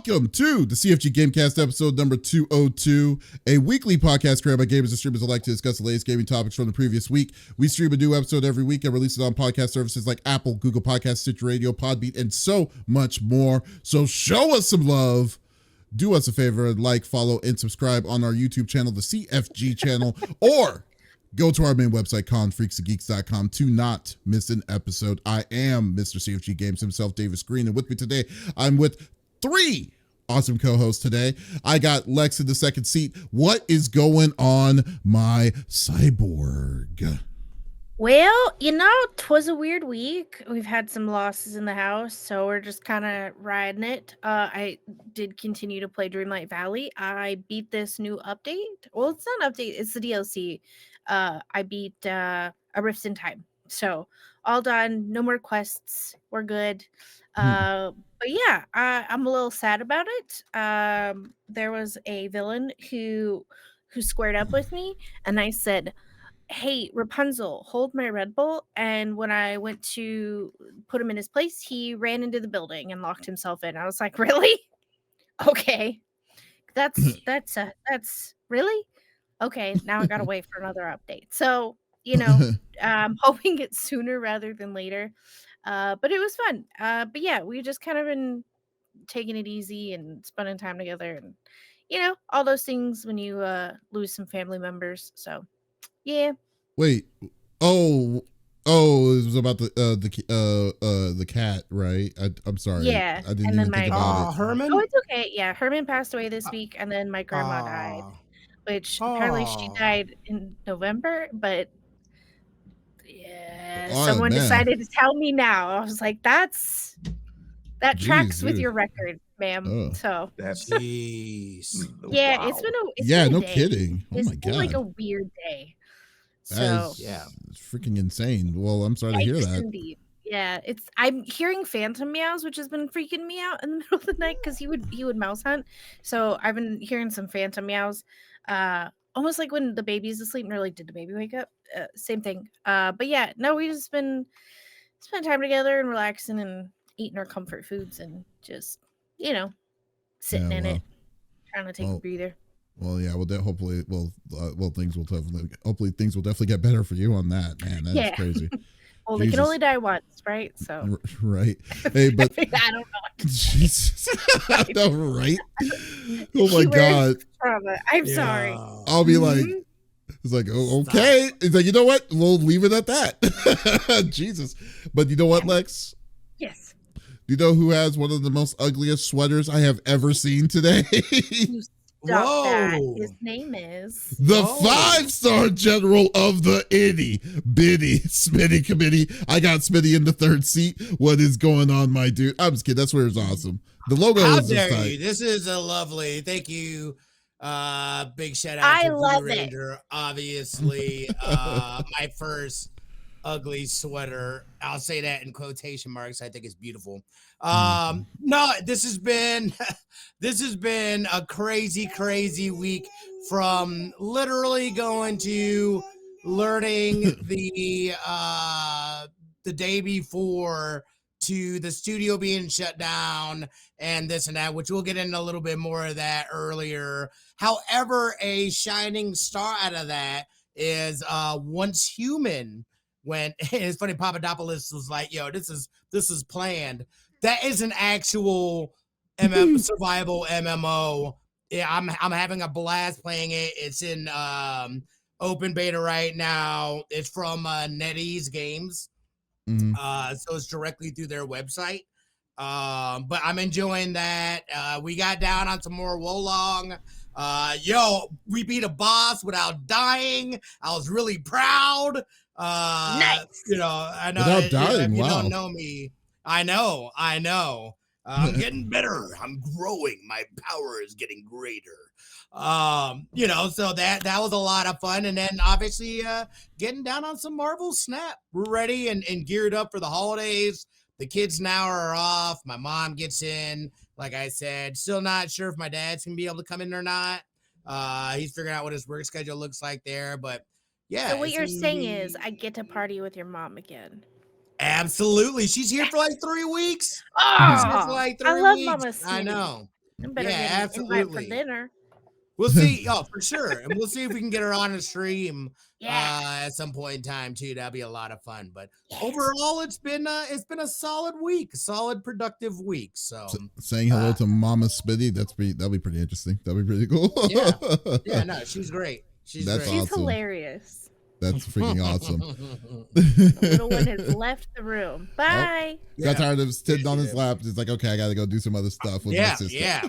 Welcome to the CFG Game Cast episode number 202, a weekly podcast created by gamers and streamers alike to discuss the latest gaming topics from the previous week. We stream a new episode every week and release it on podcast services like Apple, Google Podcasts, Stitcher Radio, Podbean, and so much more. So show us some love. Do us a favor and like, follow, and subscribe on our YouTube channel, the CFG channel, or go to our main website, confreaksandgeeks.com, to not miss an episode. I am Mr. CFG Games himself, Davis Green, and with me today, I'm with three awesome co-hosts today. I got Lex in the second seat. What is going on, my cyborg? Well, 'twas a weird week. We've had some losses in the house, so we're just kind of riding it. I did continue to play Dreamlight Valley. I beat this new update. Well, it's not an update, it's the DLC. I beat A Rifts in Time. So all done, no more quests. We're good. But yeah, I'm a little sad about it. There was a villain who squared up with me, and I said, "Hey, Rapunzel, hold my Red Bull." And when I went to put him in his place, he ran into the building and locked himself in. I was like, "Really? Okay, that's really okay." Now I gotta wait for another update. So I'm hoping it's sooner rather than later. But it was fun. But yeah, we've just kind of been taking it easy and spending time together, and all those things when you lose some family members. So yeah. Wait. Oh, it was about the cat, right? I'm sorry. Yeah. I didn't even think about it. Herman? Oh, it's okay. Yeah, Herman passed away this week, and then my grandma died, which apparently she died in November, but yeah, someone decided to tell me now. I was like, that tracks with your record, ma'am. So That's jeez. Wow. Yeah, it's been no day. kidding. Oh it's my god. Like a weird day. It's freaking insane. Well, I'm sorry to hear that. Indeed. Yeah, I'm hearing phantom meows, which has been freaking me out in the middle of the night because he would mouse hunt. So I've been hearing some phantom meows. Almost like when the baby's asleep and they're like, "Did the baby wake up?" Same thing. But yeah, no, we just been spending time together and relaxing and eating our comfort foods and just sitting in it, trying to take a breather. Well, yeah. Well, hopefully things will definitely get better for you on that. Man, that's crazy. Well, they can only die once, right? So right. Hey, but I don't know. Jesus, I know, right? Oh my god. I'm sorry. I'll be like, it's like, oh, okay. It's like, you know what? We'll leave it at that. Jesus. But you know what, Lex? Yes. Do you know who has one of the most ugliest sweaters I have ever seen today? Whoa. That. His name is the 5-star general of the itty bitty Smitty committee. I got Smitty in the third seat. What is going on, my dude? I'm just kidding. That sweater is awesome. The logo is dare just you? This is a lovely. Thank you. Big shout out to love Blue Ranger. Obviously, my first ugly sweater. I'll say that in quotation marks. I think it's beautiful. No, this has been a crazy week, from literally going to learning the day before to the studio being shut down and this and that, which we'll get into a little bit more of that earlier. However, a shining star out of that is Once Human. When it's funny, Papadopoulos was like, "Yo, this is planned." That is an actual survival MMO. Yeah, I'm having a blast playing it. It's in open beta right now. It's from NetEase Games, so it's directly through their website. But I'm enjoying that. We got down on some more Wolong. We beat a boss without dying. I was really proud. Nice. I know without dying. If you wow. don't know me, I know. I'm getting better. I'm growing. My power is getting greater. So that was a lot of fun. And then obviously getting down on some Marvel Snap. We're ready and geared up for the holidays. The kids now are off. My mom gets in. Like I said, still not sure if my dad's gonna be able to come in or not. He's figuring out what his work schedule looks like there, but yeah. So what you're saying is I get to party with your mom again. Absolutely. She's here for like 3 weeks. Oh, I love Mama Smitty. I know. I better Yeah, get an invite for absolutely. dinner. We'll see. Oh, for sure. And we'll see if we can get her on a stream Yeah. at some point in time too. That'd be a lot of fun. But Yes. overall, it's been a solid week, a solid productive week. So saying hello to Mama Spitty, that'll be pretty interesting. That'll be pretty cool. yeah, no, she's great. She's That's great. She's awesome. hilarious. That's freaking awesome. The little one has left the room. Bye. Got tired of sitting on his lap. He's like, okay, I gotta go do some other stuff with my sister. Yeah.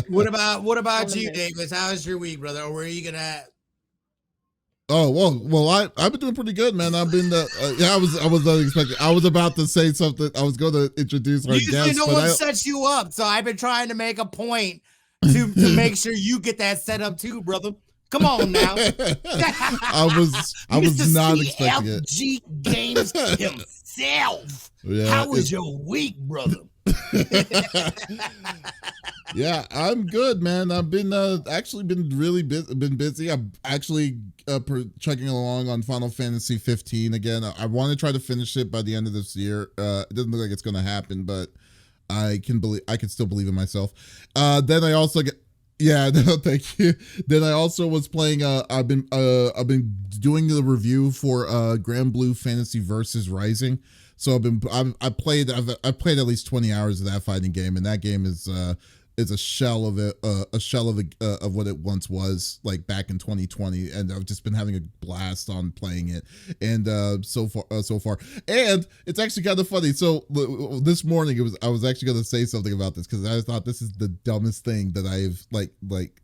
What about you, Davis? How was your week, brother? Or were you gonna? Oh well, I've been doing pretty good, man. I've been I was unexpected. I was about to say something. I was going to introduce our Usually guest, no but one sets you up, so I've been trying to make a point to make sure you get that set up too, brother. Come on now. I was not expecting it. CFG Games himself. Yeah, how was your week, brother? Yeah, I'm good, man. I've been actually been really busy. I'm actually chugging along on Final Fantasy 15 again. I want to try to finish it by the end of this year. It doesn't look like it's going to happen, but I can still believe in myself. Then I also get. Yeah, no, thank you. Then I also was playing. I've been doing the review for Grand Blue Fantasy Versus Rising. So I've played at least 20 hours of that fighting game, and that game is a shell of it, of what it once was, like back in 2020. And I've just been having a blast on playing it, and so far, and it's actually kind of funny. So this morning I was actually going to say something about this because I thought this is the dumbest thing that I've like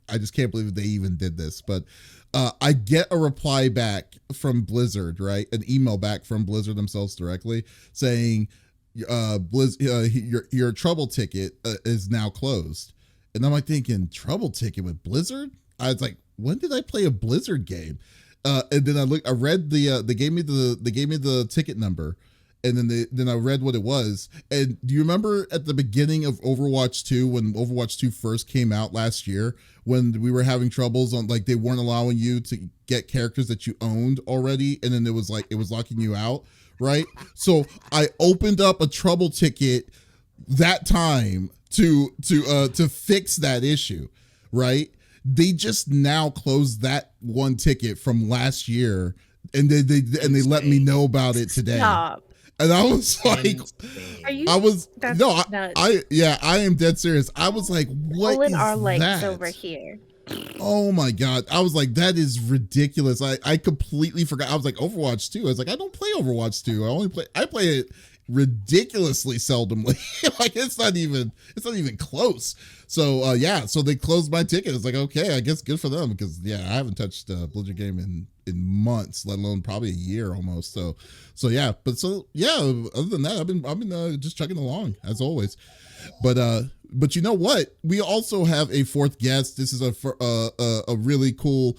I just can't believe they even did this, but. I get a reply back from Blizzard, right? An email back from Blizzard themselves directly saying, your trouble ticket is now closed. And I'm like thinking, trouble ticket with Blizzard? I was like, when did I play a Blizzard game? And then I read they gave me the ticket number. And then I read what it was. And do you remember at the beginning of Overwatch 2, when Overwatch 2 first came out last year, when we were having troubles on, like, they weren't allowing you to get characters that you owned already, and then it was locking you out, right? So I opened up a trouble ticket that time to fix that issue, right? They just now closed that one ticket from last year, and they let me know about it today. Stop. And I was like, are you? I am dead serious. I was like, what is our legs that? Over here. Oh my God. I was like, that is ridiculous. I completely forgot. I was like, Overwatch 2. I was like, I don't play Overwatch 2. I play it ridiculously seldomly. Like it's not even close. So so they closed my ticket. It's like, okay, I guess good for them, because I haven't touched a Blizzard game in months, let alone probably a year almost. So other than that, I've been just chugging along as always. But you know what? We also have a fourth guest. This is a really cool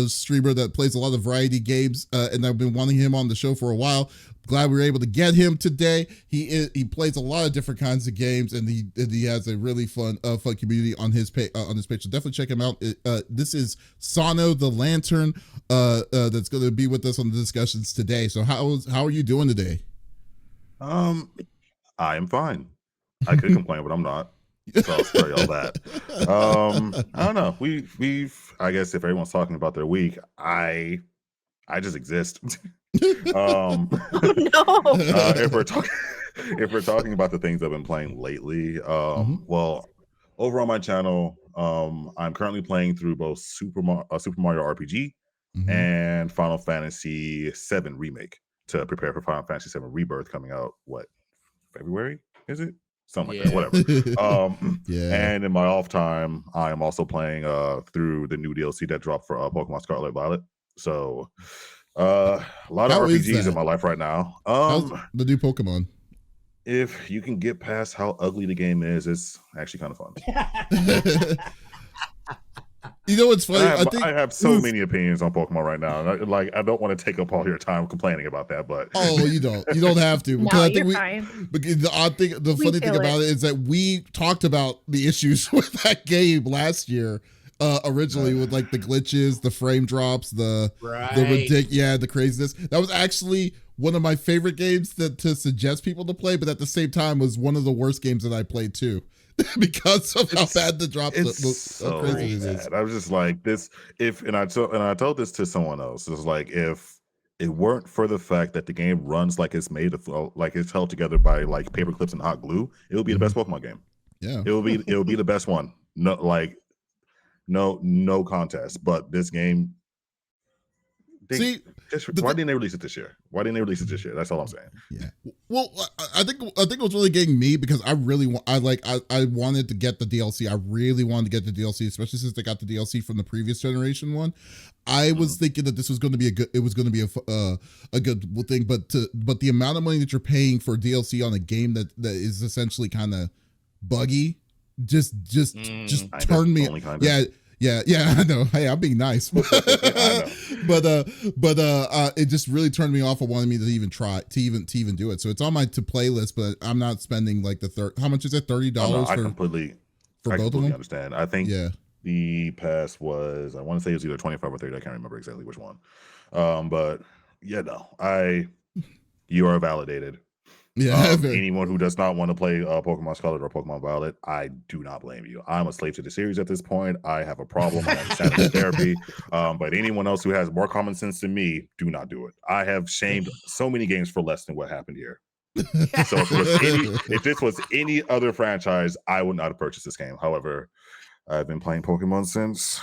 streamer that plays a lot of variety games, and I've been wanting him on the show for a while. Glad we were able to get him today. He plays a lot of different kinds of games, and he has a really fun community on his page. So definitely check him out. This is SanotheLantern, that's going to be with us on the discussions today. So how are you doing today? I am fine. I could complain, but I'm not. So I'll spare y'all that. I don't know. We've I guess if everyone's talking about their week, I just exist. No. If we're talking about the things I've been playing lately, well, over on my channel, I'm currently playing through both Super Mario RPG and Final Fantasy VII Remake to prepare for Final Fantasy VII Rebirth coming out. What, February? Is it? Something like that, whatever. And in my off time, I am also playing through the new DLC that dropped for Pokemon Scarlet Violet. So a lot of RPGs in my life right now. How's the new Pokemon? If you can get past how ugly the game is, it's actually kind of fun. You know what's funny? I have so many opinions on Pokemon right now. I don't want to take up all your time complaining about that, but you don't have to. Because you're fine. Because the funny thing about it is that we talked about the issues with that game last year. Originally with like the glitches, the frame drops, the craziness. That was actually one of my favorite games to suggest people to play, but at the same time was one of the worst games that I played too. because of how bad the drops so crazy it is. bad. I was just like this. I told this to someone else. It was like if it weren't for the fact that the game runs like it's made of, like it's held together by like paper clips and hot glue, it would be the best Pokemon game. Yeah, it will be the best one. No contest. But this game, why didn't they release it this year? That's all I'm saying. Yeah. Well, I think it was really getting me because I really I wanted to get the DLC. I really wanted to get the DLC, especially since they got the DLC from the previous generation one. I was thinking that this was going to be a good thing, but the amount of money that you're paying for DLC on a game that is essentially kind of buggy just turned me. Yeah, I know. Hey, I'm being nice, but it just really turned me off of wanting me to even try to even do it. So it's on my playlist, but I'm not spending like how much is it? $30 I completely understand. I think the pass was, I want to say it was either 25 or 30. I can't remember exactly which one. But yeah, no, you are validated. Yeah, anyone who does not want to play Pokemon Scarlet or Pokemon Violet, I do not blame you. I'm a slave to the series at this point. I have a problem. I understand it's therapy. But anyone else who has more common sense than me, do not do it. I have shamed so many games for less than what happened here. So if this was any other franchise, I would not have purchased this game. However, I've been playing Pokemon since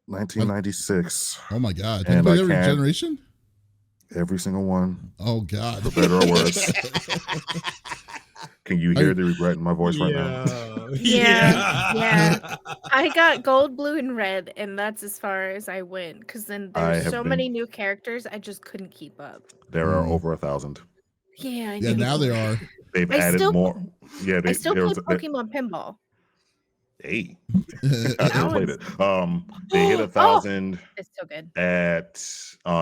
1996. Oh my God. Have you played every generation? Every single one. Oh God. For better or worse. Can you hear the regret in my voice right now? Yeah. I got gold, blue, and red, and that's as far as I went. Because then there's many new characters, I just couldn't keep up. There are over 1,000. Yeah, I know. Now there are. They've added more. Yeah, I still play Pokemon Pinball. Hey, I haven't played it. They hit 1,000. It's so good.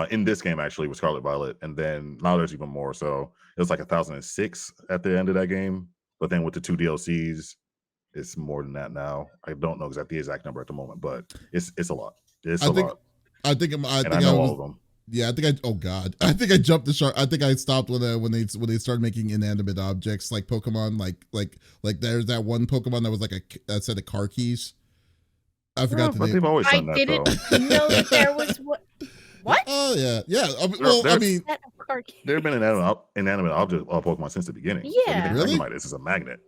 In this game actually with Scarlet Violet, and then now there's even more. So it was like 1,006 at the end of that game. But then with the 2 DLCs, it's more than that now. I don't know the exact number at the moment, but it's a lot. I think I know all of them. Yeah, I think I think I jumped the shark. I think I stopped when they started making inanimate objects like Pokemon, like there's that one Pokemon that was like a set of car keys. I forgot the name. They've always done that, I didn't know that there was what? Oh yeah. There have been inanimate object Pokemon since the beginning. Yeah, really. This is a magnet.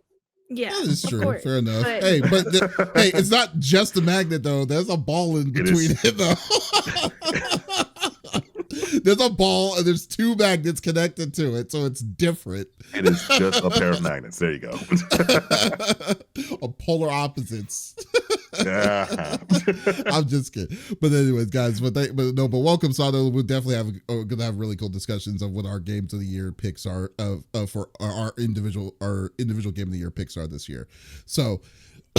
Yeah, that is true. Fair enough. Hey, but hey, it's not just a magnet though. There's a ball in between it though. There's a ball and there's 2 magnets connected to it, so it's different. It is just a pair of magnets. There you go. A polar opposites. I'm just kidding. But anyways, guys, but welcome, Sano. We'll definitely gonna have really cool discussions of what our games of the year picks are for our individual game of the year picks are this year. So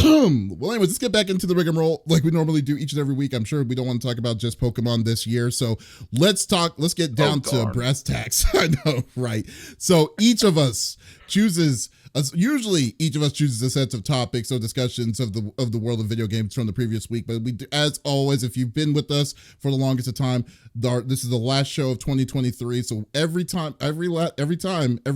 well, anyways, let's get back into the rigmarole like we normally do each and every week. I'm sure we don't want to talk about just Pokemon this year. So let's get down to brass tacks. I know, right? So each of us chooses a set of topics or discussions of the world of video games from the previous week. But as always, if you've been with us for the longest of time, this is the last show of 2023. So every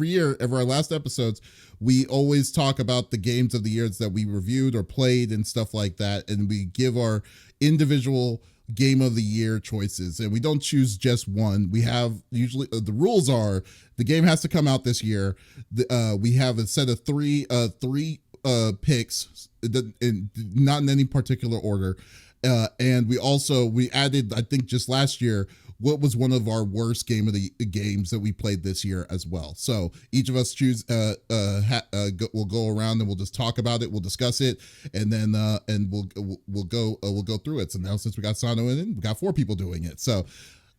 year, our last episodes, we always talk about the games of the years that we reviewed or played and stuff like that, and we give our individual game of the year choices, and we don't choose just one. We have usually the rules are the game has to come out this year. We have a set of three picks, not in any particular order, and we added, I think just last year, what was one of our worst games that we played this year as well. So each of us choose we'll go around and we'll just talk about it, we'll discuss it, and then we'll go through it. So now since we got Sano in it, we got 4 people doing it. So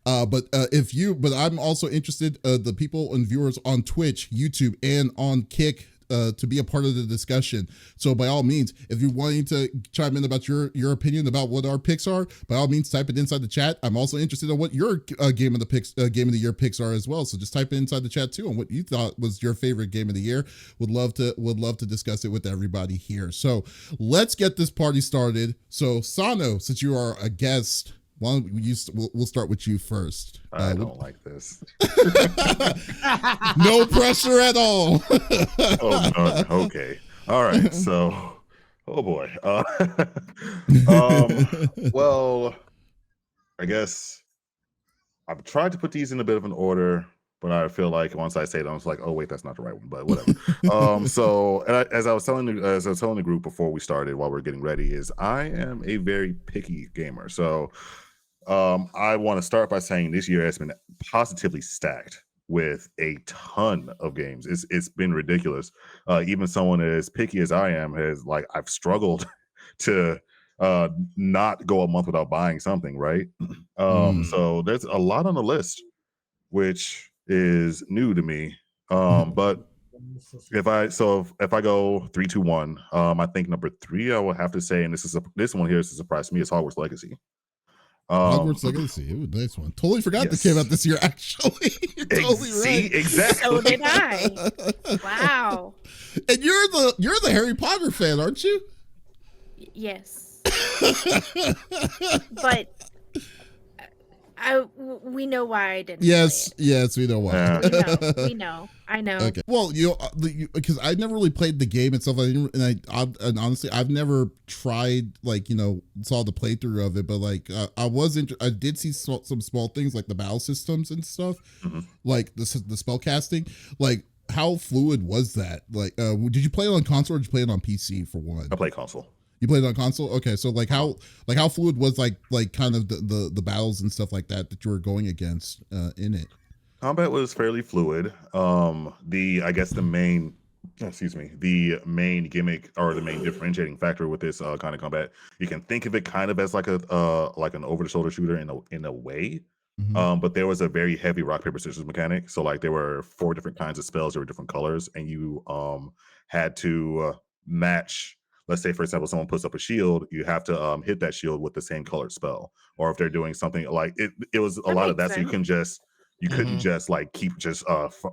but I'm also interested the people and viewers on Twitch, YouTube, and on Kick to be a part of the discussion. So by all means, if you're wanting to chime in about your opinion about what our picks are, by all means type it inside the chat. I'm also interested in what your game of the year picks are as well. So just type it inside the chat too on what you thought was your favorite game of the year. Would love to discuss it with everybody here. So let's get this party started. So Sano, since you are a guest, why don't we'll start with you first. I don't like this. No pressure at all. Oh, no. Okay. All right. So Oh boy. Well, I guess I've tried to put these in a bit of an order, but I feel like once I say them, it's like, oh wait, that's not the right one. But whatever. As I was telling the group before we started, while we are getting ready, is I am a very picky gamer. So I want to start by saying this year has been positively stacked with a ton of games. It's been ridiculous. Even someone as picky as I am has like I've struggled to not go a month without buying something, right? So there's a lot on the list, which is new to me. But if I go 3, 2, 1, I think number 3 I will have to say, and this one here is a surprise to me, is Hogwarts Legacy. Hogwarts Legacy. Ooh, nice one. Totally forgot this came out this year, actually. You're totally right. Exactly. So did I. Wow. And you're the Harry Potter fan, aren't you? Yes. But we know why I didn't. Yes, we know why. We know. I know. Okay. Well, because I never really played the game itself. And honestly, I've never tried saw the playthrough of it. But I did see some small things like the battle systems and stuff, like the spell casting. Like, how fluid was that? Like, did you play it on console or did you play it on PC for one? I play console. You played it on console? Okay, so how fluid was like kind of the battles and stuff like that you were going against in it? Combat was fairly fluid. The main gimmick or the main differentiating factor with this kind of combat, you can think of it kind of as like an over the shoulder shooter in a way. But there was a very heavy rock paper scissors mechanic. So like there were 4 different kinds of spells, there were different colors, and you had to match. Let's say, for example, someone puts up a shield, you have to hit that shield with the same colored spell. Or if they're doing something like it was a lot of that. Sense. So you couldn't just like keep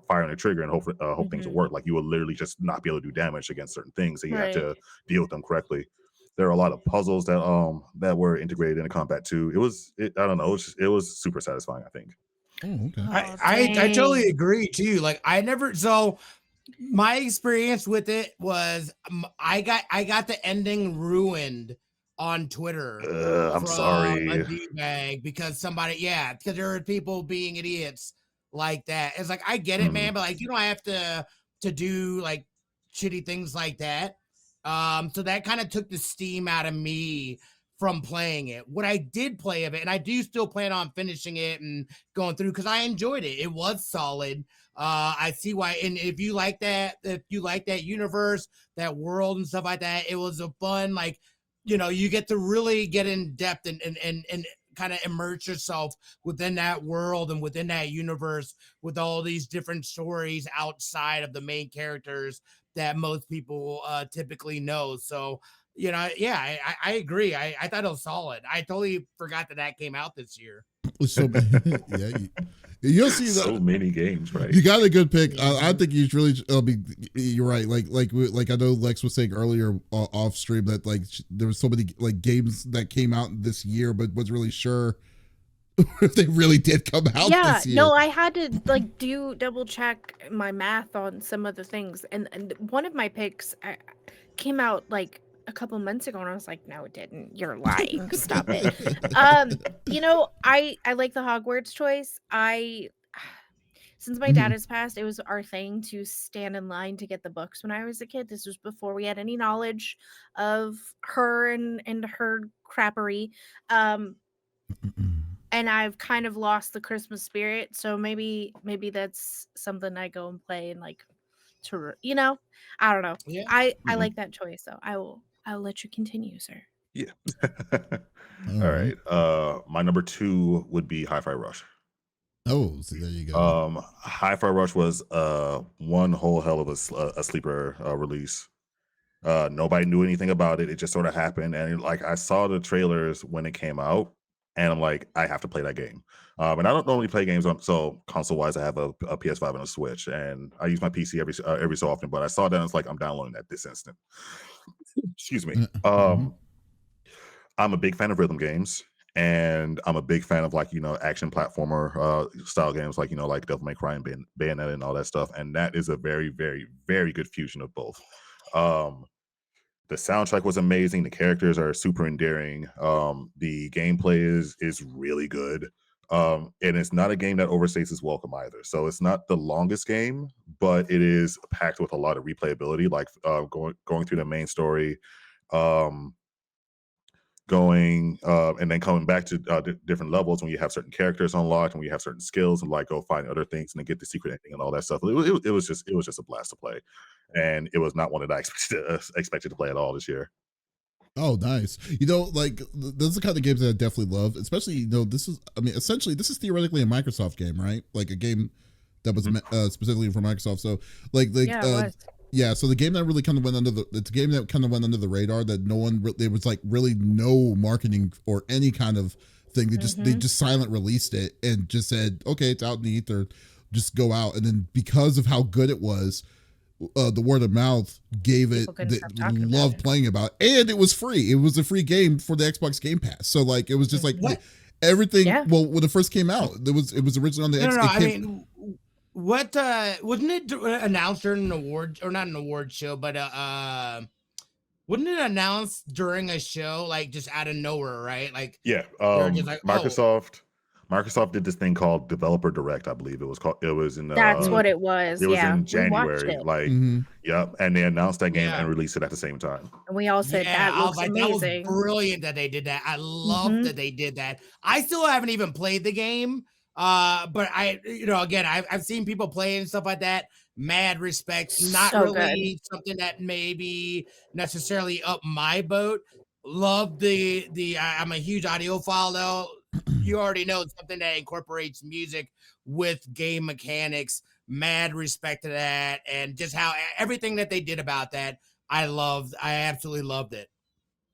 firing the trigger and hope things will work. Like you will literally just not be able to do damage against certain things. So you have to deal with them correctly. There are a lot of puzzles that were integrated into combat too. It was super satisfying, I think. Oh, okay. I totally agree too. Like my experience with it was I got the ending ruined on Twitter. I'm sorry. A D-bag because because there are people being idiots like that. It's like I get it, man, but like you don't have to do like shitty things like that. So that kind of took the steam out of me from playing it. What I did play of it, and I do still plan on finishing it and going through because I enjoyed it. It was solid. I see why, and if you like that universe, that world and stuff like that, it was a fun, like, you get to really get in depth and kind of immerse yourself within that world and within that universe with all these different stories outside of the main characters that most people typically know. So, I agree. I thought it was solid. I totally forgot that came out this year. So you'll see so many games, right? You got a good pick. I think you really. You're right. Like I know Lex was saying earlier off stream that like there was so many like games that came out this year, but wasn't really sure if they really did come out. This year. No, I had to like double check my math on some of the things, and one of my picks came out like a couple months ago, and I was like, no, it didn't. You're lying. Stop it. I like the Hogwarts choice. Since my dad has passed, it was our thing to stand in line to get the books when I was a kid. This was before we had any knowledge of her and her crappery. And I've kind of lost the Christmas spirit. So maybe that's something I go and play and like to, I don't know. Yeah. I like that choice. So I'll let you continue, sir. Yeah. All right. My number 2 would be Hi-Fi Rush. Oh, so there you go. Hi-Fi Rush was one whole hell of a sleeper release. Nobody knew anything about it. It just sort of happened, and I saw the trailers when it came out, and I'm like, I have to play that game. And I don't normally play games so console-wise. I have a PS5 and a Switch, and I use my PC every so often. But I saw that, and it's like I'm downloading that this instant. Excuse me. I'm a big fan of rhythm games, and I'm a big fan of action platformer style games like Devil May Cry and Bayonetta and all that stuff. And that is a very, very, very good fusion of both. The soundtrack was amazing. The characters are super endearing. The gameplay is really good. And it's not a game that overstays its welcome either. So it's not the longest game, but it is packed with a lot of replayability, like going through the main story, going and then coming back to different levels when you have certain characters unlocked and when you have certain skills and like go find other things and then get the secret ending and all that stuff. It was just a blast to play, and it was not one that I expected to play at all this year. Oh, nice. Like those are the kind of games that I definitely love, especially, essentially this is theoretically a Microsoft game, right? Like a game that was specifically for Microsoft. So so the game that really kind of went under the radar that no one, there was like really no marketing or any kind of thing. They just silent released it and just said, okay, it's out in the ether, just go out. And then because of how good it was, the word of mouth gave it loved playing about it. And it was free. It was a free game for the Xbox Game Pass. So like it was just like everything. Yeah. Well, when it first came out, it was originally on the Xbox. What wasn't it announced during an award, or not an award show, but wasn't it announced during a show, like just out of nowhere, right? Like Microsoft did this thing called Developer Direct, I believe it was called. It was in that's what it was. It was in January, and they announced that game and released it at the same time. And we all said that looks amazing. That was brilliant that they did that. I love that they did that. I still haven't even played the game, but I've seen people play and stuff like that. Mad respect. Not so really good. Something that maybe necessarily up my boat. Love the I'm a huge audiophile though. You already know it's something that incorporates music with game mechanics. Mad respect to that, and just how everything that they did about that, I absolutely loved it.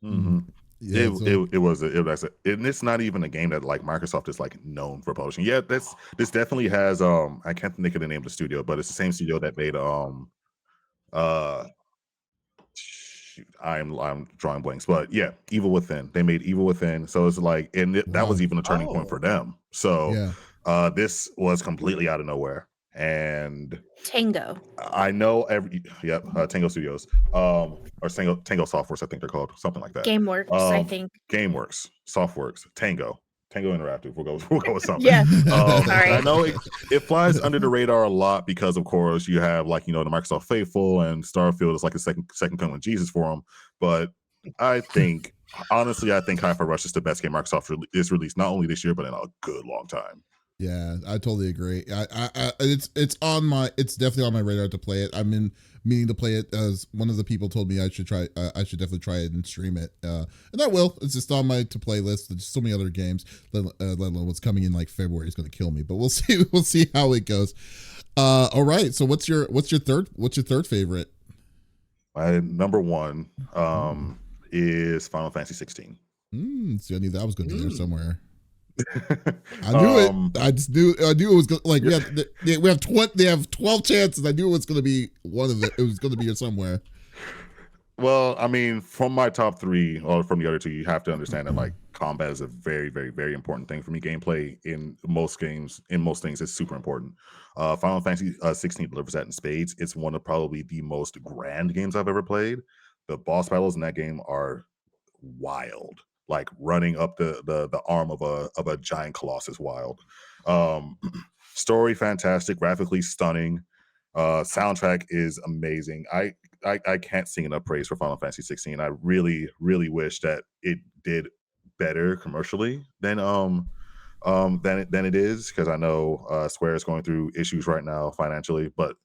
Mm-hmm. Yeah, and it's not even a game that like Microsoft is like known for publishing. Yeah, this definitely has I can't think of the name of the studio, but it's the same studio that made I'm drawing blanks, but yeah, Evil Within. They made Evil Within, so it's like, and that was even a turning point for them. So this was completely out of nowhere. And Tango. I know Tango Studios, or Tango Softworks, I think they're called, something like that. GameWorks, I think. GameWorks, Softworks, Tango Interactive. We'll go with something. Yeah. Sorry. I know it flies under the radar a lot because, of course, you have the Microsoft faithful, and Starfield is like a second coming of Jesus for them. But I think, honestly, Hi-Fi Rush is the best game Microsoft is released not only this year but in a good long time. Yeah, I totally agree. It's definitely on my radar to play it. I'm meaning to play it, as one of the people told me I should definitely try it and stream it. And I will. It's just on my to play list. There's so many other games, let alone what's coming in like February is going to kill me. But we'll see. We'll see how it goes. All right. So what's your third favorite? My number one is Final Fantasy 16. See, I knew that was going to be there somewhere. I knew it. I knew it was like we have they have 12 chances. I knew it was going to be one of it. It was going to be here somewhere. Well, I mean, from my top three or from the other two, you have to understand that like combat is a very, very, very important thing for me. Gameplay in most games, in most things, is super important. Final Fantasy 16 delivers that in spades. It's one of probably the most grand games I've ever played. The boss battles in that game are wild. Like running up the arm of a giant colossus is wild. Story fantastic, graphically stunning. Soundtrack is amazing. I can't sing enough praise for Final Fantasy 16. I really, really wish that it did better commercially than it is, because I know Square is going through issues right now financially, but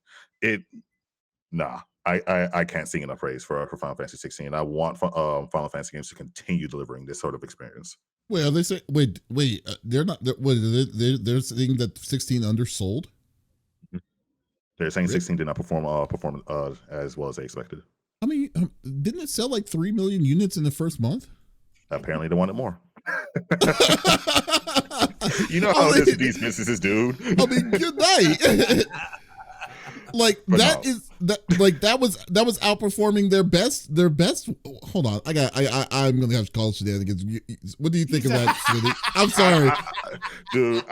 I can't sing enough praise for Final Fantasy 16. I want Final Fantasy games to continue delivering this sort of experience. Wait, are they saying? Wait, they're not. They're saying that 16 undersold. They're saying 16 did not perform as well as they expected. I mean, didn't it sell like 3 million units in the first month? Apparently, they wanted more. You know how these businesses do. I mean, good night. Like but that no. is that like that was outperforming their best. Hold on, I'm gonna have to call shenanigans. What do you think of that? I'm sorry, dude.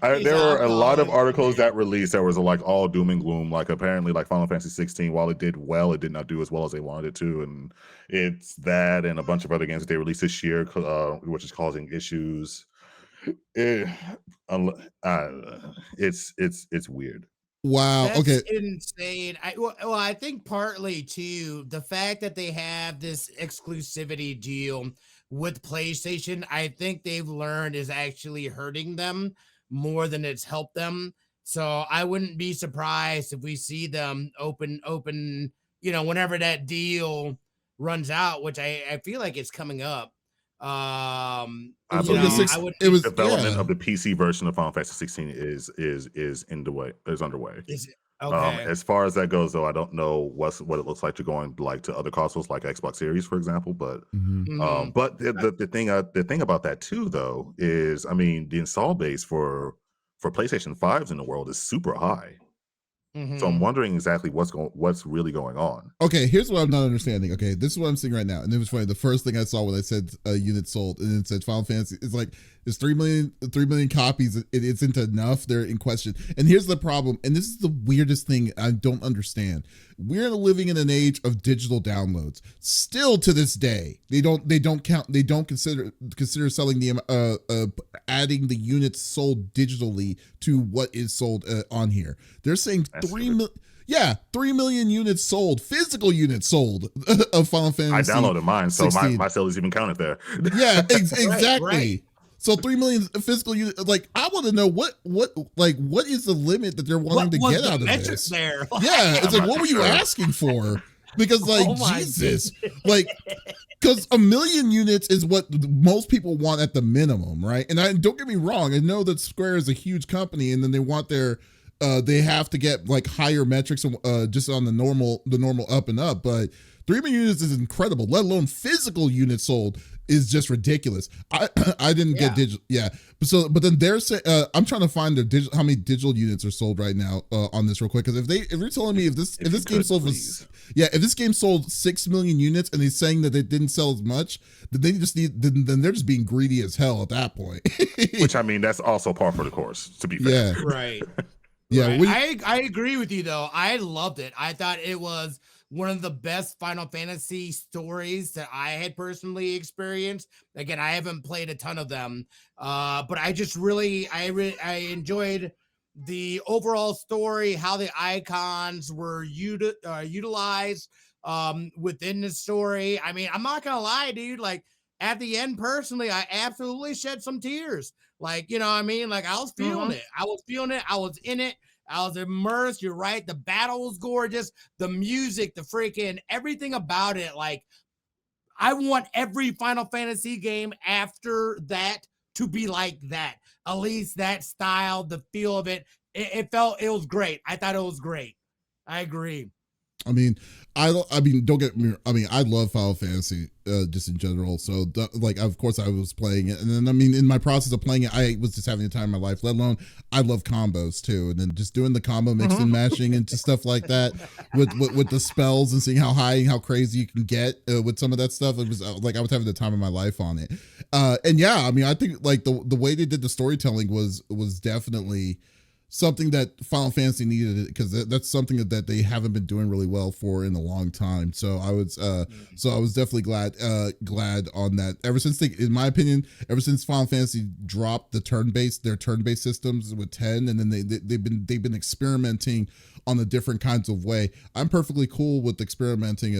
There were a lot of articles that released that was like all doom and gloom. Like apparently, like Final Fantasy 16, while it did well, it did not do as well as they wanted it to, and it's that and a bunch of other games that they released this year, which is causing issues. It's weird. Wow. That's Okay. insane. I think partly too the fact that they have this exclusivity deal with PlayStation, I think they've learned is actually hurting them more than it's helped them. So I wouldn't be surprised if we see them open, whenever that deal runs out, which I feel like it's coming up. I believe development of the PC version of Final Fantasy 16 is underway. Is it? Okay. As far as that goes, though, I don't know what it looks like to going like to other consoles like Xbox Series, for example. But but the thing about that too, though, is I mean the install base for PlayStation 5s in the world is super high. So I'm wondering exactly what's really going on. Okay, here's what I'm not understanding. Okay, this is what I'm seeing right now, and it was funny. The first thing I saw when I said units sold, and it said Final Fantasy, it's like there's 3 million copies. It's into enough. They're in question, and here's the problem. And this is the weirdest thing I don't understand. We're living in an age of digital downloads. Still to this day, they don't consider selling the adding the units sold digitally to what is sold on here. They're saying 3 million units sold, physical units sold of Final Fantasy. I downloaded mine, so my sale is even counted there. Yeah, exactly. Right. So 3 million physical units. Like, I want to know what is the limit that they're wanting to get out of this? There? Yeah, it's like, what were you asking for? Because Jesus, like, because 1 million units is what most people want at the minimum, right? And don't get me wrong, I know that Square is a huge company, and then they want their they have to get like higher metrics just on the normal up and up, but 3 million units is incredible, let alone physical units sold is just ridiculous. I didn't get digital. Yeah. But then they're saying, I'm trying to find how many digital units are sold right now on this real quick. Cause if you're telling me if this game sold if this game sold 6 million units and he's saying that it didn't sell as much, then they're just being greedy as hell at that point. Which I mean, that's also par for the course, to be fair. Yeah. Right. Yeah. Right. I agree with you though. I loved it. I thought it was one of the best Final Fantasy stories that I had personally experienced. Again, I haven't played a ton of them, but I just really, I enjoyed the overall story, how the icons were utilized within the story. I mean, I'm not gonna lie, dude. Like at the end, personally, I absolutely shed some tears. Like, you know what I mean? Like I was feeling it. I was feeling it. I was in it. I was immersed. You're right. The battle was gorgeous. The music, the freaking everything about it. Like, I want every Final Fantasy game after that to be like that. At least that style, the feel of it. It was great. I thought it was great. I agree. I mean, don't get me. I mean, I love Final Fantasy just in general. So, like, of course, I was playing it, and then I mean, in my process of playing it, I was just having the time of my life. Let alone, I love combos too, and then just doing the combo mix and mashing into stuff like that with the spells and seeing how high and how crazy you can get with some of that stuff. It was like I was having the time of my life on it. And yeah, I mean, I think like the way they did the storytelling was definitely something that Final Fantasy needed, because that's something that they haven't been doing really well for in a long time. So I was definitely glad on that. Ever since in my opinion, ever since Final Fantasy dropped their turn-based systems with 10, and then they've been experimenting on the different kinds of way. I'm perfectly cool with experimenting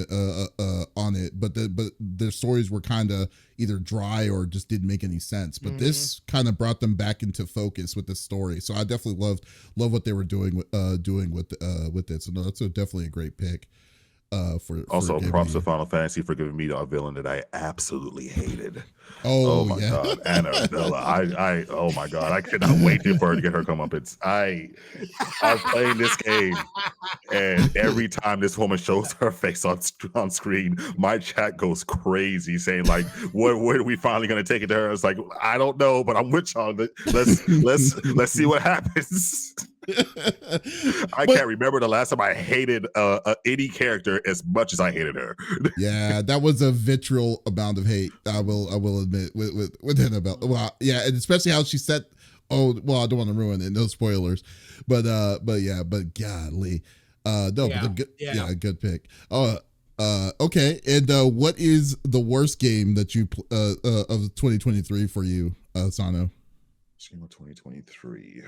on it, but their stories were kind of either dry or just didn't make any sense. But this kind of brought them back into focus with the story. So I definitely love what they were doing with it. So no, that's definitely a great pick. Also, props to Final Fantasy for giving me a villain that I absolutely hated. Oh my yeah. God, Annabella! I oh my God, I cannot wait for her to get her comeuppance. I'm playing this game, and every time this woman shows her face on screen, my chat goes crazy, saying like, "What are we finally gonna take it to her?" It's like, I don't know, but I'm with y'all. Let's see what happens. I can't remember the last time I hated any character as much as I hated her. Yeah, that was a vitriol amount of hate. I will admit with Annabelle. Well, yeah, and especially how she set Oh well, I don't want to ruin it. No spoilers, but golly, no, but good pick. Okay, and what is the worst game that you of 2023 for you, Sano? Game of 2023.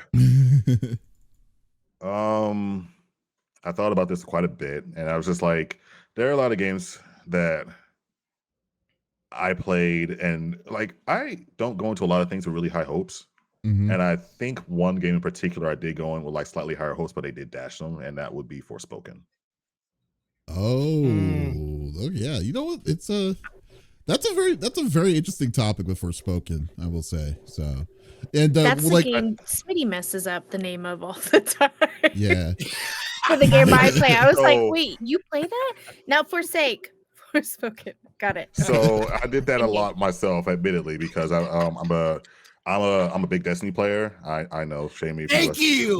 I thought about this quite a bit, and I was just like, there are a lot of games that I played, and like I don't go into a lot of things with really high hopes. Mm-hmm. And I think one game in particular I did go in with like slightly higher hopes, but they did dash them, and that would be Forspoken. Oh, yeah. You know what? It's that's a very interesting topic with Forspoken, I will say. So, and that's like, the game Smitty messes up the name of all the time. Yeah. For the game I play, I was like, wait, you play that? Now Forspoken. Got it. So I did that a lot myself, admittedly, because I'm a big Destiny player. I know, shame me. Thank you.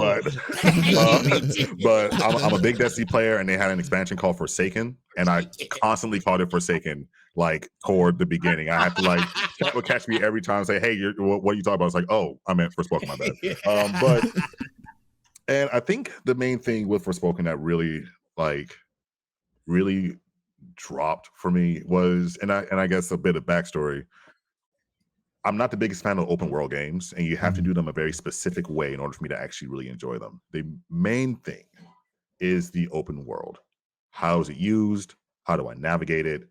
But I'm a big Destiny player, and they had an expansion called Forsaken, and I constantly called it Forsaken, like toward the beginning. I had to like chat would catch me every time and say, "Hey, what are you talking about?" It's like, "Oh, I meant Forspoken, my bad." But and I think the main thing with Forspoken that really dropped for me was, and I guess a bit of backstory. I'm not the biggest fan of open world games, and you have to do them a very specific way in order for me to actually really enjoy them. The main thing is the open world. How is it used? How do I navigate it?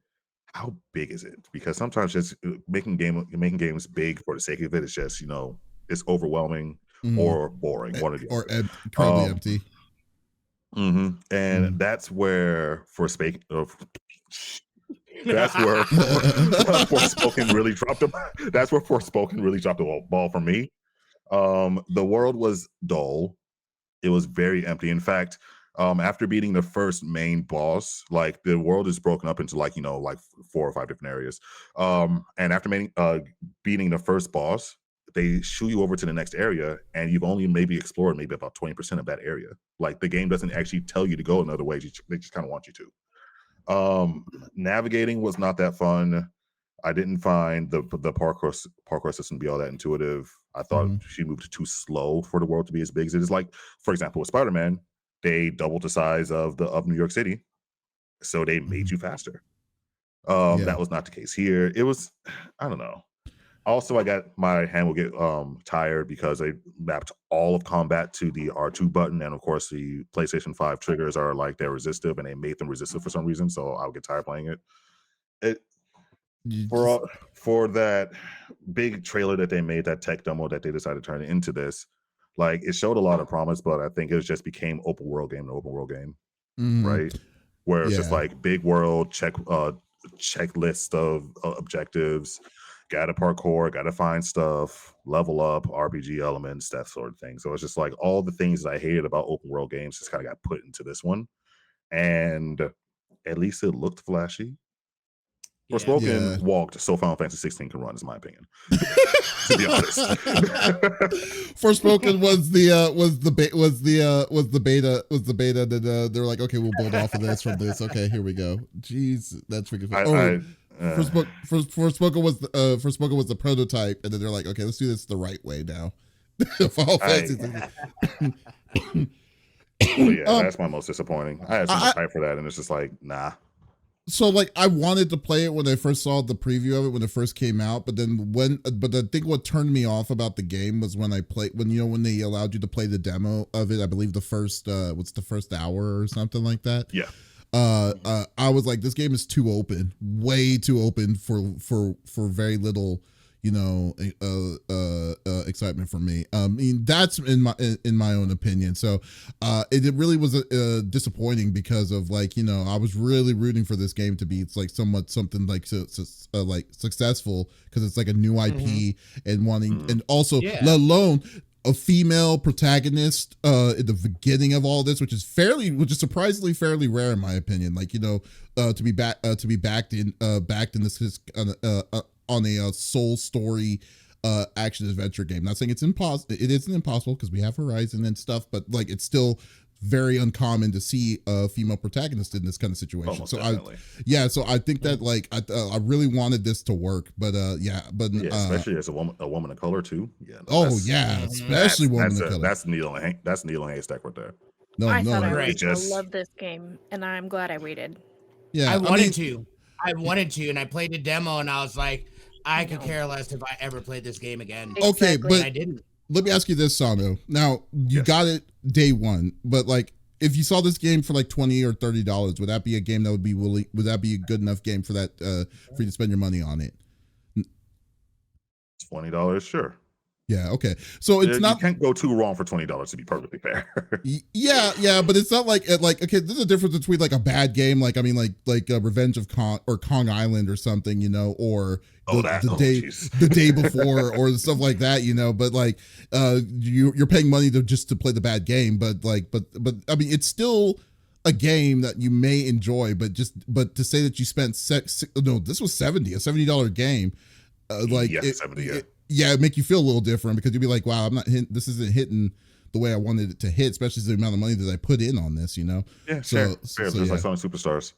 How big is it? Because sometimes just making games big for the sake of it is just, it's overwhelming or boring. One or the other. Currently empty. And that's where That's where Forspoken really dropped the. That's where Forspoken really dropped the ball for me. The world was dull. It was very empty. In fact, after beating the first main boss, like the world is broken up into like 4 or 5 different areas. And after beating the first boss, they shoo you over to the next area, and you've only maybe explored maybe about 20% of that area. Like the game doesn't actually tell you to go another way. They just kind of want you to. Navigating was not that fun. I didn't find the parkour system to be all that intuitive. I thought she moved too slow for the world to be as big as it is. Like, for example, with Spider-Man, they doubled the size of New York City, so they made you faster. That was not the case here. It was, I don't know. Also, my hand will get tired because I mapped all of combat to the R2 button, and of course the PlayStation 5 triggers are like they're resistive, and they made them resistive for some reason, so I'll get tired playing it. For that big trailer that they made, that tech demo that they decided to turn it into this, like it showed a lot of promise, but I think it just became open world game, right? Where it's just like big world checklist of objectives. Gotta parkour, gotta find stuff, level up, RPG elements, that sort of thing. So it's just like all the things that I hated about open world games just kind of got put into this one. And at least it looked flashy. Forspoken walked so Final Fantasy 16 can run, is my opinion. To be honest. Forspoken was the beta that they're like, okay, we'll build off of this from this. Okay, here we go. Jeez, that's freaking Forspoken was the prototype, and then they're like, okay, let's do this the right way now. That's my most disappointing. I had so much hype for that, and it's just like, nah. So like I wanted to play it when I first saw the preview of it when it first came out, but I think what turned me off about the game was when when they allowed you to play the demo of it. I believe the first hour or something like that. Yeah. I was like, this game is too open, way too open for very little, excitement for me. I mean, that's in my own opinion. So, it really was disappointing because of I was really rooting for this game to be something like successful because it's like a new IP and wanting and also let alone a female protagonist at the beginning of all this, which is surprisingly fairly rare in my opinion. To be backed in this on a soul story action adventure game. Not saying it's impossible. It isn't impossible because we have Horizon and stuff, but it's still very uncommon to see a female protagonist in this kind of situation. Almost So definitely. so I think that like I really wanted this to work, but especially as a woman of color too. Yeah. Especially women of color. That's needle and haystack right there. I thought I Right. was gonna love this game, and I'm glad I waited. Yeah, I wanted to, and I played the demo, and I was like, I could care less if I ever played this game again. Okay, Exactly. but I didn't. let me ask you this, Sano. Now you got it day one, but like if you saw this game for like $20 or $30, would that be a game that would be willing? Would that be a good enough game for that for you to spend your money on it? $20, sure. Yeah. Okay. So it's not. You can't go too wrong for $20 to be perfectly fair. Yeah, but it's not like okay. There's a difference between like a bad game, like Revenge of Kong or Kong Island or something, you know, or the day before or stuff like that, you know. But like, you're paying money just to play the bad game, but I mean, it's still a game that you may enjoy, but to say that you spent this was a $70 game, it'd make you feel a little different because you'd be like, wow, this isn't hitting the way I wanted it to hit, especially the amount of money that I put in on this, you know? Yeah, fair. Just like Sonic Superstars.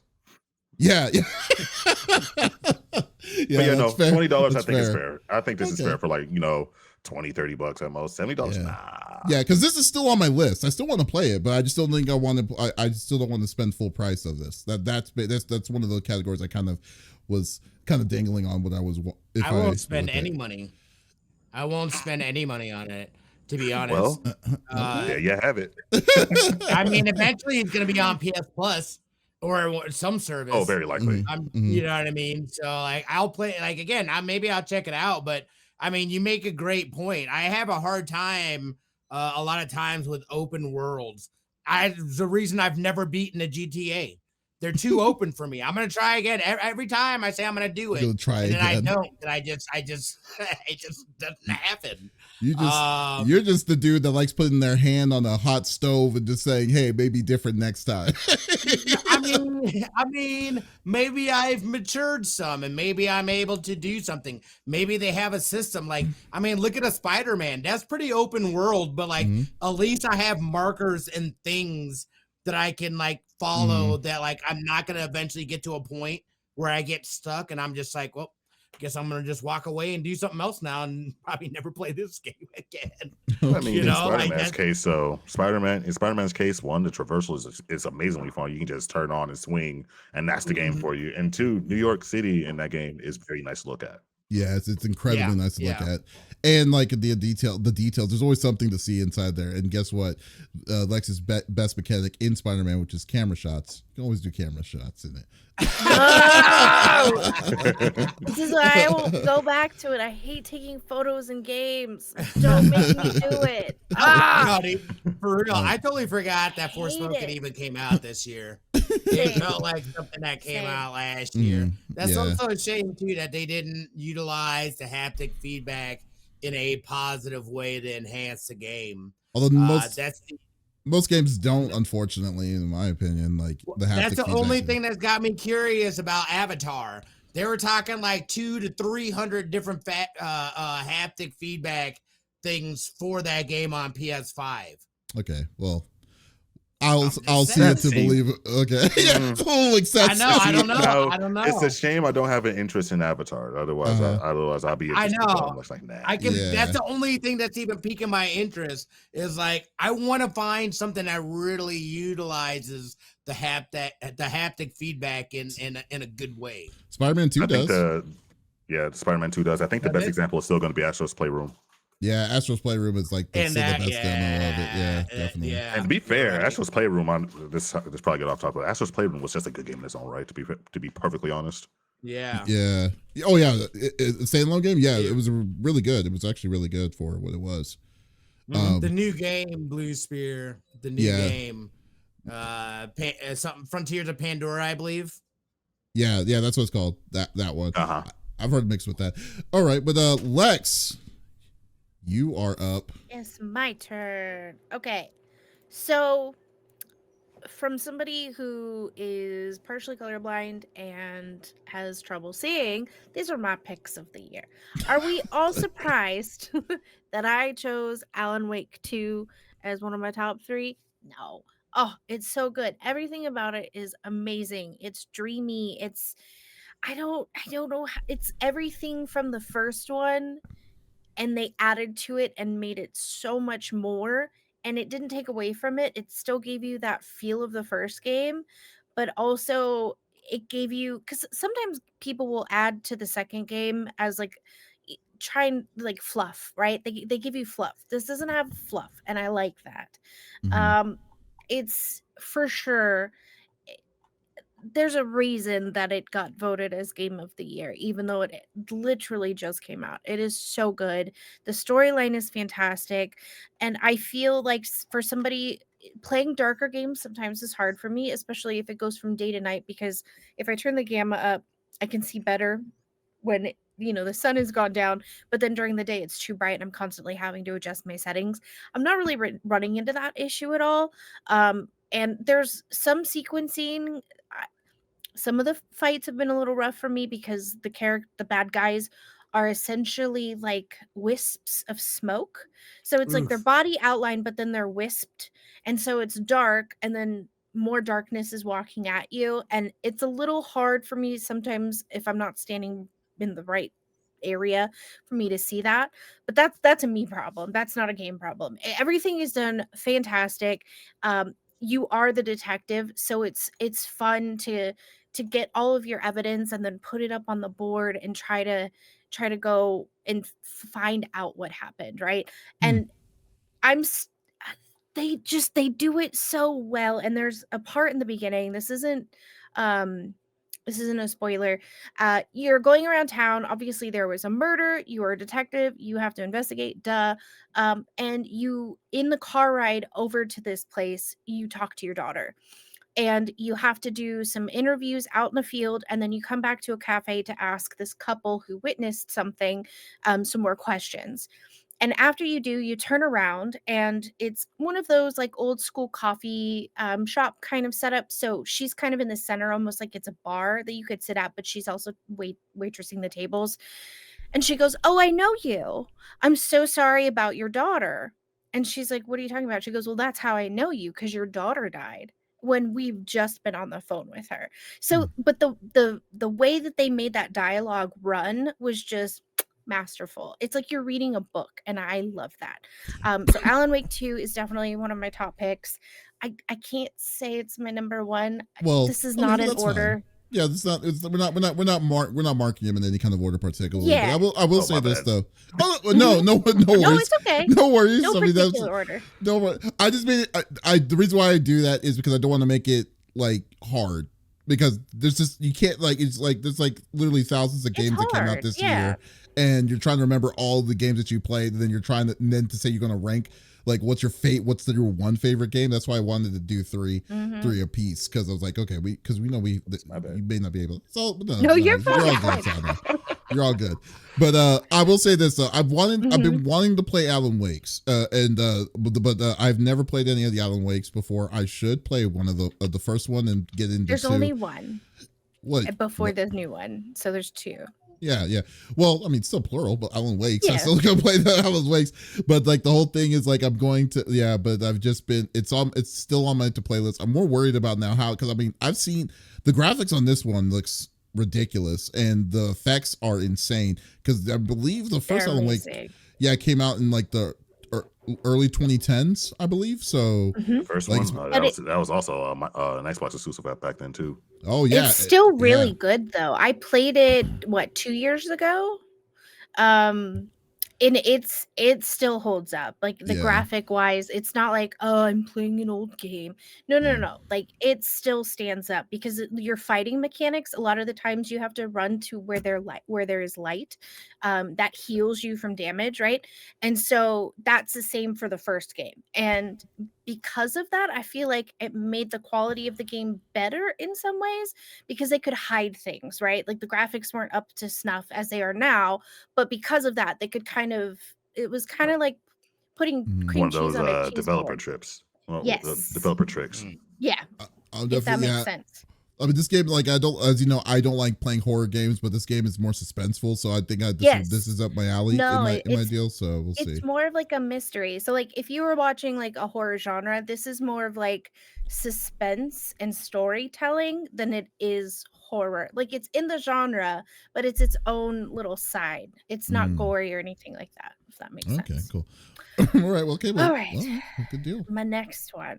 Yeah. $20 I think is fair. I think this is fair for like, $20, $30 at most. $70, nah. Yeah, because this is still on my list. I still want to play it, but I just don't think I still don't want to spend full price of this. That's one of the categories I kind of was dangling on what I was. I won't spend any money. I won't spend any money on it, to be honest. Well, you have it. I mean, eventually it's going to be on PS Plus or some service. Oh, very likely. You know what I mean? So, like, I'll play, like, again, maybe I'll check it out. But, I mean, you make a great point. I have a hard time a lot of times with open worlds. The reason I've never beaten a GTA. They're too open for me. I'm gonna try again. Every time I say I'm gonna do it, you'll try and then again. I don't. And I just it just doesn't happen. You're just the dude that likes putting their hand on a hot stove and just saying, "Hey, maybe different next time." I mean, maybe I've matured some, and maybe I'm able to do something. Maybe they have a system like, I mean, look at a Spider-Man. That's pretty open world, but like at least I have markers and things that I can like follow that like I'm not gonna eventually get to a point where I get stuck and I'm just like, well, I guess I'm gonna just walk away and do something else now and probably never play this game again. I mean, in Spider-Man's case, in Spider-Man's case, one, the traversal is amazingly fun. You can just turn on and swing, and that's the game for you. And two, New York City in that game is very nice to look at. Yeah, it's incredibly nice to look at. And like the details, there's always something to see inside there. And guess what? Lex's best mechanic in Spider-Man, which is camera shots. You can always do camera shots in it. This is why I won't go back to it. I hate taking photos in games. Don't make me do it. For real, I totally forgot that Forspoken even came out this year. It felt like something that came out last year. That's also a shame too that they didn't utilize the haptic feedback in a positive way to enhance the game. Although most games don't, unfortunately, in my opinion. Like the haptic that's the only thing that's got me curious about Avatar. They were talking like 200 to 300 different haptic feedback things for that game on PS5. Okay, well, I'll see it to believe it. Okay. I don't know. It's a shame I don't have an interest in Avatar. Otherwise, I'll be interested. I know. Like, nah. That's the only thing that's even piquing my interest is like I want to find something that really utilizes the haptic feedback in a good way. Spider-Man 2 does. Spider-Man 2 does. I think the best example is still going to be Astro's Playroom. Yeah, Astro's Playroom is like the best demo of it. Yeah, definitely. Yeah. And to be fair, Astro's Playroom this probably get off topic, but Astro's Playroom was just a good game in its own right. To be perfectly honest. Yeah. Yeah. Oh yeah, standalone game. Yeah, it was really good. It was actually really good for what it was. The new game, Blue Spear. The new game. Something Frontiers of Pandora, I believe. Yeah, that's what it's called. That one. I've heard mixed with that. All right, but Lex, you are up. It's my turn. Okay. So, from somebody who is partially colorblind and has trouble seeing, these are my picks of the year. Are we all surprised that I chose Alan Wake 2 as one of my top 3? No. Oh, it's so good. Everything about it is amazing. It's dreamy. I don't know. It's everything from the first one, and they added to it and made it so much more. And it didn't take away from it. It still gave you that feel of the first game, but also it gave you, because sometimes people will add to the second game as like try and like fluff, right? They give you fluff. This doesn't have fluff, and I like that. Um, it's for sure, there's a reason that it got voted as game of the year, even though it literally just came out. It is so good. The storyline is fantastic. And I feel like for somebody playing darker games sometimes is hard for me, especially if it goes from day to night, because if I turn the gamma up, I can see better when the sun has gone down, but then during the day it's too bright and I'm constantly having to adjust my settings. I'm not really running into that issue at all. And there's some sequencing. Some of the fights have been a little rough for me because the bad guys are essentially like wisps of smoke. So it's like their Oof. body outline, but then they're wisped. And so it's dark, and then more darkness is walking at you. And it's a little hard for me sometimes if I'm not standing in the right area for me to see that. But that's a me problem. That's not a game problem. Everything is done fantastic. You are the detective, so it's fun to get all of your evidence and then put it up on the board and try to go and find out what happened, right? And I'm they do it so well. And there's a part in the beginning, um this isn't a spoiler. You're going around town. Obviously, there was a murder. You are a detective. You have to investigate. Duh. And you, in the car ride over to this place, you talk to your daughter, and you have to do some interviews out in the field, and then you come back to a cafe to ask this couple who witnessed something some more questions. And after you do, you turn around, and it's one of those like old school coffee shop kind of setup. So she's kind of in the center, almost like it's a bar that you could sit at, but she's also waitressing the tables. And she goes, "Oh, I know you. I'm so sorry about your daughter." And she's like, "What are you talking about?" She goes, "Well, that's how I know you, because your daughter died when we've just been on the phone with her." So, but the way that they made that dialogue run was just masterful. It's like you're reading a book, and I love that. So Alan Wake 2 is definitely one of my top picks. I can't say it's my number one. Well, This is I mean, not in that's order. fine. Yeah, it's not. We're not marking him in any kind of order particularly. Yeah. But I will Oh, say my this bad. though. Oh, no No, worries. it's okay. No worries. No I mean, that's particular order. no. I just made it. The reason why I do that is because I don't want to make it like hard, because there's just, you can't, like, it's like there's like literally thousands of It's games that came out hard. this Yeah. year, and you're trying to remember all the games that you played, and then you're trying to, and then to say you're going to rank like what's your your one favorite game. That's why I wanted to do three a piece, because I was like, okay, because we know My bad. you may not be able. So No, you're you're all fine. good, Sana. You're all good. But I will say this though, I've been wanting to play Alan Wakes, but I've never played any of the Alan Wakes before. I should play one of the first one and get into There's two. only one What before the new one, so there's two. Yeah. Well, I mean, still plural, but Alan Wakes. I'm Yeah. still gonna play the Alan Wakes. But like the whole thing is like I'm going to, yeah. But I've just been, it's still on my to playlist. I'm more worried about now how, because I mean, I've seen the graphics on this one looks ridiculous, and the effects are insane. Because I believe the first They're Alan Wake, amazing. it came out in like the early 2010s, I believe. So The first Like, one, But that was also an Xbox exclusive back then too. oh yeah, It's still really yeah. good though. I played it 2 years ago. And it still holds up. Like the Yeah. graphic wise, it's not like, oh, I'm playing an old game. No. Like it still stands up because your fighting mechanics, a lot of the times you have to run to where there is light. That heals you from damage, right? And so that's the same for the first game. And because of that, I feel like it made the quality of the game better in some ways, because they could hide things, right? Like the graphics weren't up to snuff as they are now, but because of that, they could it was kind of like putting cream One of cheese those on a cheese developer board. trips. Yes. Developer tricks. Yeah, I'll if that definitely, makes yeah. sense. I mean, this game, like, I don't, as you know, I don't like playing horror games, but this game is more suspenseful. So I think this is up my alley No, in my deal. So we'll see. it's more of like a mystery. So like if you were watching like a horror genre, this is more of like suspense and storytelling than it is horror. Like it's in the genre, but it's its own little side. It's not gory or anything like that, if that makes Okay, sense. cool. All right. Well, okay. Well, All right. well, good deal. My next one.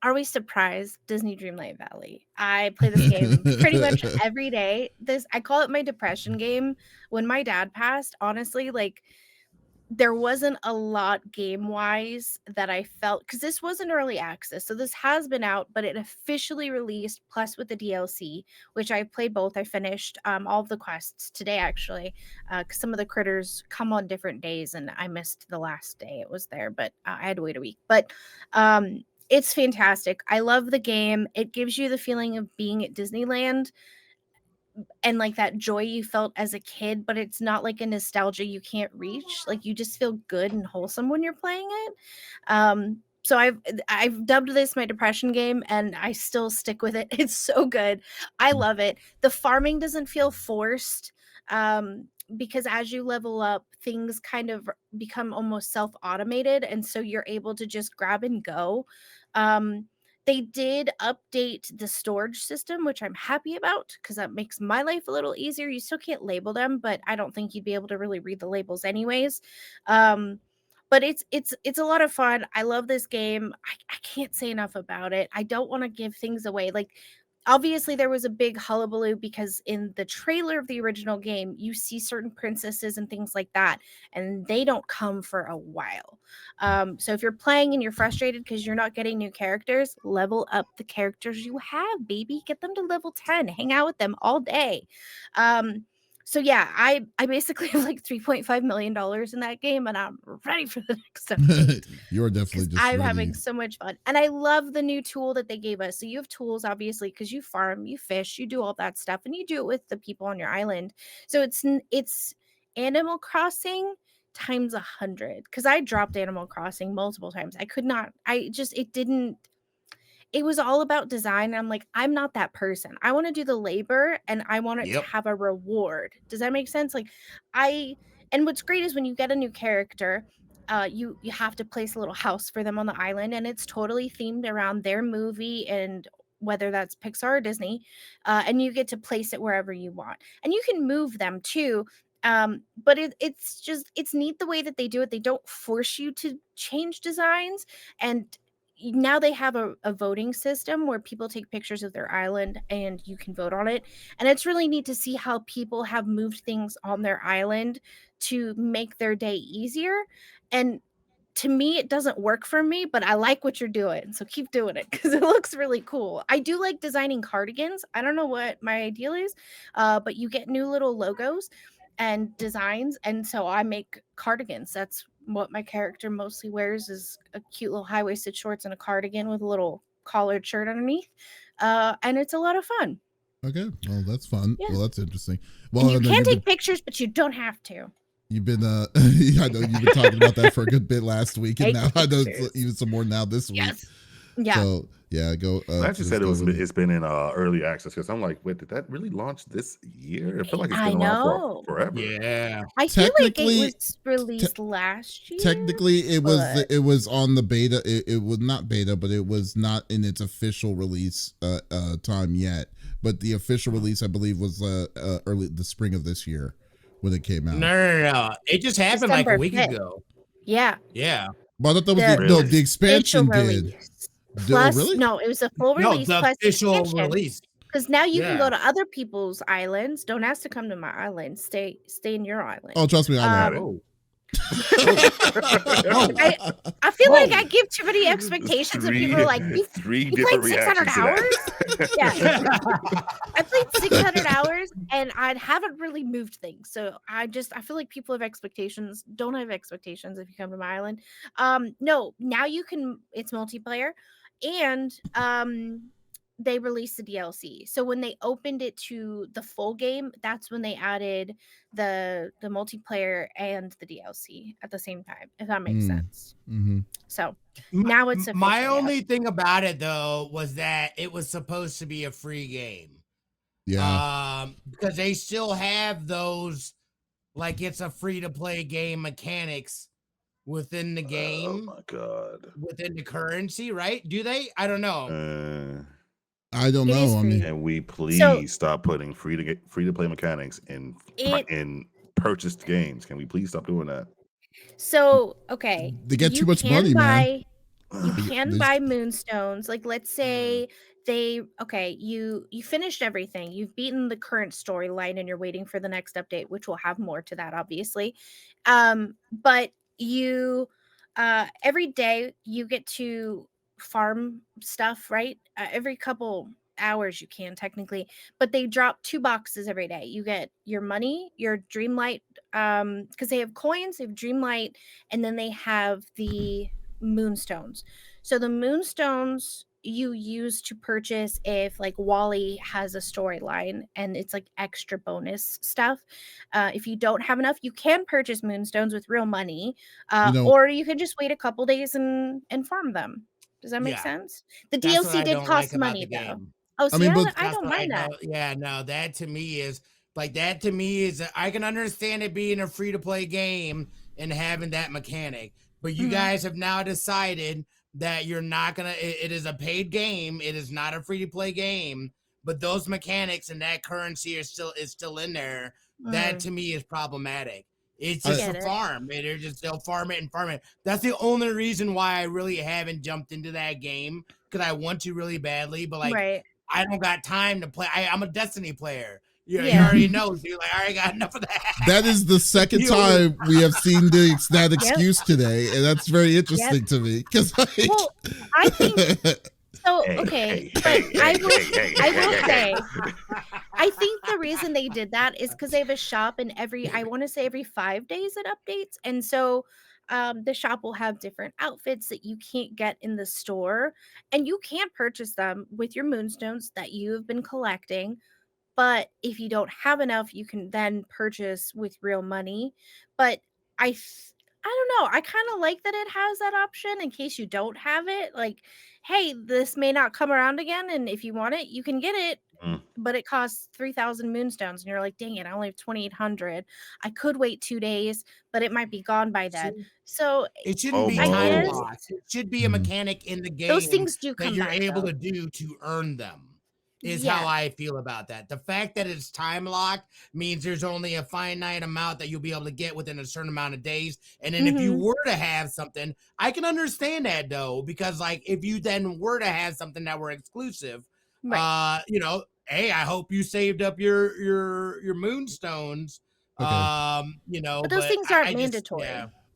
Are we surprised? Disney Dreamlight Valley. I play this game pretty much every day. I call it my depression game. When my dad passed, honestly, like there wasn't a lot game wise that I felt, because this wasn't early access. So this has been out, but it officially released plus with the DLC, which I played both. I finished all of the quests today, actually, because some of the critters come on different days and I missed the last day it was there, but I had to wait a week. But it's fantastic. I love the game. It gives you the feeling of being at Disneyland and like that joy you felt as a kid, but it's not like a nostalgia you can't reach. Like you just feel good and wholesome when you're playing it. So I've dubbed this my depression game, and I still stick with it. It's so good. I love it. The farming doesn't feel forced. Because as you level up, things kind of become almost self-automated, and so you're able to just grab and go. They did update the storage system, which I'm happy about because that makes my life a little easier. You still can't label them, but I don't think you'd be able to really read the labels anyways. But it's a lot of fun. I love this game. I can't say enough about it. I don't want to give things away. Like obviously there was a big hullabaloo because in the trailer of the original game you see certain princesses and things like that, and they don't come for a while. So if you're playing and you're frustrated because you're not getting new characters, level up the characters you have, baby. Get them to level 10, hang out with them all day. So yeah, I basically have like $3.5 million in that game, and I'm ready for the next update. You're definitely just I'm ready. having so much fun. And I love the new tool that they gave us. So you have tools, obviously, because you farm, you fish, you do all that stuff, and you do it with the people on your island. So it's Animal Crossing times 100. Because I dropped Animal Crossing multiple times. I could not. It was all about design. And I'm like, I'm not that person. I want to do the labor and I want it to have a reward. Does that make sense? Like and what's great is when you get a new character, you have to place a little house for them on the island, and it's totally themed around their movie, and whether that's Pixar or Disney, and you get to place it wherever you want, and you can move them too. But it's neat the way that they do it. They don't force you to change designs, and now they have a voting system where people take pictures of their island and you can vote on it. And it's really neat to see how people have moved things on their island to make their day easier. And to me, it doesn't work for me, but I like what you're doing. So keep doing it because it looks really cool. I do like designing cardigans. I don't know what my ideal is, but you get new little logos and designs. And so I make cardigans. That's what my character mostly wears, is a cute little high-waisted shorts and a cardigan with a little collared shirt underneath. And it's a lot of fun. Okay. Well, that's fun. Yeah. Well, that's interesting. Well, and you can take pictures, but you don't have to. You've been I know you've been talking about that for a good bit last week, and now I know it's even some more now this week. Yes. Yeah. So yeah, go. I actually said it's been in early access because I'm like, wait, did that really launch this year? I feel like it's been around forever. Yeah. I feel like it was released last year. Technically, it was on the beta. It was not beta, but it was not in its official release time yet. But the official release, I believe, was early the spring of this year when it came out. No. It just happened December like a week 5th. Ago. Yeah. Yeah. But I thought that was the expansion did. Plus, really? No, it was a full release. No, the plus official expansion. release. Because now you can go to other people's islands. Don't ask to come to my island. Stay in your island. Oh, trust me, I know. I feel like I give too many expectations, and people are like, "You played 600 hours." Yeah, I played 600 hours, and I haven't really moved things. So I feel like people have expectations. Don't have expectations if you come to my island. No, now you can. It's multiplayer, and they released the DLC. So when they opened it to the full game, that's when they added the multiplayer and the DLC at the same time, if that makes sense. So now it's My officially only out. thing about it though was that it was supposed to be a free game. Yeah. Because they still have those, like, it's a free to play game mechanics within the game. Oh my god. Within the currency, right? Do they? I don't know. I don't It is know. I free. mean, Can we please stop putting free to play mechanics in purchased games? Can we please stop doing that? So okay, they get you too much can money, man. You can buy moonstones. Like, let's say you finished everything. You've beaten the current storyline and you're waiting for the next update, which will have more to that, obviously. But you every day you get to farm stuff, right? Every couple hours you can technically, but they drop 2 boxes every day. You get your money, your dreamlight, because they have coins, they have dreamlight, and then they have the moonstones. So the moonstones you use to purchase if like Wally has a storyline and it's like extra bonus stuff. If you don't have enough, you can purchase moonstones with real money, or you can just wait a couple days and farm them. Does that make sense? The That's what DLC I did don't cost like about money the though. game. Oh, see, I That's don't what mind that. Yeah, no, that to me is I can understand it being a free to play game and having that mechanic, but you guys have now decided that you're not gonna. It is a paid game. It is not a free to play game. But those mechanics and that currency is still in there. That to me is problematic. It's just a farm. They'll farm it and farm it. That's the only reason why I really haven't jumped into that game, because I want to really badly, but like I don't got time to play. I'm a Destiny player. You already know, dude. Like, I already got enough of that. That is the second time we have seen that excuse today, and that's very interesting to me. Because, well, I think so. Okay, but I will say, I think the reason they did that is because they have a shop, and I want to say every 5 days it updates, and so the shop will have different outfits that you can't get in the store, and you can't purchase them with your moonstones that you have been collecting. But if you don't have enough, you can then purchase with real money. But I don't know. I kind of like that it has that option in case you don't have it. Like, hey, this may not come around again, and if you want it, you can get it. But it costs 3,000 moonstones, and you're like, dang it, I only have 2,800. I could wait 2 days, but it might be gone by then. So it shouldn't be time locked. It should be a mechanic in the game those things do come that you're back, able though. to do to earn them. Is how I feel about that. The fact that it's time locked means there's only a finite amount that you'll be able to get within a certain amount of days. And then if you were to have something, I can understand that though, because like if you then were to have something that were exclusive, hey, I hope you saved up your moonstones. But those things aren't mandatory.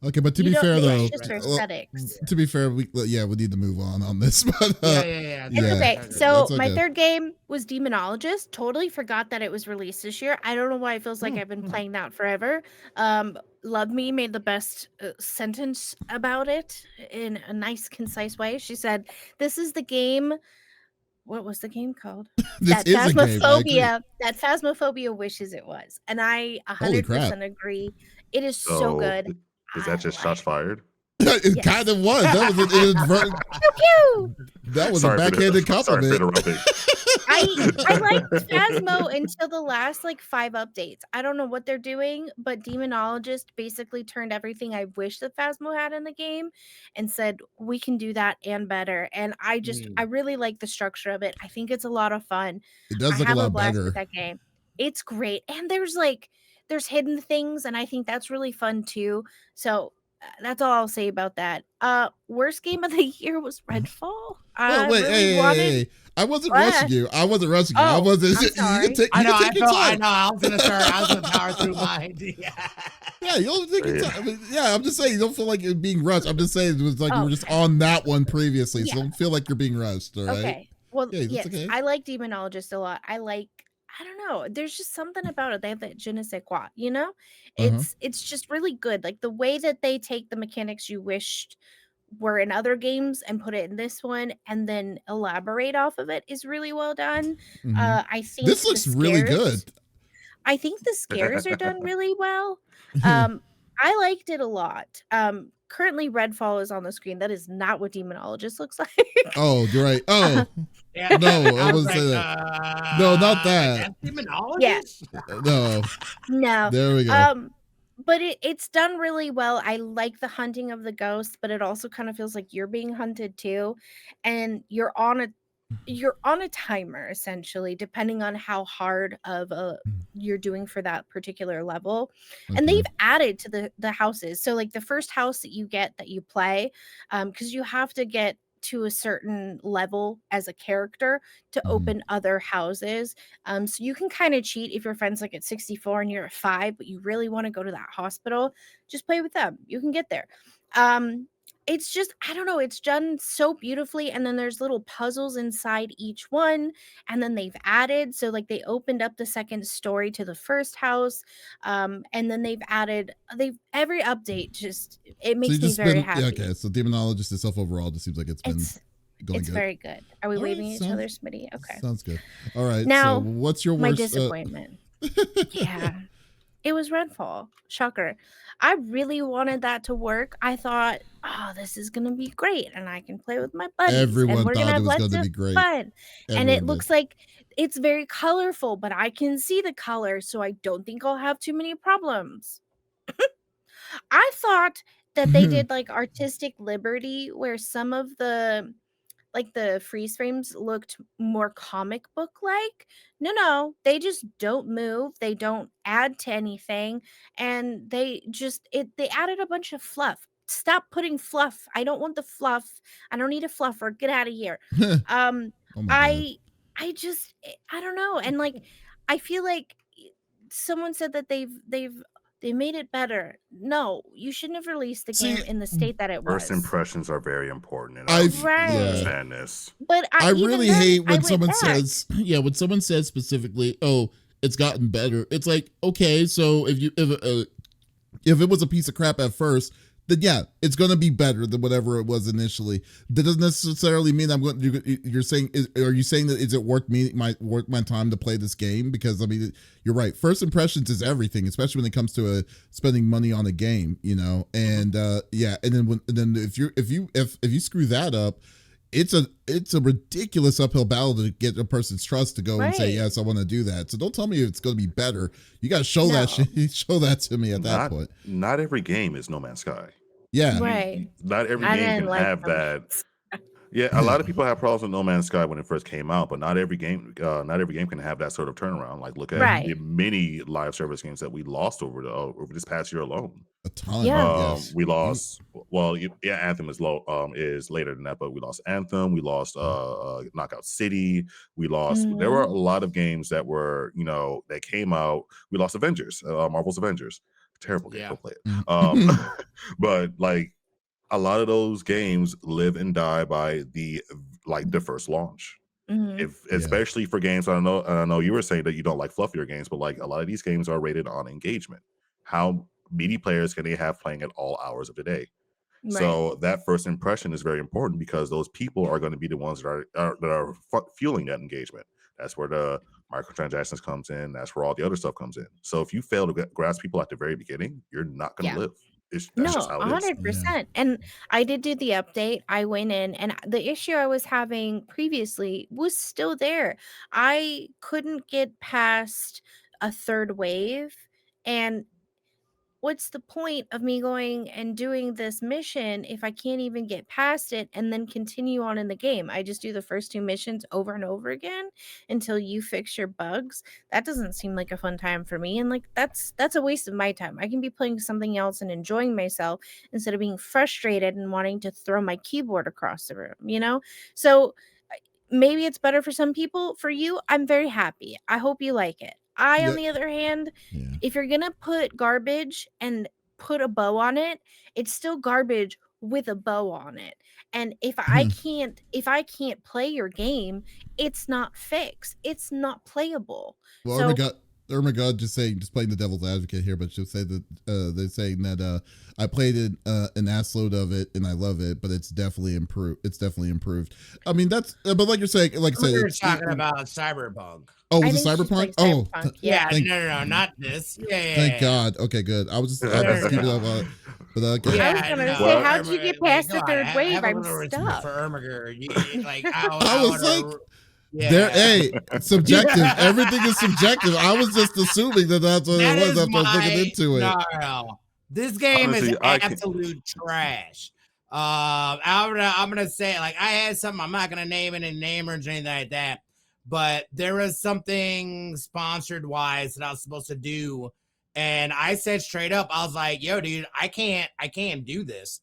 Okay, but to be fair though, just for aesthetics. To be fair, we need to move on this. But It's okay. So my third game was Demonologist. Totally forgot that it was released this year. I don't know why it feels like I've been playing that forever. Love Me made the best sentence about it in a nice, concise way. She said, "This is the game." What was the game called? That Phasmophobia wishes it was, and I 100% agree. It is so good. Is that just shots fired? It kind of was. That was an inadvertent. That was a backhanded compliment. I liked Phasmo until the last like 5 updates. I don't know what they're doing, but Demonologist basically turned everything I wish that Phasmo had in the game and said we can do that and better. And I really like the structure of it. I think it's a lot of fun. It does look a lot better. With that game. It's great, and there's hidden things, and I think that's really fun too. So that's all I'll say about that. Worst game of the year was Redfall. Hey. I wasn't rushing you. I wasn't rushing you. I wasn't. I know. I was gonna power through my idea. Yeah, you don't take your time. I mean, I'm just saying you don't feel like you're being rushed. I'm just saying it was like you were just on that one previously, so don't feel like you're being rushed. All right. Okay. Well, yes, okay. I like Demonologist a lot. I don't know. There's just something about it. They have that je ne sais quoi, you know? It's just really good. Like the way that they take the mechanics you wished were in other games and put it in this one and then elaborate off of it is really well done. I think This looks really good. I think the scares are done really well. I liked it a lot. Currently Redfall is on the screen. That is not what Demonologist looks like. Oh, you're right. Oh, Yeah. no, I was wasn't saying that. No, not that. Demonologist? No. No. There we go. But it's done really well. I like the hunting of the ghosts, but it also kind of feels like you're being hunted too, and you're on a timer essentially, depending on how hard of a you're doing for that particular level. And they've added to the houses. So like the first house that you get that you play, because you have to get to a certain level as a character to open other houses. So you can kind of cheat if your friend's like at 64 and you're at 5, but you really want to go to that hospital, just play with them. You can get there. It's just, I don't know, it's done so beautifully. And then there's little puzzles inside each one. And then they've added, so like they opened up the second story to the first house. And then they've every update just, it makes me very happy. Yeah, okay, so Demonologist itself overall just seems like it's been going it's good. Very good. Are we All waving right, each other, Smitty? Okay. Sounds good. All right. Now, so what's your worst? My disappointment. Yeah. It was Redfall. Shocker. I really wanted that to work. I thought, oh, this is going to be great. And I can play with my buddies. Everyone and we're thought gonna it was going to be great. Fun. And it looks like it's very colorful, but I can see the color. So I don't think I'll have too many problems. I thought that they did like artistic liberty where some of the freeze frames looked more comic book like. No, they just don't move. They don't add to anything. And they added a bunch of fluff. Stop putting fluff. I don't want the fluff. I don't need a fluffer. Get out of here. Oh my God. I don't know. And like, I feel like someone said that they made it better. No, you shouldn't have released the game in the state that it was. First impressions are very important, and I understand this. But I really hate when someone says, when someone says specifically, "Oh, it's gotten better." It's like, okay, so if it was a piece of crap at first, then yeah, it's going to be better than whatever it was initially. That doesn't necessarily mean I'm going. You're saying, are you saying that is it worth my time to play this game? Because I mean, you're right. First impressions is everything, especially when it comes to spending money on a game. And and then if you screw that up, it's a ridiculous uphill battle to get a person's trust to go and say, yes, I want to do that. So don't tell me it's going to be better. You got to show that shit. Show that to me at that point. Not every game is No Man's Sky. Yeah. Right. Not every game can have that. Yeah, a lot of people have problems with No Man's Sky when it first came out, but not every game can have that sort of turnaround. Like look at the many live service games that we lost over this past year alone. A ton. Yeah. We lost. Well, Anthem is later than that, but we lost Anthem. We lost Knockout City. We lost. There were a lot of games that were that came out. We lost Avengers, Marvel's Avengers. Terrible game. Don't play it. But like. A lot of those games live and die by the first launch. Especially for games, I know you were saying that you don't like fluffier games, but like a lot of these games are rated on engagement. How meaty players can they have playing at all hours of the day? Right. So that first impression is very important because those people are going to be the ones that are fueling that engagement. That's where the microtransactions comes in. That's where all the other stuff comes in. So if you fail to grasp people at the very beginning, you're not going to live. That's just how it 100%. Is. And I did do the update. I went in and the issue I was having previously was still there. I couldn't get past a third wave. And what's the point of me going and doing this mission if I can't even get past it and then continue on in the game? I just do the first 2 missions over and over again until you fix your bugs. That doesn't seem like a fun time for me. And like that's a waste of my time. I can be playing something else and enjoying myself instead of being frustrated and wanting to throw my keyboard across the room, So maybe it's better for some people. For you, I'm very happy. I hope you like it. On the other hand, if you're gonna put garbage and put a bow on it, it's still garbage with a bow on it. And if I can't play your game, it's not fixed. It's not playable. Well, Ermagod just playing the devil's advocate here, but she'll say that they're saying that I played an assload of it and I love it, but it's definitely improved. It's definitely improved. I mean, that's but like you're saying, like I said, We're talking about Cyberpunk. Oh, I was it think she's Cyberpunk? playing Oh, Cyberpunk, Yeah, Thank- no, not this. Yeah. thank God. Okay, good. I was just keeping up on it. But okay. I was gonna say, how'd you get past the third wave? I'm stuck. For Ermiger. Like, I was like, there, hey, subjective. Everything is subjective. I was just assuming that that's what it was after I was looking into it. No. This game Honestly, is absolute trash. I'm gonna say, like, I had something. I'm not gonna name any names or anything like that. But there was something sponsored wise that I was supposed to do, and I said straight up, I was like, "Yo, dude, I can't do this.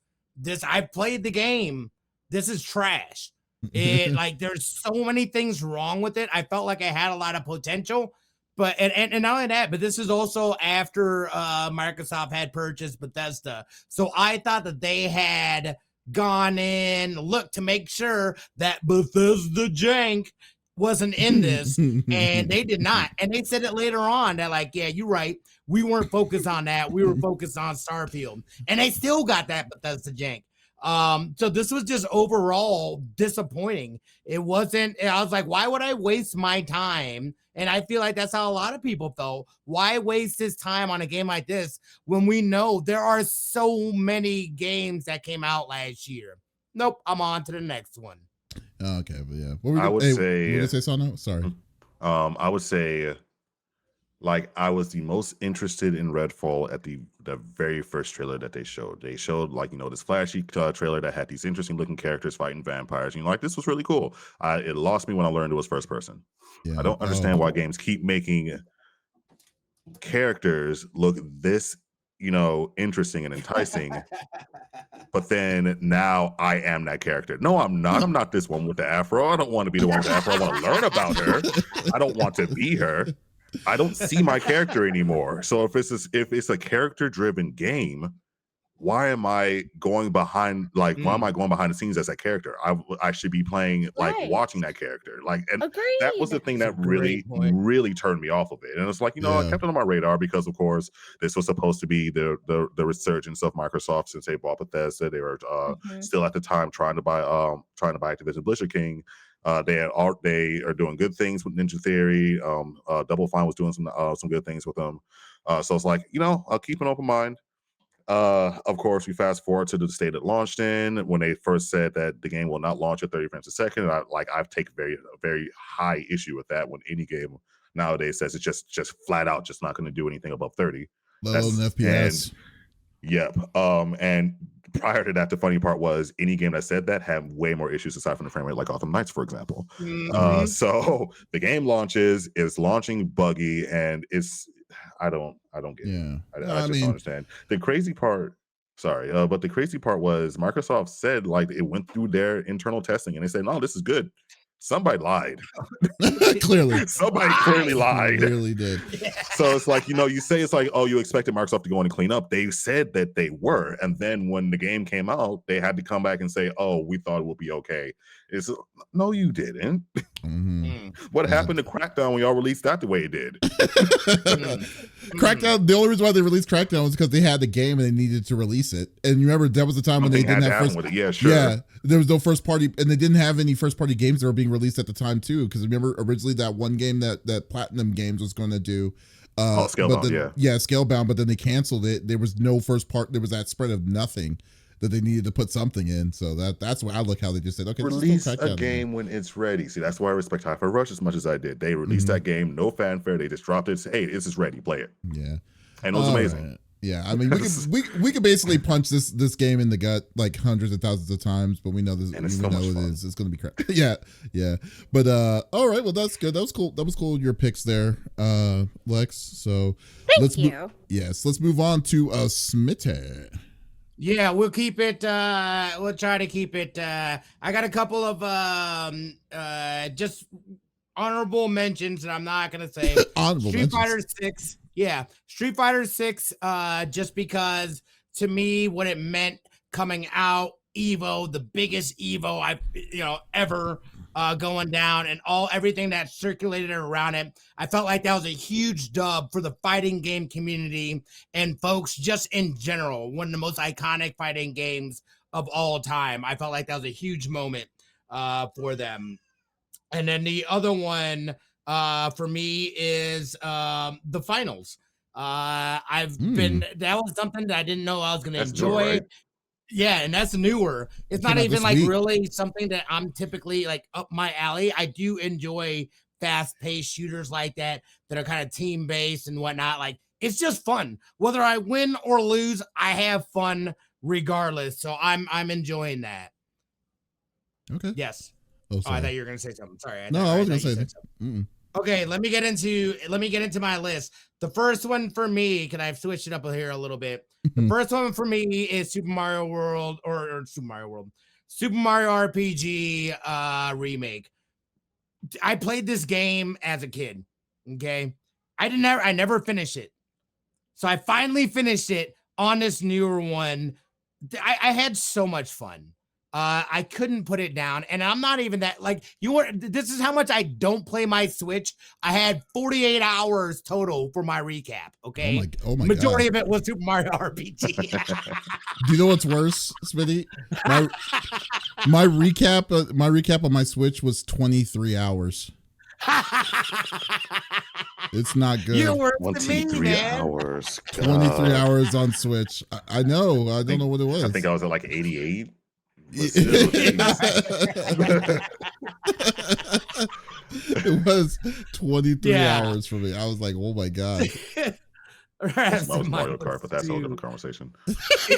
I've played the game. This is trash." It like there's so many things wrong with it. I felt like I had a lot of potential, but and not only that, but this is also after Microsoft had purchased Bethesda, so I thought that they had gone in looked to make sure that Bethesda jank wasn't in this, and they did not. And they said it later on that, like, yeah, you're right. We weren't focused on that. We were focused on Starfield, and they still got that Bethesda jank. So this was just overall disappointing. It wasn't, I was like, why would I waste my time? And I feel like that's how a lot of people felt. Why waste his time on a game like this when we know there are so many games that came out last year? Nope, I'm on to the next one. Okay, but yeah. I would say, what did you say, Sano? Sorry. I would say, like, I was the most interested in Redfall at the very first trailer that they showed. They showed, like, this flashy trailer that had these interesting looking characters fighting vampires. Like, this was really cool. It lost me when I learned it was first person. Yeah. I don't understand why games keep making characters look this, interesting and enticing. But then now I am that character. No, I'm not. I'm not this one with the afro. I don't want to be the one with the afro. I want to learn about her. I don't want to be her. I don't see my character anymore. So if it's a character-driven game, why am I going behind? Like, why am I going behind the scenes as that character? I should be playing, like, watching that character. Like, and Agreed. that was the thing that really turned me off of it. And it's like, I kept it on my radar because, of course, this was supposed to be the resurgence of Microsoft since they bought Bethesda. They were still at the time trying to buy Activision Blizzard King. They are doing good things with Ninja Theory. Double Fine was doing some good things with them. So it's like, I'll keep an open mind. Of course, we fast forward to the state it launched in when they first said that the game will not launch at 30 frames a second. I've taken very high issue with that when any game nowadays says it's just flat out just not going to do anything above 30. Let alone FPS. Yep. And prior to that, the funny part was any game that said that had way more issues aside from the frame rate, like Gotham Knights, for example. Mm-hmm. So the game launches, it's launching buggy, and I don't get it. I just don't understand. The crazy part, but the crazy part was Microsoft said, like, it went through their internal testing and they said, no, this is good. Somebody lied. Clearly. Somebody clearly lied. Clearly did. So it's like, you say it's like, oh, you expected Microsoft to go in and clean up. They said that they were. And then when the game came out, they had to come back and say, oh, we thought it would be okay. No, you didn't. Mm-hmm. What happened to Crackdown when y'all released that the way it did? Crackdown, the only reason why they released Crackdown was because they had the game and they needed to release it. And you remember that was the time when they didn't have first with it. Yeah, sure. Yeah, there was no first party, and they didn't have any first party games that were being released at the time too. Because remember originally that one game that Platinum Games was going to do. Scalebound, Scalebound, but then they canceled it. There was no first part. There was that spread of nothing that they needed to put something in. So that's why I look how they just said, okay, release a game when it's ready. See, that's why I respect Hi-Fi Rush as much as I did. They released that game, no fanfare. They just dropped it. Say, hey, this is ready. Play it. Yeah, and it was amazing. Right. Yeah, I mean, we could basically punch this game in the gut like hundreds of thousands of times, but we know this. And it's so much fun. It's going to be crap. yeah. But all right, well that's good. That was cool. That was cool. Your picks there, Lex. So thank you. Let's move on to Smitty. Yeah, we'll keep it. We'll try to keep it. I got a couple of just honorable mentions, and I'm not gonna say Street Fighter 6. Yeah, Street Fighter 6. Just because to me, what it meant coming out, Evo, the biggest Evo I've ever. going down and everything that circulated around it. I felt like that was a huge dub for the fighting game community and folks just in general. One of the most iconic fighting games of all time. I felt like that was a huge moment for them. And then the other one for me is the finals. That was something that I didn't know I was going to enjoy. New, right? Yeah, and that's newer. It's not even like really something that I'm typically like up my alley. I do enjoy fast-paced shooters like that are kind of team-based and whatnot. Like, it's just fun. Whether I win or lose, I have fun regardless. So I'm enjoying that. Okay. Yes. Oh, I thought you were gonna say something. Sorry. I was gonna say something. Okay, let me get into my list. The first one for me, can I switch it up here a little bit? The first one for me is Super Mario World or Super Mario RPG remake. I played this game as a kid. Okay, I never finished it, so I finally finished it on this newer one. I had so much fun. I couldn't put it down, and I'm not even that like you were. This is how much I don't play my Switch. I had 48 hours total for my recap. Okay, oh my majority God. of it was Super Mario RPG. Do you know what's worse, Smitty? My recap on my Switch was 23 hours. It's not good. You're worse than me, man. 23 hours on Switch. I know. I don't know what it was. I think I was at like 88. It was 23 hours for me. I was like, oh my God. That was Mario Kart, but that's a whole different conversation.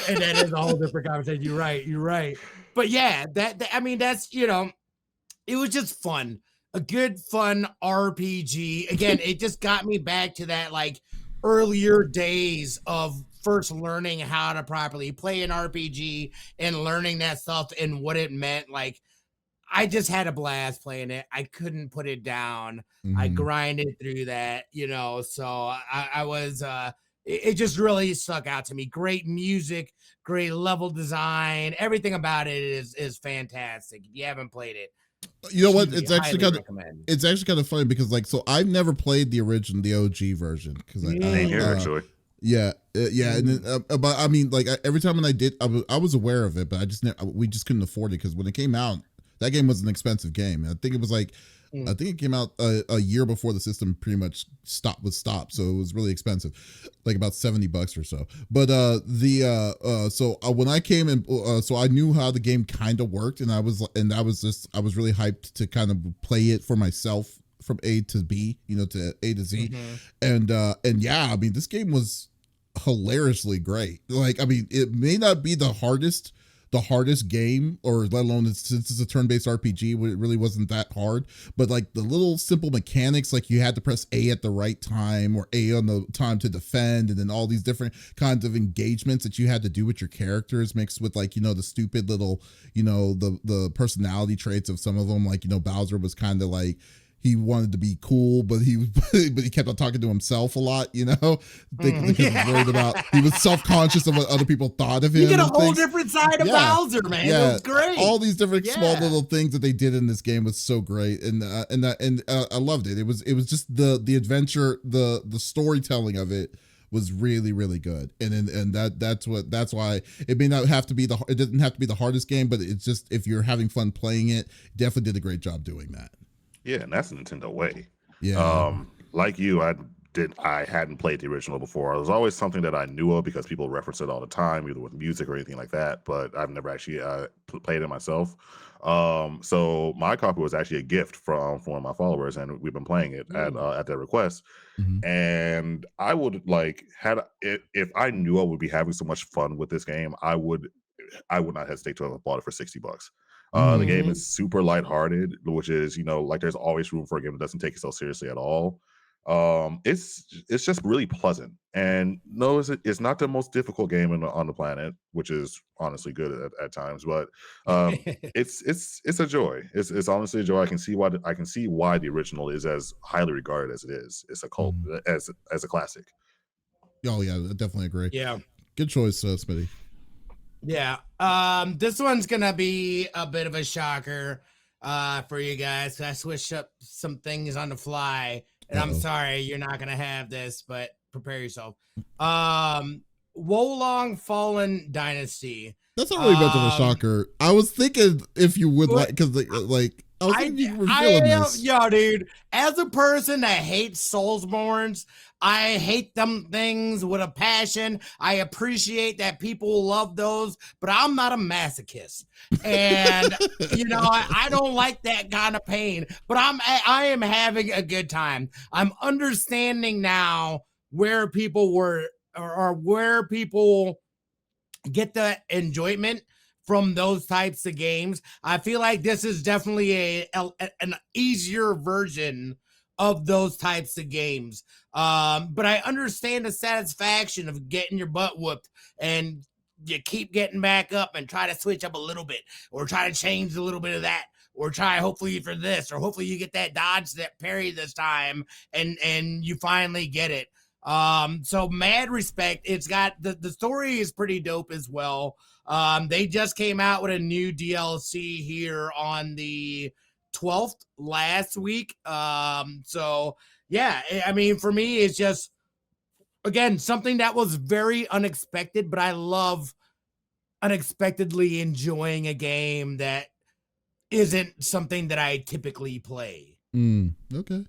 And that is a whole different conversation. You're right. But yeah, I mean, that's, it was just fun. A good, fun RPG. Again, it just got me back to that like earlier days of first learning how to properly play an RPG and learning that stuff and what it meant. Like, I just had a blast playing it. I couldn't put it down. I grinded through that, so I was, it just really stuck out to me. Great music, great level design. Everything about it is fantastic. If you haven't played it, you know what? It's actually kind of funny because I've never played the OG version because actually. Yeah, and then, but I mean, like every time when I did, I was aware of it, but we just couldn't afford it because when it came out, that game was an expensive game. I think it was I think it came out a year before the system pretty much stopped, so it was really expensive, like about $70 or so. But when I came in, so I knew how the game kind of worked, and I was really hyped to kind of play it for myself from A to B, to A to Z, and yeah, I mean, this game was hilariously great. Like, I mean, it may not be the hardest game, or let alone since it's a turn-based RPG, it really wasn't that hard, but like the little simple mechanics, like you had to press A at the right time or A on the time to defend, and then all these different kinds of engagements that you had to do with your characters, mixed with like the stupid little the personality traits of some of them, like Bowser was kind of like, he wanted to be cool, but he kept on talking to himself a lot, because he was worried about, he was self-conscious of what other people thought of him. You get a whole different side of Bowser, man. Yeah. It was great. All these different small little things that they did in this game was so great, and I loved it. It was just the adventure, the storytelling of it was really, really good, and that's why it may not have to be it doesn't have to be the hardest game, but it's just, if you're having fun playing it, definitely did a great job doing that. Yeah, and that's the Nintendo way. Yeah. Like you, I hadn't played the original before. It was always something that I knew of because people reference it all the time, either with music or anything like that. But I've never actually played it myself. So my copy was actually a gift from one of my followers, and we've been playing it at their request. And I would if I knew I would be having so much fun with this game, I would not hesitate to have bought it for $60. The game is super lighthearted, which is, like there's always room for a game that doesn't take itself seriously at all. It's just really pleasant, and no, it's not the most difficult game on the planet, which is honestly good at times, but it's a joy. It's honestly a joy. I can see why the original is as highly regarded as it is. It's a cult as a classic. Oh yeah, I definitely agree. Yeah, good choice, Smitty. Yeah. This one's gonna be a bit of a shocker. for you guys. I switched up some things on the fly, and I'm sorry you're not gonna have this, but prepare yourself. Wolong Fallen Dynasty. That's not really much of a shocker. I was thinking if you would like, because like I was thinking you were feeling this. Yo, dude. As a person that hates Soulsborns, I hate them things with a passion. I appreciate that people love those, but I'm not a masochist, and I don't like that kind of pain. But I am having a good time. I'm understanding now where people were or where people get the enjoyment from those types of games. I feel like this is definitely an easier version of those types of games. But I understand the satisfaction of getting your butt whooped and you keep getting back up and try to switch up a little bit or try to change a little bit of that or try hopefully for this or hopefully you get that dodge, that parry this time and you finally get it. So mad respect. It's got the story is pretty dope as well. They just came out with a new DLC here on the 12th last week. So yeah, I mean, for me, it's just, again, something that was very unexpected, but I love unexpectedly enjoying a game that isn't something that I typically play. Okay.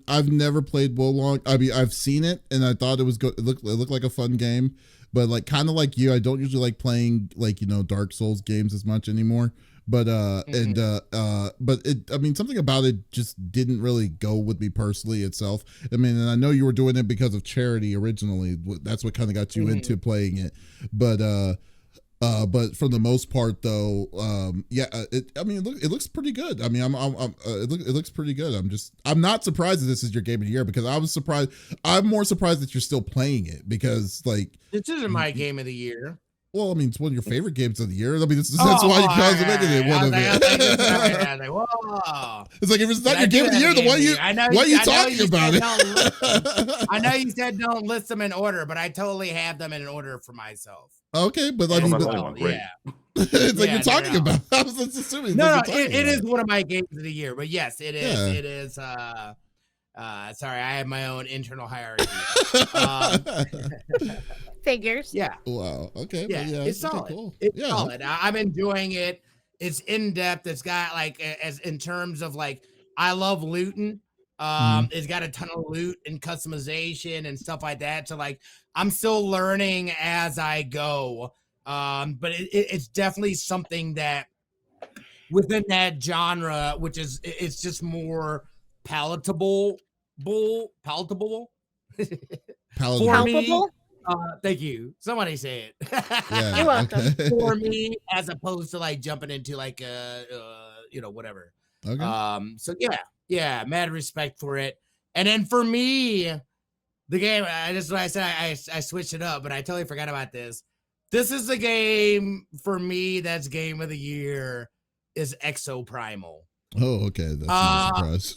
I've never played Wolong. I mean, I've seen it and I thought it was good. It looked like a fun game, but like kind of like you, I don't usually like playing like, Dark Souls games as much anymore. But but I mean, something about it just didn't really go with me personally itself. I mean, and I know you were doing it because of charity originally. That's what kind of got you into playing it. But for the most part, though, it looks pretty good. I mean, it looks pretty good. I'm not surprised that this is your game of the year because I was surprised. I'm more surprised that you're still playing it because like this isn't my game of the year. Well, I mean, it's one of your favorite games of the year. I mean, that's why you guys are making it one of it. Whoa. It's like if it's not your game of the year, then why are you talking about it? I know you said don't list them in order, but I totally have them in order for myself. Okay, but I mean, yeah. It's like you're talking about. I was just assuming. No, it is one of my games of the year, but yes, it is. Yeah. It is. Sorry, I have my own internal hierarchy. Figures. Yeah. Wow. Okay. Yeah. It's solid. Cool. It's solid. I'm enjoying it. It's in depth. It's got like as in terms of like I love looting. It's got a ton of loot and customization and stuff like that. So like I'm still learning as I go. But it's definitely something that within that genre, which is it's just more palatable. Palpable. Thank you. Somebody say it. Yeah, you're welcome. For me, as opposed to like jumping into like whatever. Okay. So yeah, mad respect for it. And then for me, the game. This is why I said I switched it up, but I totally forgot about this. This is the game for me that's game of the year is Exo Primal. Oh, okay. That's not a surprise.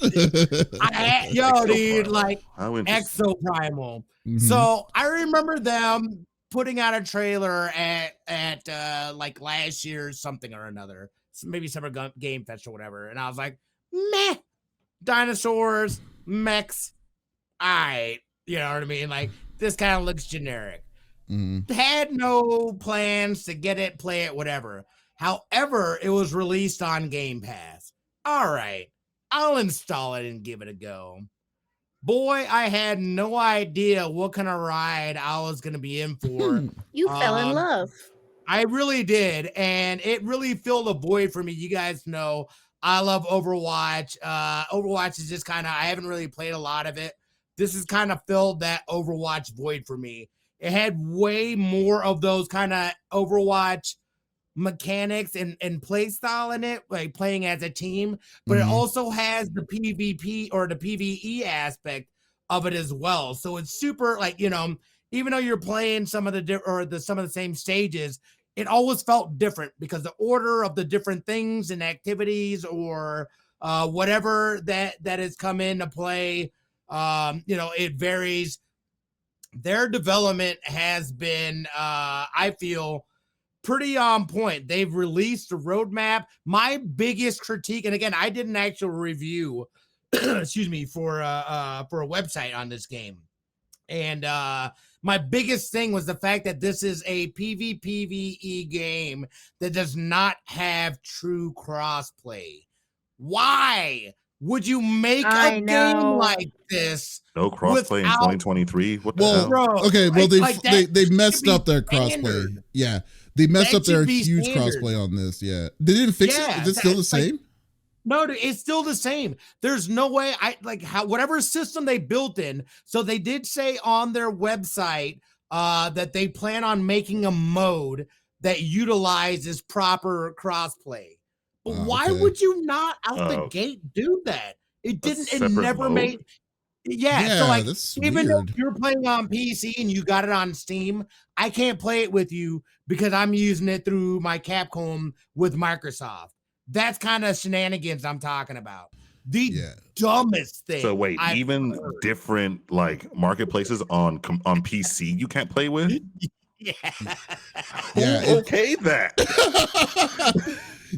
Dude, like Exo Primal. Mm-hmm. So I remember them putting out a trailer at like last year, something or another, maybe Summer Game Fest or whatever, and I was like, meh, dinosaurs, mechs, you know what I mean? Like this kind of looks generic. Mm-hmm. Had no plans to get it, play it, whatever. However, it was released on Game Pass. All right, I'll install it and give it a go. Boy, I had no idea what kind of ride I was going to be in for. You fell in love. I really did, and it really filled a void for me. You guys know I love Overwatch. Overwatch is just kind of, I haven't really played a lot of it. This has kind of filled that Overwatch void for me. It had way more of those kind of Overwatch mechanics and play style in it, like playing as a team, but it also has the PvP or the PvE aspect of it as well. So it's super like, even though you're playing some of the same stages, it always felt different because the order of the different things and activities or whatever that has come into play, it varies. Their development has been, I feel, pretty on point. They've released a roadmap. My biggest critique, and again, I did an actual review, excuse me, for a website on this game. And my biggest thing was the fact that this is a PvPvE game that does not have true crossplay. Why would you make a game like this? No crossplay in 2023. What the hell? Bro, okay, well they messed up their standard. crossplay. Yeah, they messed up their huge crossplay on this. Yeah, they didn't fix it. Is it still the same? No, it's still the same. There's no way whatever system they built in. So they did say on their website that they plan on making a mode that utilizes proper crossplay. But why would you not out the gate do that? It didn't. It never made. Yeah. So even though you're playing on PC and you got it on Steam, I can't play it with you because I'm using it through my Capcom with Microsoft. That's kind of shenanigans I'm talking about. The dumbest thing. So wait, even different like marketplaces on PC you can't play with? Yeah. Okay, that.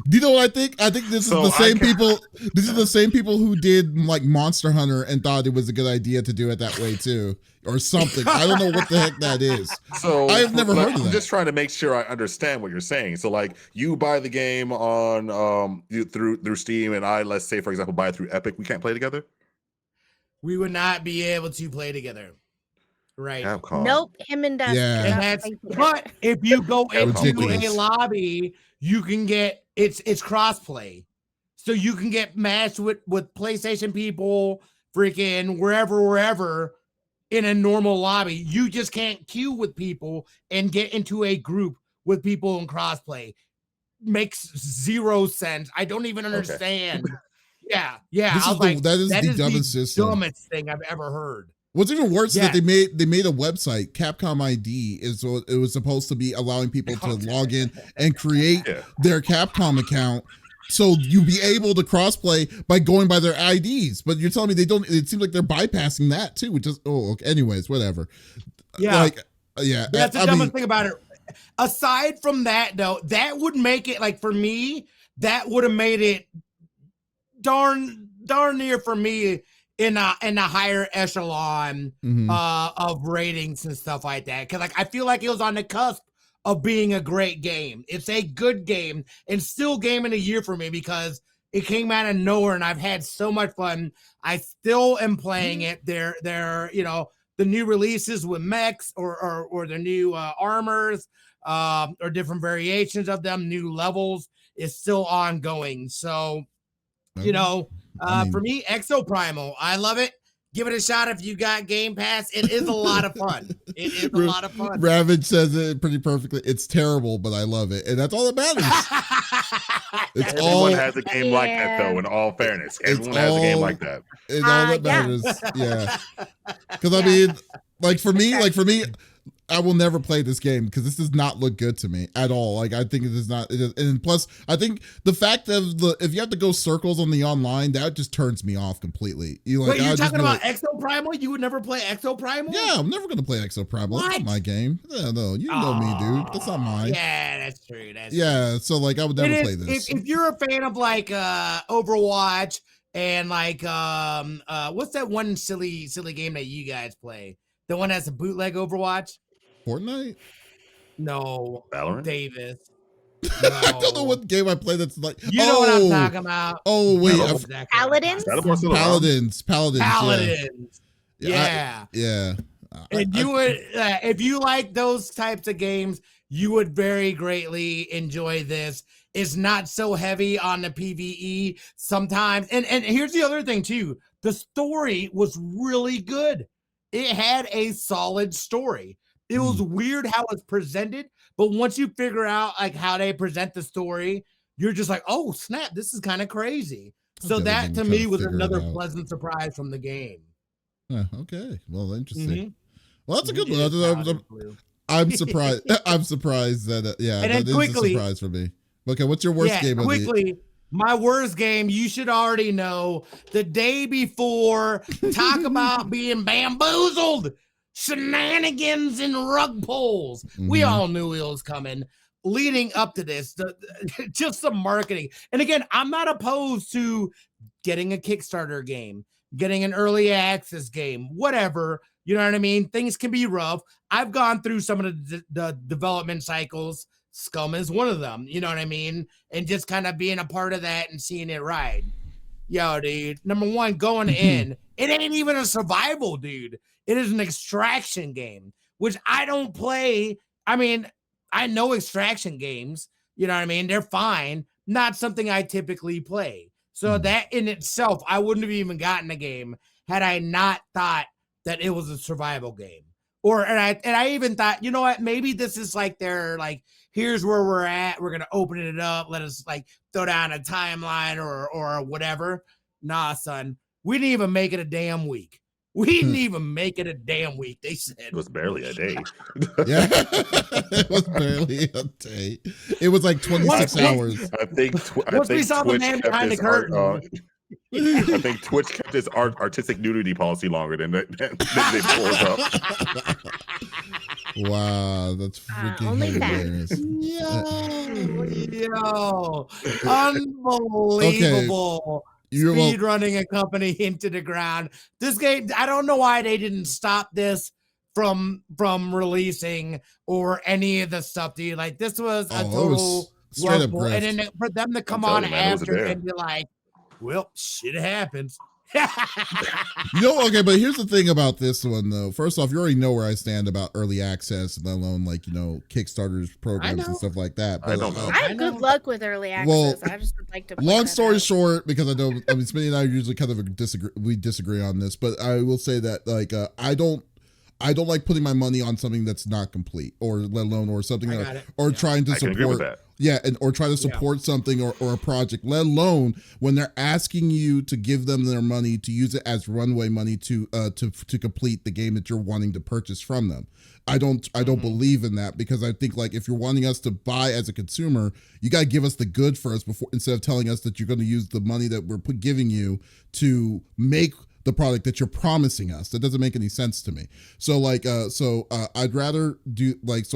Do you know what I think? I think this is the same people. This is the same people who did like Monster Hunter and thought it was a good idea to do it that way too, or something. I don't know what the heck that is. So I have never heard of that. I'm just trying to make sure I understand what you're saying. So like you buy the game on through Steam, and I, let's say for example, buy it through Epic. We can't play together. We would not be able to play together. Right. Nope. Him and Dustin. Yeah. But if you go into a lobby, you can get it's crossplay. So you can get matched with PlayStation people, freaking wherever in a normal lobby. You just can't queue with people and get into a group with people in crossplay. Makes zero sense. I don't even understand. Yeah. That is the dumbest system. Dumbest thing I've ever heard. What's even worse is that they made a website, Capcom ID, it was supposed to be allowing people to log in and create their Capcom account, so you'll be able to crossplay by going by their IDs. But you're telling me they don't? It seems like they're bypassing that too, which is okay. Anyways, whatever. Yeah, that's the dumbest thing about it. Aside from that, though, that would make it like for me. That would have made it darn near for me. In a higher echelon of ratings and stuff like that. Because like I feel like it was on the cusp of being a great game. It's a good game and still game in a year for me because it came out of nowhere and I've had so much fun. I still am playing it. They're the new releases with mechs or the new armors or different variations of them, new levels is still ongoing. So, for me, Exo Primal, I love it. Give it a shot if you got Game Pass. It is a lot of fun. It is a lot of fun. Ravage says it pretty perfectly. It's terrible, but I love it. And that's all that matters. Everyone has a game like that, though, in all fairness. Everyone has a game like that. It's all that matters. Yeah. Because, I mean, for me, I will never play this game because this does not look good to me at all. Like I think it does not. And plus, I think the fact of if you have to go circles on the online, that just turns me off completely. Wait, you're talking about Exo Primal? You would never play Exo Primal? Yeah, I'm never gonna play Exo Primal. That's not my game. No, you know me, dude. That's not mine. Yeah, that's true. So I would never play this. If you're a fan of Overwatch and what's that one silly game that you guys play? The one that's a bootleg Overwatch. Fortnite? No. Valorant? Davis. No. I don't know what game I play that's like. You know what I'm talking about. Oh, wait. Paladins? Paladins. Yeah. Yeah. And you would, if you like those types of games, you would very greatly enjoy this. It's not so heavy on the PvE sometimes. And here's the other thing, too. The story was really good. It had a solid story. It was weird how it's presented, but once you figure out how they present the story, you're just like, oh snap, this is kind of crazy. So that to me was another pleasant surprise from the game. Okay, well, interesting. Well, that's a good one. I'm surprised. I'm surprised that that is a surprise for me. Okay, what's your worst game? My worst game, you should already know. The day before, talk about being bamboozled. Shenanigans and rug pulls. We all knew it was coming. leading up to this, just the marketing. And again, I'm not opposed to getting a Kickstarter game, getting an early access game, whatever. You know what I mean? Things can be rough. I've gone through some of the development cycles. Scum is one of them. You know what I mean? And just kind of being a part of that and seeing it ride. Yo, dude. Number one, going in, it ain't even a survival, dude. It is an extraction game, which I don't play. I mean, I know extraction games. You know what I mean? They're fine. Not something I typically play. So that in itself, I wouldn't have even gotten a game had I not thought that it was a survival game. And I even thought, you know what? Maybe this is like their like, here's where we're at. We're gonna open it up. Let us like throw down a timeline or whatever. Nah, son. We didn't even make it a damn week. We didn't even make it a damn week. They said it was barely a day. Yeah, it was barely a day. It was like 26 hours. I think we saw the man behind the curtain. I think Twitch kept its artistic nudity policy longer than they pulled up. Wow, that's freaking hilarious. Yo, unbelievable. Okay. Speed running a company into the ground. This game, I don't know why they didn't stop this from releasing or any of the stuff, dude. Like, this was a total straight up grift. And then for them to come on after and be like, well, shit happens. Okay, but here's the thing about this one, though. First off, you already know where I stand about early access, let alone like, Kickstarters programs and stuff like that. But, I have good luck with early access. Well, I just would like to. Long story short, because I know, Smitty and I usually kind of disagree on this, but I will say that like I don't like putting my money on something that's not complete, or let alone or something trying to support. Yeah, or try to support something or a project, let alone when they're asking you to give them their money to use it as runway money to complete the game that you're wanting to purchase from them. I don't believe in that, because I think like if you're wanting us to buy as a consumer, you gotta give us the good first before, instead of telling us that you're going to use the money that we're giving you to make the product that you're promising us. That doesn't make any sense to me. So like, I'd rather wait,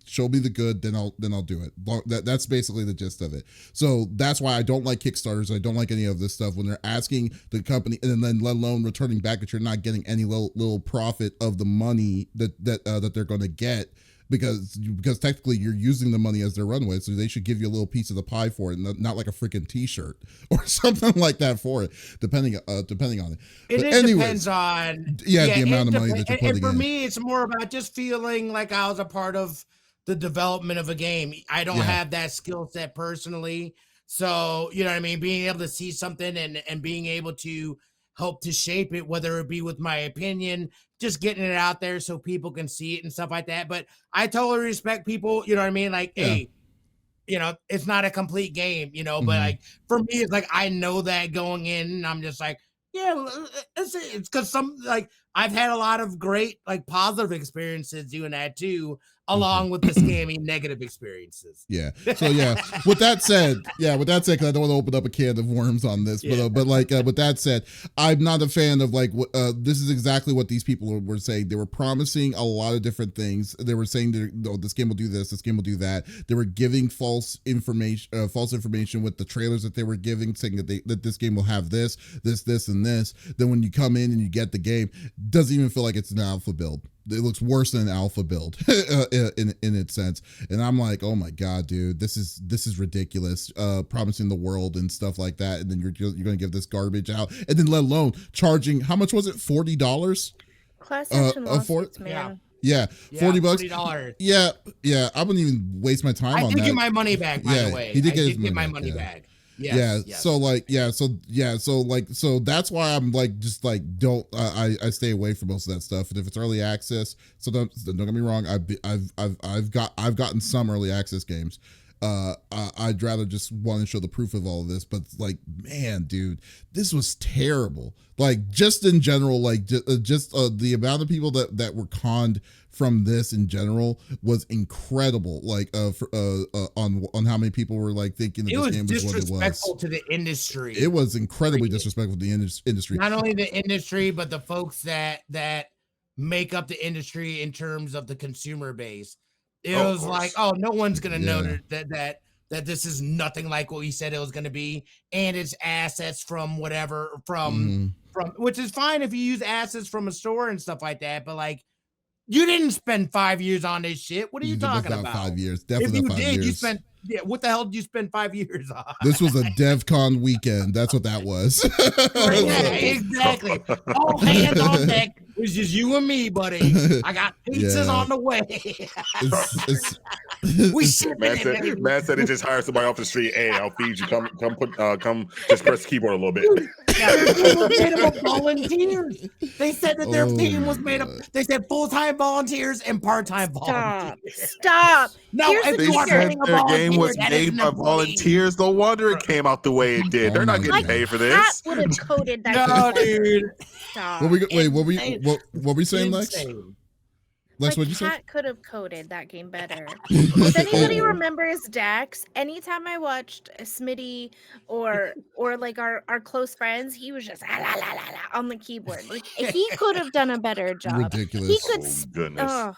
show me the good, then I'll do it. That's basically the gist of it. So that's why I don't like Kickstarters. I don't like any of this stuff when they're asking the company, and then let alone returning back that you're not getting any little profit of the money that they're going to get. Because technically you're using the money as their runway, so they should give you a little piece of the pie for it, not like a freaking T-shirt or something like that for it, depending on it. It depends on the amount of money that you're putting in. And for me, it's more about just feeling like I was a part of the development of a game. I don't have that skill set personally, so you know what I mean. Being able to see something and being able to help to shape it, whether it be with my opinion, just getting it out there so people can see it and stuff like that. But I totally respect people, you know what I mean? Like, hey, it's not a complete game, but like for me, it's like, I know that going in, and I'm just like, it's because I've had a lot of great, like positive experiences doing that too, along with the scammy negative experiences. Yeah. So with that said, because I don't want to open up a can of worms on this, but with that said, I'm not a fan of like, this is exactly what these people were saying. They were promising a lot of different things. They were saying this game will do this game will do that. They were giving false information with the trailers that they were giving, saying that this game will have this, and this. Then when you come in and you get the game, it doesn't even feel like it's an alpha build. It looks worse than an alpha build in its sense. And I'm like, oh my God, dude, this is ridiculous. Promising the world and stuff like that. And then you're going to give this garbage out. And then let alone charging, how much was it? $40? Class action lawsuits, man. Yeah, $40. $40. Yeah. I wouldn't even waste my time on that. I did get my money back, by the way. He did get my money back. Yes. So that's why I'm like, just like, I stay away from most of that stuff. And if it's early access, so don't get me wrong, I've gotten some early access games. I'd rather just want to show the proof of all of this, but like, man, dude, this was terrible. Like, just in general, like just the amount of people that were conned from this in general was incredible. Like, on how many people were like thinking that this game was what it was. It was disrespectful to the industry. It was incredibly disrespectful to the industry. Not only the industry, but the folks that make up the industry in terms of the consumer base. It Oh, of was like, course. oh, no one's gonna know Yeah. that this is nothing like what we said it was gonna be, and it's assets from whatever from which is fine if you use assets from a store and stuff like that, but like you didn't spend 5 years on this shit. What are you talking Not about? 5 years. If Definitely you not 5 did, you years. spent what the hell did you spend 5 years on? This was a DevCon weekend. That's what that was. Yeah, exactly. All hands on deck. It was just you and me, buddy. I got pizzas Yeah. on the way. It's We shipping Man it, said, baby. man said he just hired somebody off the street. Hey, I'll feed you. Come, just press the keyboard a little bit. Their team was made up of volunteers. They said that their team was made up. They said full-time volunteers and part-time volunteers. Stop. No, Here's if the you are kicker. paying a Their game volunteer, was that is made an by employee. volunteers. No wonder it came out the way it did. Oh They're not my getting God. paid for Cat this. would have coded that. No, game. dude. Stop. what were Insane. we saying, Lex? Insane. Lex, Like, what'd you say? Cat could have coded that game better. If anybody remembers Dax, anytime I watched Smitty or like our close friends, he was just la, la, la, la, on the keyboard. Like, he could have done a better job. Ridiculous. He could. Oh, goodness. Oh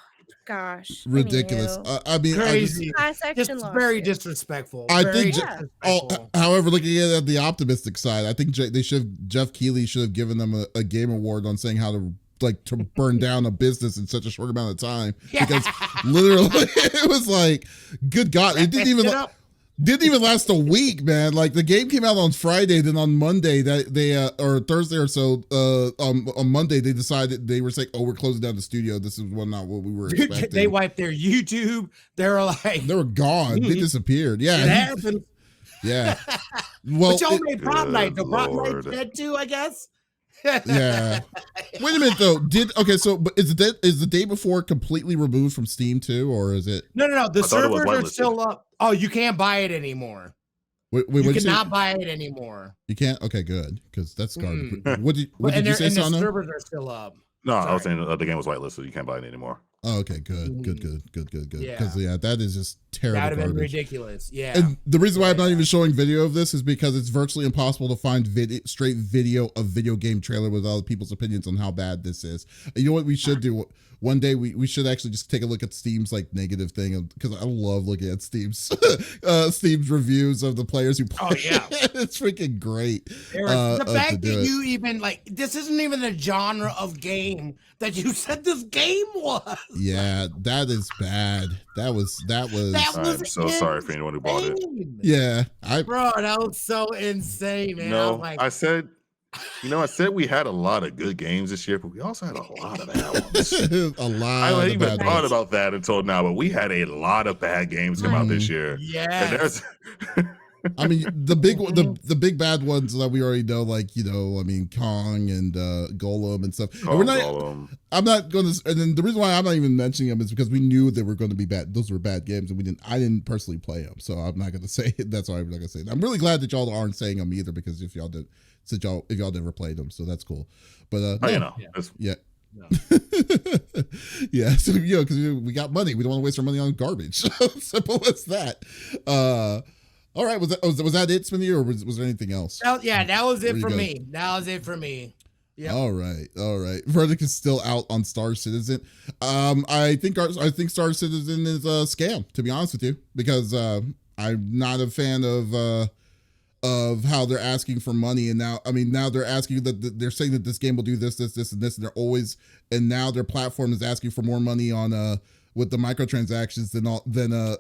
gosh. Ridiculous. Anywho. I mean, Crazy. Class action Just lawsuit. very disrespectful. I Very think disrespectful. however, looking at it at the optimistic side, I think Jeff Keighley should have given them a game award on saying how to burn down a business in such a short amount of time, because literally it was like, good God, it didn't even last a week, man. Like, the game came out on Friday, then on Monday that they or Thursday or so, on Monday they decided, they were saying, oh, we're closing down the studio. This is not what we were expecting. They wiped their YouTube. They were like, They were gone. They disappeared. Yeah. it happened. Yeah. Well, But y'all made prom night. The Good prom Lord. night dead too, I guess. yeah. Wait a minute though. But is the day before completely removed from Steam too, or is it? No. The I thought it was servers are whitelisted. still up. Oh, you can't buy it anymore. Wait, You what'd you say? cannot buy it anymore. You can't. Okay, good, because that's garbage. Mm. What did you say, and the Sano? servers are still up. No, I was Sorry. saying the game was whitelisted. You can't buy it anymore. Oh, okay, good. Yeah. Because that is just terrible That would have been garbage. ridiculous. Yeah. And the reason why I'm not even showing video of this is because it's virtually impossible to find straight video of video game trailer with other people's opinions on how bad this is. And you know what we should do? One day we should actually just take a look at Steam's negative thing, because I love looking at Steam's Steam's reviews of the players who play. Oh, yeah. It's freaking great. The to fact do that it. you even this isn't even the genre of game that you said this game was. Yeah, that is bad. That was I'm so sorry for anyone who bought it. insane. yeah. Bro, that was so insane, man. I No, was like, I said we had a lot of good games this year, but we also had a lot of bad ones. a lot. I of hadn't even bad thought ones. about that until now, but we had a lot of bad games come out this year. And yeah. there's I mean, the big bad ones that we already know, Kong and Golem and stuff. And we're not. I'm not going to. And then the reason why I'm not even mentioning them is because we knew they were going to be bad. Those were bad games, and I didn't personally play them, so I'm not going to say it. That's why I'm not going to say it. I'm really glad that y'all aren't saying them either, because if y'all never played them, so that's cool. But yeah. No. Yeah, so because we got money, we don't want to waste our money on garbage. Simple as that. All right, was that it, Smithy, or was there anything else? That was it Where you for go? me. That was it for me. Yep. All right. Verdict is still out on Star Citizen. I think Star Citizen is a scam, to be honest with you, because I'm not a fan of how they're asking for money, and now they're asking that they're saying that this game will do this, and this, and now their platform is asking for more money on with the microtransactions than the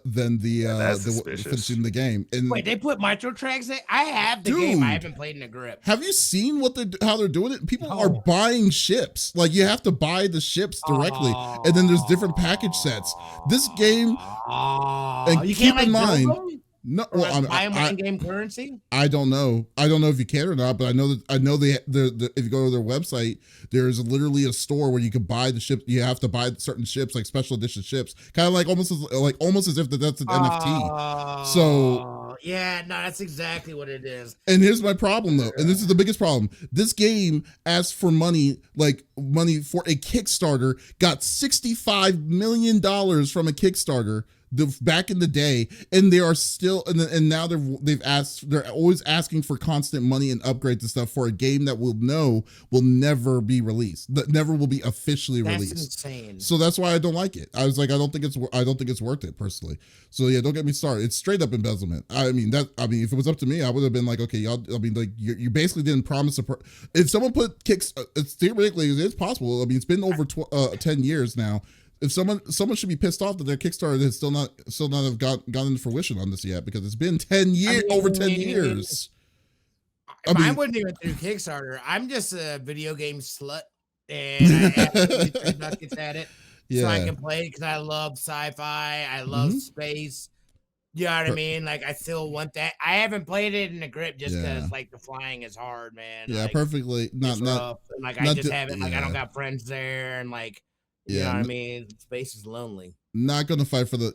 finishing the game. And Wait, they put microtransactions? I have the game. I haven't played in a grip. have you seen how they're doing it? People are buying ships. Like, you have to buy the ships directly, and then there's different package sets. This game, and You keep can't in build mind, them? no, Or well, buy them with in-game currency? I don't know if you can or not, but I know that if you go to their website, there's literally a store where you can buy the ship. You have to buy certain ships, like special edition ships, kind of almost as if that's an NFT. So yeah, no, that's exactly what it is. and here's my problem though, and this is the biggest problem. This game asked for money for a Kickstarter, got $65 million from a Kickstarter back in the day, and they are still, and now they're always asking for constant money and upgrades and stuff for a game that will never be released, that never will be officially released. That's insane. So that's why I don't like it. I was like, I don't think it's worth it personally. So yeah, don't get me started. It's straight up embezzlement. I mean, if it was up to me, I would have been like, okay, y'all. I mean, like you basically didn't promise if someone put kicks, it's theoretically it's possible. I mean, it's been over 10 years now. If someone should be pissed off that their Kickstarter has still not have gotten into fruition on this yet, because it's been 10 years, over 10 years. I wouldn't even do Kickstarter. I'm just a video game slut, and I have 3 buckets at it, so I can play it because I love sci-fi, I love space. You know what I mean? Like, I still want that. I haven't played it in the grip just because like the flying is hard, man. Yeah, like, perfectly. Not like I just haven't like I don't got friends there, and like you know what I mean. Space is lonely. Not gonna fight for the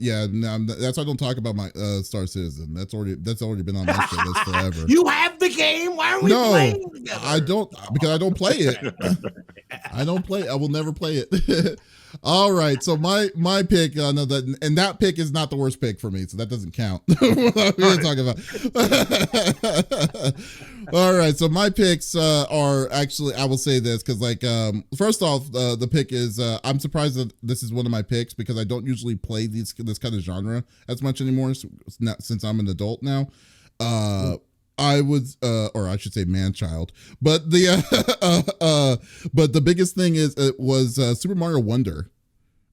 that's why I don't talk about my Star Citizen. That's already been on my list forever. You have the game. Why are we playing together? I don't, because I don't play it. I don't play. I will never play it. All right, so my pick, that pick is not the worst pick for me, so that doesn't count. What I'm going to talk about. All right, so my picks are actually, I will say this because, like, first off, the pick is I'm surprised that this is one of my picks because I don't usually play this kind of genre as much anymore since I'm an adult now. I was, or I should say, man-child. But the biggest thing is it was Super Mario Wonder.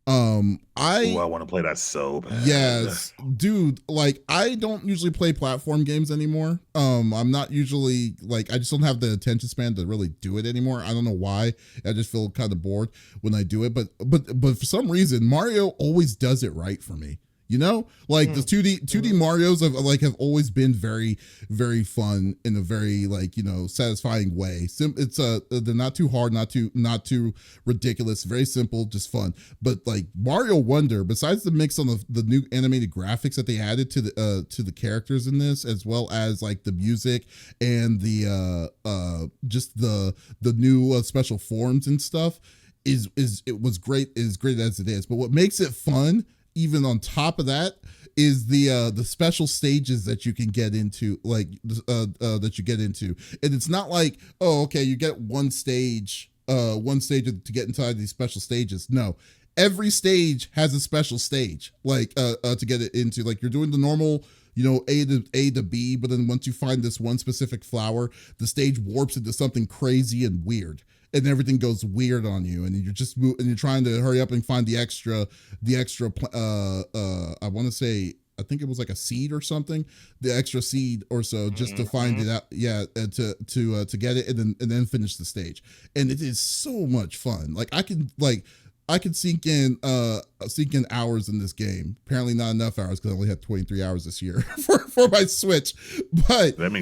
I want to play that so bad. Yes, dude. Like, I don't usually play platform games anymore. I'm not usually like, I just don't have the attention span to really do it anymore. I don't know why. I just feel kind of bored when I do it. But for some reason, Mario always does it right for me. You know, like the 2D Marios have always been very, very fun in a very, like, you know, satisfying way. It's they're not too hard, not too ridiculous, very simple, just fun. But like Mario Wonder, besides the mix on the new animated graphics that they added to the characters in this, as well as like the music and the just the new special forms and stuff, it was great. Is great as it is. But what makes it fun, even on top of that, is the special stages that you can get into, like that you get into. And it's not like, oh, okay, you get one stage to get inside these special stages. No, every stage has a special stage, like to get it into. Like, you're doing the normal, you know, A to B, but then once you find this one specific flower, the stage warps into something crazy and weird, and everything goes weird on you, and you're trying to hurry up and find the extra I want to say, I think it was like a seed or something, the extra seed or so, just to find it out, to get it, and then finish the stage. And it is so much fun. Like, I could sink in hours in this game. Apparently not enough hours because I only had 23 hours this year for my Switch. But that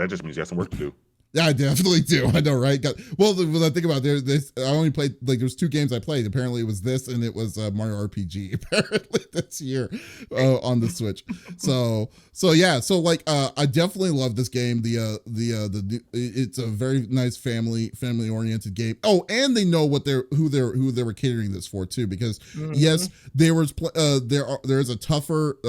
just means you have some work to do. Yeah, I definitely do. I know, right? Well, when I think about it, I only played, like, there's 2 games I played. Apparently it was this, and it was Mario RPG, apparently, this year on the Switch. So yeah, so like I definitely love this game. It's a very nice family oriented game. Oh, and they know who they were catering this for too, because yes, there is a tougher,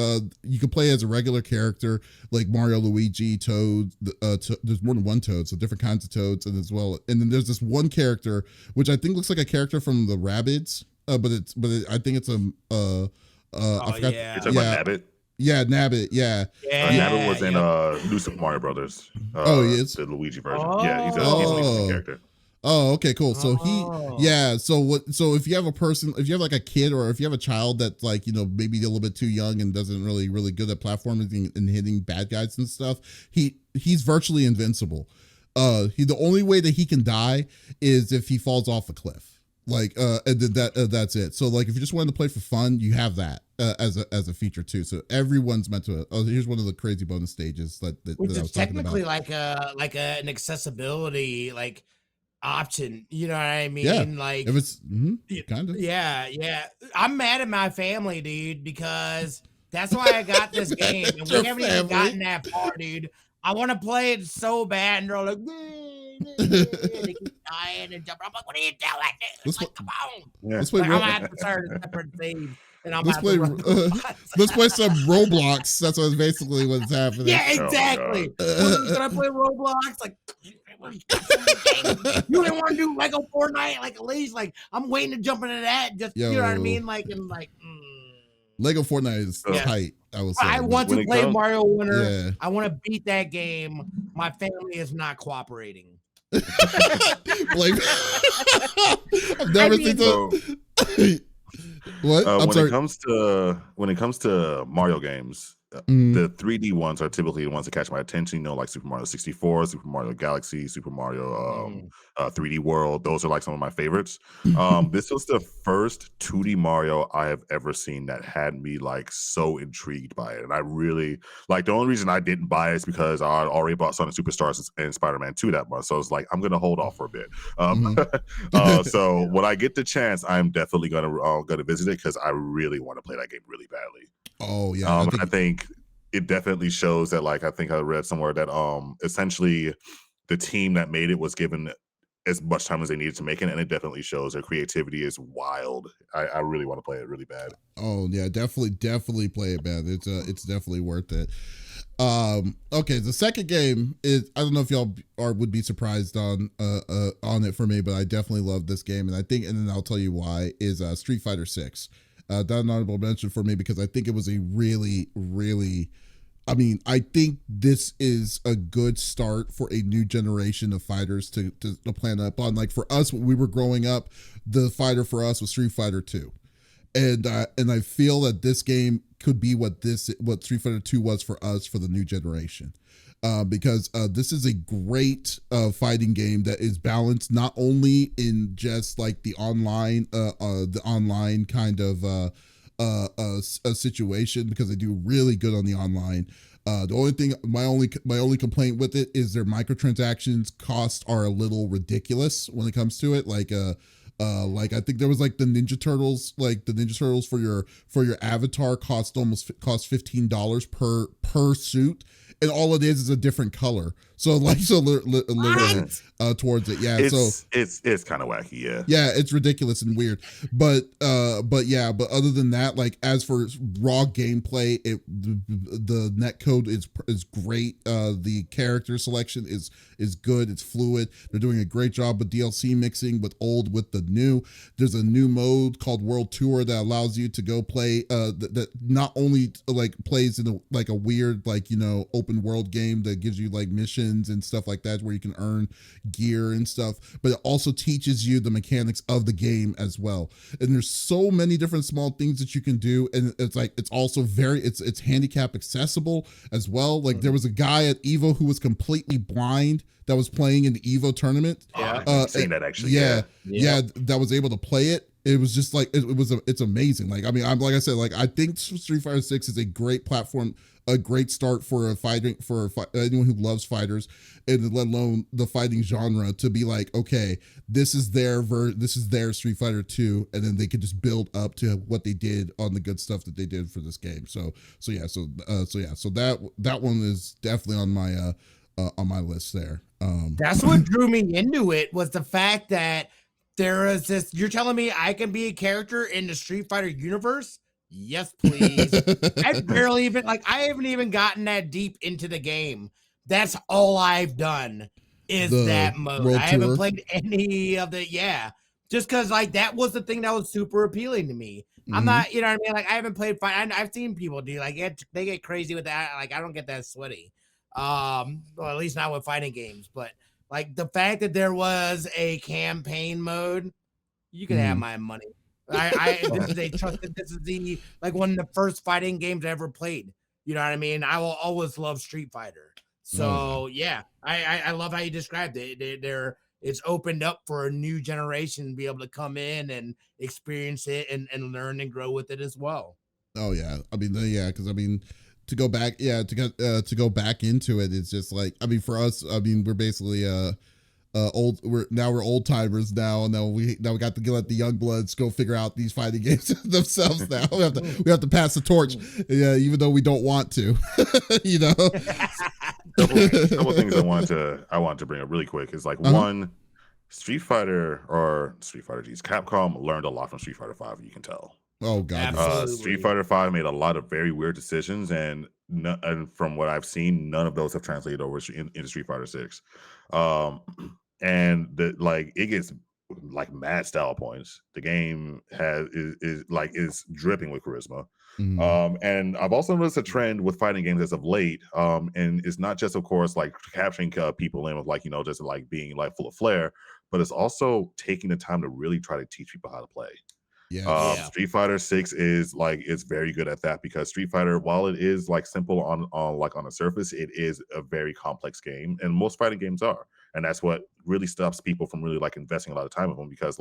you can play as a regular character like Mario, Luigi, Toad. There's more than one Toad, so different kinds of Toads, and then there's this one character which I think looks like a character from the Rabbids, but I think it's I forgot. Yeah. It's about Nabbit. Yeah, Nabbit. Yeah. Nabbit was in New Super Mario Brothers. He is? The Luigi version. Yeah, he's an interesting character. Oh, okay, cool. So so if you have like a kid, or if you have a child that's, like, you know, maybe a little bit too young and doesn't really good at platforming and hitting bad guys and stuff, he's virtually invincible. The only way that he can die is if he falls off a cliff. Like, and that's it. So, like, if you just wanted to play for fun, you have that as a feature too. So everyone's meant to. Oh, here's one of the crazy bonus stages that I was talking about. Technically like an accessibility like option. You know what I mean? Yeah. Like, if it's kind of. Yeah. I'm mad at my family, dude, because that's why I got this game, and we haven't even gotten that far, dude. I want to play it so bad, and they're like, they keep dying and jumping. I'm like, what are you doing? Like, come on. Let's play I'm gonna have to start a separate save. and I'm let's about play. to run robots. Let's play some Roblox. That's what's basically what's happening. Yeah, exactly. Should I play Roblox? Like, you didn't want to do Lego Fortnite, like at least, like I'm waiting to jump into that. Just you know what I mean, like and like. Lego Fortnite is tight. I will say. I want to play Mario Wonder. Yeah. I want to beat that game. My family is not cooperating. I've never seen that. What? I'm sorry. When it comes to Mario games, the 3D ones are typically the ones that catch my attention. You know, like Super Mario 64, Super Mario Galaxy, Super Mario 3D World. Those are like some of my favorites. This was the first 2D Mario I have ever seen that had me like so intrigued by it, and I really like. The only reason I didn't buy it is because I already bought Sonic Superstars and Spider-Man 2 that month, so it's like I'm gonna hold off for a bit. So when I get the chance, I'm definitely gonna visit it because I really want to play that game really badly. Oh yeah, I think it definitely shows that. Like I think I read somewhere that essentially the team that made it was given as much time as they needed to make it, and it definitely shows their creativity is wild. I really want to play it really bad. Oh yeah, definitely play it bad. It's definitely worth it. Okay, the second game is, I don't know if y'all would be surprised on it for me, but I definitely love this game, and then I'll tell you why, is Street Fighter 6. That's an honorable mention for me because I think it was a really, really, I think this is a good start for a new generation of fighters to plan up on. Like for us, when we were growing up, the fighter for us was Street Fighter 2. And I feel that this game could be what Street Fighter 2 was for us for the new generation. Because this is a great fighting game that is balanced not only in just like the online kind of a situation, because they do really good on the online. The only thing, my only complaint with it is their microtransactions costs are a little ridiculous when it comes to it. Like I think there was like the Ninja Turtles for your avatar cost $15 per suit. And all it is a different color. So literally towards it. Yeah. It's kind of wacky. Yeah. Yeah. It's ridiculous and weird. But other than that, like as for raw gameplay, the net code is great. The character selection is good. It's fluid. They're doing a great job with DLC mixing with old with the new. There's a new mode called World Tour that allows you to go play that not only like plays in a weird, like, you know, open world game that gives you like missions and stuff like that where you can earn gear and stuff, but it also teaches you the mechanics of the game as well. And there's so many different small things that you can do, and it's like it's also it's handicap accessible as well. Like there was a guy at Evo who was completely blind that was playing in the Evo tournament. I've seen that actually. Yeah, that was able to play it. It was just like it's amazing. Like I'm like I said, like I think Street Fighter 6 is a great platform, a great start for anyone who loves fighters, and let alone the fighting genre, to be like, okay, this is their Street Fighter 2, and then they could just build up to what they did on the good stuff that they did for this game. So that one is definitely on my list there. That's what drew me into it, was the fact that there is this. You're telling me I can be a character in the Street Fighter universe? Yes, please. I haven't even gotten that deep into the game. That's all I've done is that mode. I haven't played any of the, just because like that was the thing that was super appealing to me. I'm not, you know what I mean? Like I haven't played fight. I've seen people do like they get crazy with that. Like I don't get that sweaty. Well, at least not with fighting games. But like the fact that there was a campaign mode, you can have my money. This is the like one of the first fighting games I ever played. You know what I mean? I will always love Street Fighter. So I love how you described it. It's opened up for a new generation to be able to come in and experience it and learn and grow with it as well. Oh yeah, I mean because I mean to go back to go back into it, it's just like, I mean for us, I mean we're basically we're old timers now, and now we got to let the young bloods go figure out these fighting games themselves. Now we have to pass the torch, even though we don't want to. You know, couple things I wanted to bring up really quick is like one, Street Fighter G's Capcom learned a lot from Street Fighter 5. You can tell. Oh god, Absolutely. Street Fighter 5 made a lot of very weird decisions, and from what I've seen, none of those have translated over into Street Fighter 6. Um, and it gets like mad style points. The game is dripping with charisma. And I've also noticed a trend with fighting games as of late. And it's not just, of course, like capturing people in with just like being like full of flair, but it's also taking the time to really try to teach people how to play. Yeah. Street Fighter 6 is very good at that, because Street Fighter, while it is like simple on the surface, it is a very complex game, and most fighting games are. And that's what really stops people from really like investing a lot of time in them, because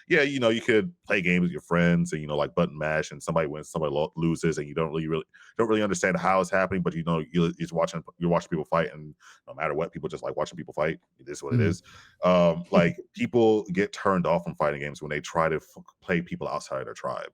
you could play games with your friends and like button mash, and somebody wins, somebody loses, and you don't really understand how it's happening, but you're watching people fight, and no matter what, people just like watching people fight. It is what it is. People get turned off from fighting games when they try to play people outside their tribe.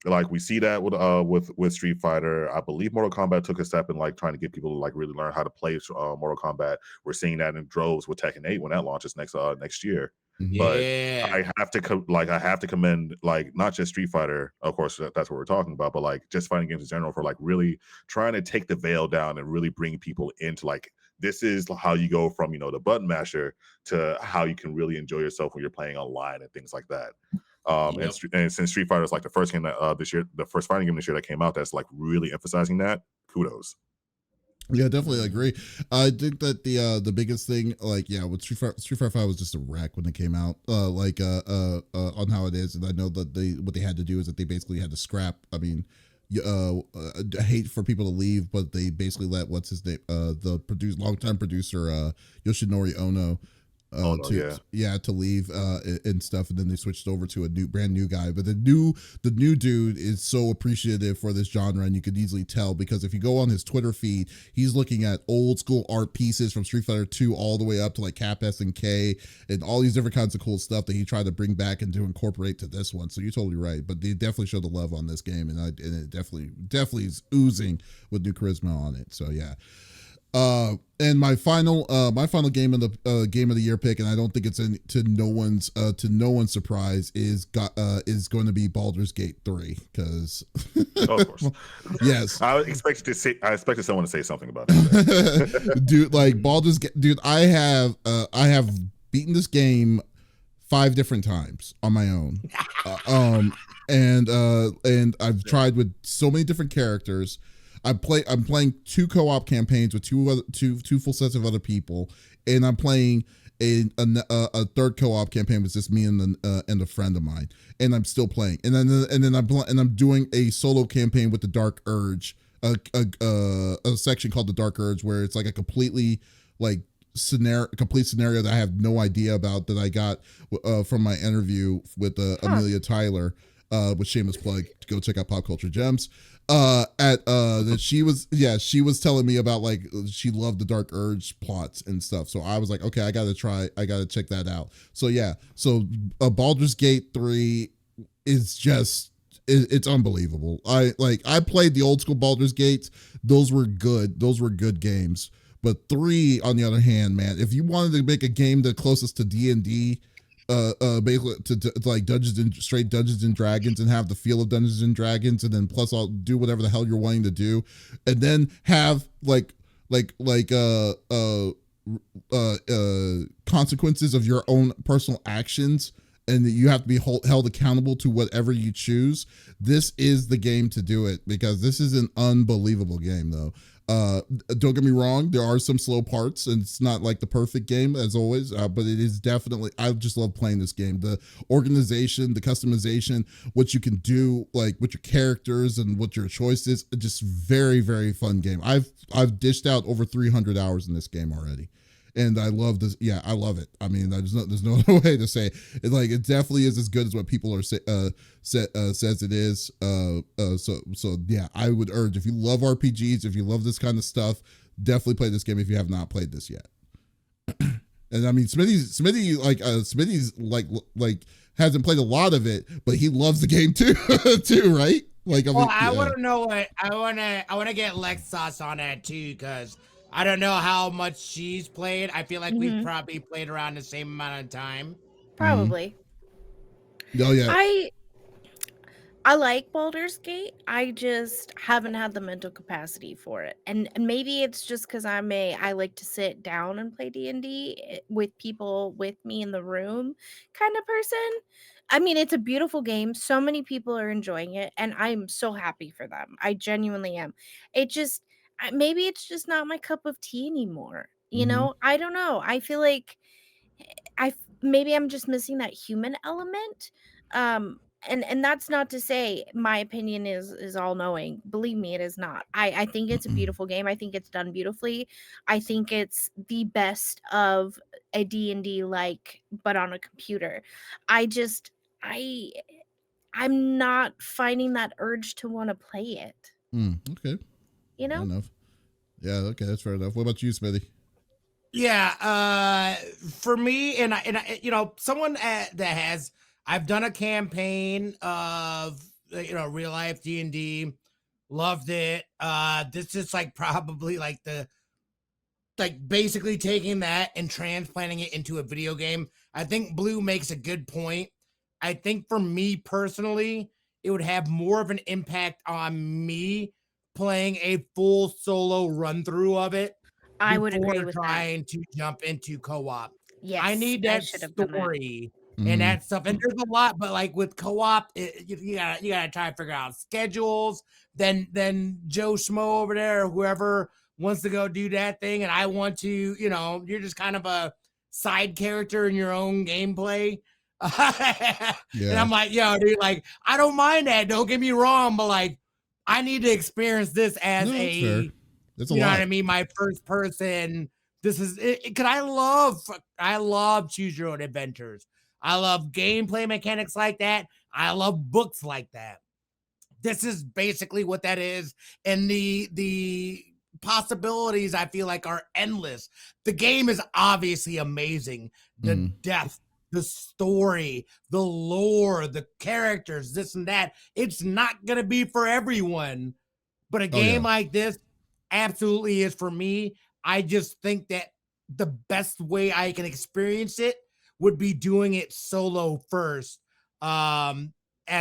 Like we see that with Street Fighter. I believe Mortal Kombat took a step in like trying to get people to like really learn how to play Mortal Kombat. We're seeing that in droves with Tekken 8 when that launches next year. But I have to commend like not just Street Fighter, of course that's what we're talking about, but like just fighting games in general for like really trying to take the veil down and really bring people into like, this is how you go from the button masher to how you can really enjoy yourself when you're playing online and things like that. And since Street Fighter is like the first game that this year, the first fighting game this year that came out that's like really emphasizing that, kudos. Yeah, definitely agree. I think that the biggest thing, with Street Fighter 5 was just a wreck when it came out, on how it is, and I know that what they had to do is that they basically had to scrap. I mean, I hate for people to leave, but they basically let what's his name, the longtime producer Yoshinori Ono. To leave and stuff, and then they switched over to a brand new guy. But the new dude is so appreciative for this genre, and you could easily tell, because if you go on his Twitter feed, he's looking at old school art pieces from Street Fighter 2 all the way up to like Cap S and K and all these different kinds of cool stuff that he tried to bring back and to incorporate to this one. So you're totally right, but they definitely showed the love on this game, and it definitely is oozing with new charisma on it. So yeah. And my final game of the year pick, and I don't think it's to no one's surprise, is going to be Baldur's Gate 3, because of course. Yes, I expected someone to say something about it. Dude, like Baldur's Gate, dude, I have beaten this game 5 different times on my own. And I've tried with so many different characters. I'm playing 2 co-op campaigns with two full sets of other people, and I'm playing a third co-op campaign with just me and a friend of mine, and I'm still playing. And then I'm doing a solo campaign with the Dark Urge, a section called the Dark Urge, where it's like a complete scenario that I have no idea about, that I got from my interview with Amelia Tyler, with shameless plug, to go check out Pop Culture Gems. That she was telling me about, like, she loved the Dark Urge plots and stuff. So I was like, okay, I gotta check that out. So yeah, Baldur's Gate 3 is just, it's unbelievable. I played the old school Baldur's Gates. Those were good games. But 3, on the other hand, man, if you wanted to make a game the closest to D&D, basically to like straight Dungeons and Dragons, and have the feel of Dungeons and Dragons, and then plus I'll do whatever the hell you're wanting to do, and then have consequences of your own personal actions, and you have to be held accountable to whatever you choose. This is the game to do it, because this is an unbelievable game, though. Don't get me wrong, there are some slow parts, and it's not like the perfect game as always, but it is definitely, I just love playing this game. The organization, the customization, what you can do, like with your characters and what your choice is, just very, very fun game. I've dished out over 300 hours in this game already, and I love this. Yeah, I love it. I mean, there's no other way to say it. It definitely is as good as what people are says it is. So yeah, I would urge, if you love RPGs, if you love this kind of stuff, definitely play this game if you have not played this yet. And I mean, Smitty's hasn't played a lot of it, but he loves the game too, right? I want to know what I want to get Lex thoughts on that too, because I don't know how much she's played. I feel like we've probably played around the same amount of time. Probably. Oh yeah. I like Baldur's Gate. I just haven't had the mental capacity for it. And maybe it's just because I like to sit down and play D&D with people with me in the room kind of person. I mean, it's a beautiful game. So many people are enjoying it, and I'm so happy for them. I genuinely am. It just maybe it's just not my cup of tea anymore. You Mhm. know, I don't know. I feel like maybe I'm just missing that human element. And that's not to say my opinion is all knowing. Believe me, it is not. I think it's a beautiful game. I think it's done beautifully. I think it's the best of a D&D like, but on a computer. I just I I'm not finding that urge to want to play it. Okay, You fair know? enough. Yeah, okay, that's fair enough. What about you, Smithy? Yeah, for me, someone that I've done a campaign of real life D&D, loved it. This is like probably like basically taking that and transplanting it into a video game. I think Blue makes a good point. I think for me personally, it would have more of an impact on me playing a full solo run through of it I would before agree with that. trying to jump into co-op. I Yes, need I that should have done that. story and that stuff. And there's a lot, but like with co-op, you gotta try to figure out schedules. Then Joe Schmo over there or whoever wants to go do that thing, and I want to, you're just kind of a side character in your own gameplay. And Yeah. I'm like, yo, dude, like, I don't mind that. Don't get me wrong, but like, I need to experience this as No, that's fair. That's a you know lot. what I mean? My first person. This is it. Cause I love choose your own adventures. I love gameplay mechanics like that. I love books like that. This is basically what that is. And the possibilities I feel like are endless. The game is obviously amazing. The depth, the story, the lore, the characters, this and that. It's not gonna be for everyone. But a game like this absolutely is for me. I just think that the best way I can experience it would be doing it solo first, as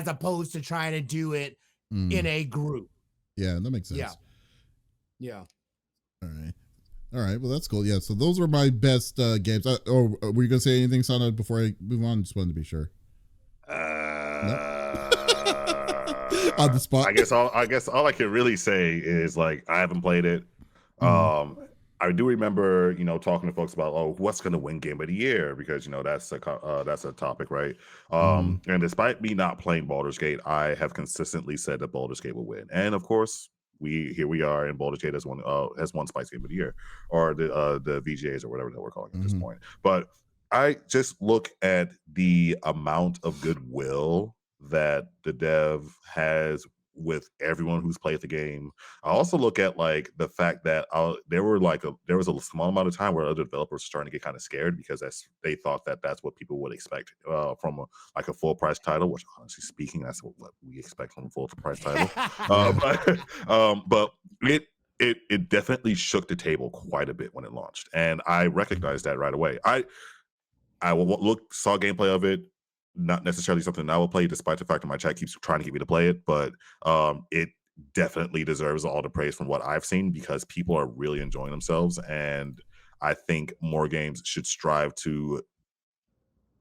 opposed to trying to do it in a group. Yeah, that makes sense. Yeah. All right. All right. Well, that's cool. Yeah. So those were my best games. Or were you gonna say anything, Sana, before I move on? Just wanted to be sure. On the spot. I guess all I can really say is like I haven't played it. I do remember, talking to folks about, oh, what's going to win Game of the Year, because that's a topic, right? And despite me not playing Baldur's Gate, I have consistently said that Baldur's Gate will win, and of course, here we are, and Baldur's Gate has won Spice Game of the Year, or the VGAs or whatever that we're calling at this point. But I just look at the amount of goodwill that the dev has with everyone who's played the game. I also look at like the fact that there was a small amount of time where other developers were starting to get kind of scared, because they thought that that's what people would expect from a full price title, which honestly speaking, that's what we expect from a full price title. But it definitely shook the table quite a bit when it launched, and I recognized that right away. I saw gameplay of it. Not necessarily something I will play, despite the fact that my chat keeps trying to get me to play it. But it definitely deserves all the praise from what I've seen, because people are really enjoying themselves. And I think more games should strive to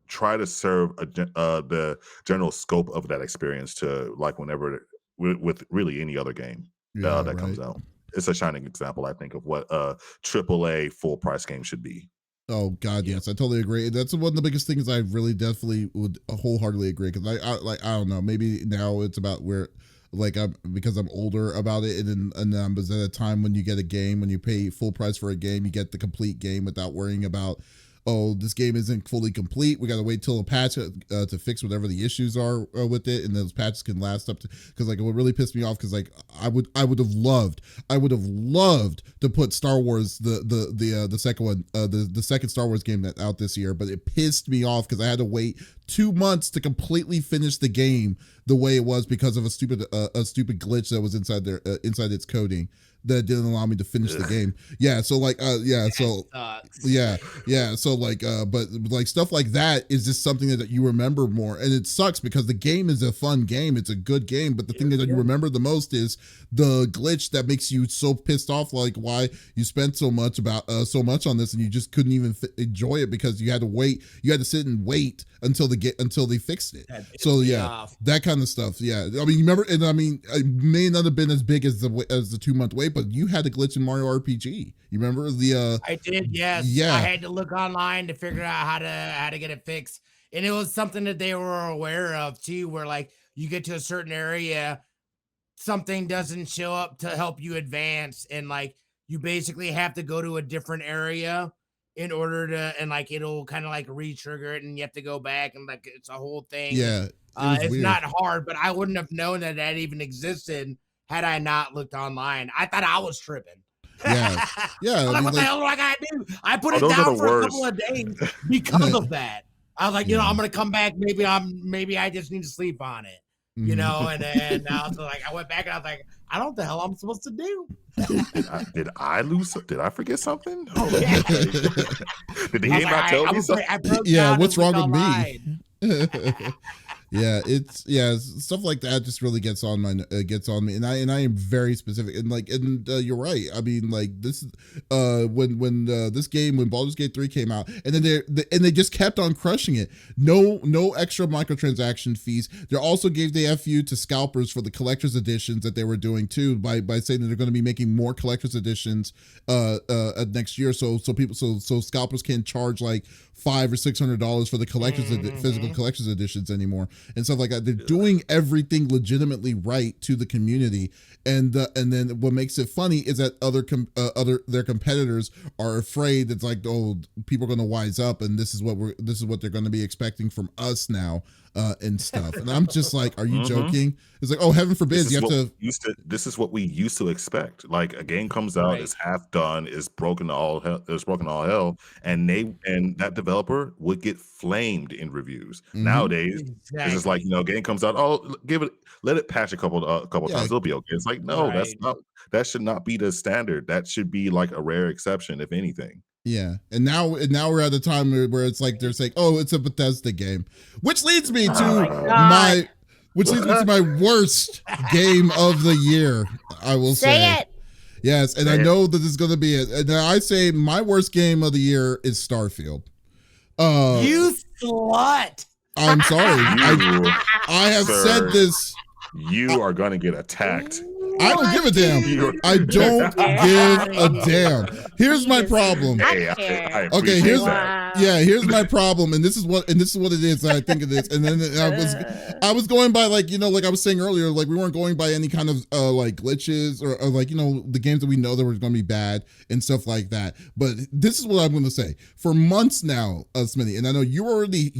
try to serve the general scope of that experience to like whenever with really any other game that comes out. It's a shining example, I think, of what a AAA full price game should be. Oh God, yes, I totally agree. That's one of the biggest things I really definitely would wholeheartedly agree, because I don't know, maybe now it's about where because I'm older about it, and then but at a time when you get a game, when you pay full price for a game, you get the complete game without worrying about, oh, this game isn't fully complete. We got to wait till a patch to fix whatever the issues are with it, and those patches can last up to, because like it would really piss me off, because like I would have loved to put Star Wars the second one the second Star Wars game that out this year, but it pissed me off because I had to wait 2 months to completely finish the game the way it was, because of a stupid glitch that was inside its coding. that didn't allow me to finish the game. Yeah, so like so like but like stuff like that is just something that you remember more, and it sucks because the game is a fun game, it's a good game, but the thing that you remember the most is the glitch that makes you so pissed off, like why you spent so much on this and you just couldn't even enjoy it because you had to sit and wait until they fixed it. So yeah, that kind of stuff. Yeah, I mean, you remember, and I mean, it may not have been as big as the 2-month wait, but you had a glitch in Mario RPG. You remember the? I did. Yes. Yeah. I had to look online to figure out how to get it fixed, and it was something that they were aware of too. Where like you get to a certain area, something doesn't show up to help you advance, and like you basically have to go to a different area in order to, and like it'll kind of like re-trigger it, and you have to go back, and like it's a whole thing. Yeah. It's weird. Not hard, but I wouldn't have known that even existed had I not looked online. I thought I was tripping. Yeah. I'm like, what the hell do I gotta do? I put it down for a couple of days because of that. I was like, you know, I'm gonna come back. Maybe I just need to sleep on it. You know, and then I was like, I went back and I was like, I don't know what the hell I'm supposed to do. Did I forget something? Oh, yeah. Did the game not tell me something? Yeah, what's wrong with me? Yeah, it's stuff like that just really gets on me, and I am very specific, and you're right. I mean, like this when this game, when Baldur's Gate 3 came out, and then they just kept on crushing it. No extra microtransaction fees. They also gave the FU to scalpers for the collector's editions that they were doing too, by saying that they're going to be making more collector's editions next year, so scalpers can't charge like $500 or $600 for the physical collector's editions anymore and stuff like that. They're doing everything legitimately right to the community, and then what makes it funny is that their competitors are afraid. It's like, oh, people are going to wise up, and this is what they're going to be expecting from us now. And stuff, and I'm just like, are you joking? It's like, oh, heaven forbid this is what we used to expect. Like a game comes out, it's half done, it's broken all hell, and that developer would get flamed in reviews. Nowadays, it's just like, game comes out, let it patch a couple times, it'll be okay. It's like, no, that should not be the standard. That should be like a rare exception, if anything. Yeah, and now we're at a time where it's like they're saying, "Oh, it's a Bethesda game," which leads me to my worst game of the year. I will say it. Yes, and I know that this is going to be it. And I say my worst game of the year is Starfield. You slut! I'm sorry. I have said this. You are going to get attacked. I don't give a damn. I don't give a damn. Here's my problem. Here's my problem, and this is what it is that I think it is. And then I was going by like I was saying earlier, like we weren't going by any kind of like glitches or like the games that we know that were going to be bad and stuff like that. But this is what I'm going to say. For months now, Smitty, and I know you already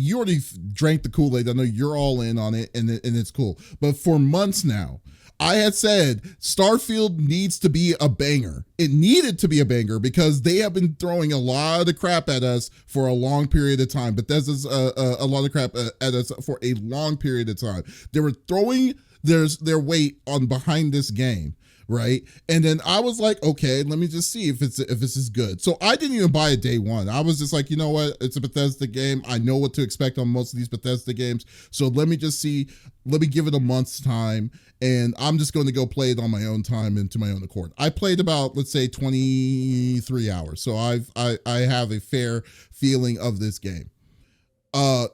drank the Kool-Aid. I know you're all in on it, and it's cool. But for months now, I had said Starfield needs to be a banger. It needed to be a banger because they have been throwing a lot of crap at us for a long period of time. Bethesda's a lot of crap at us for a long period of time. They were throwing their weight on behind this game, right? And then I was like, okay, let me just see if this is good. So I didn't even buy it day one. I was just like, you know what? It's a Bethesda game. I know what to expect on most of these Bethesda games. So let me just see. Let me give it a month's time, and I'm just going to go play it on my own time and to my own accord. I played about, let's say, 23 hours. So I have a fair feeling of this game.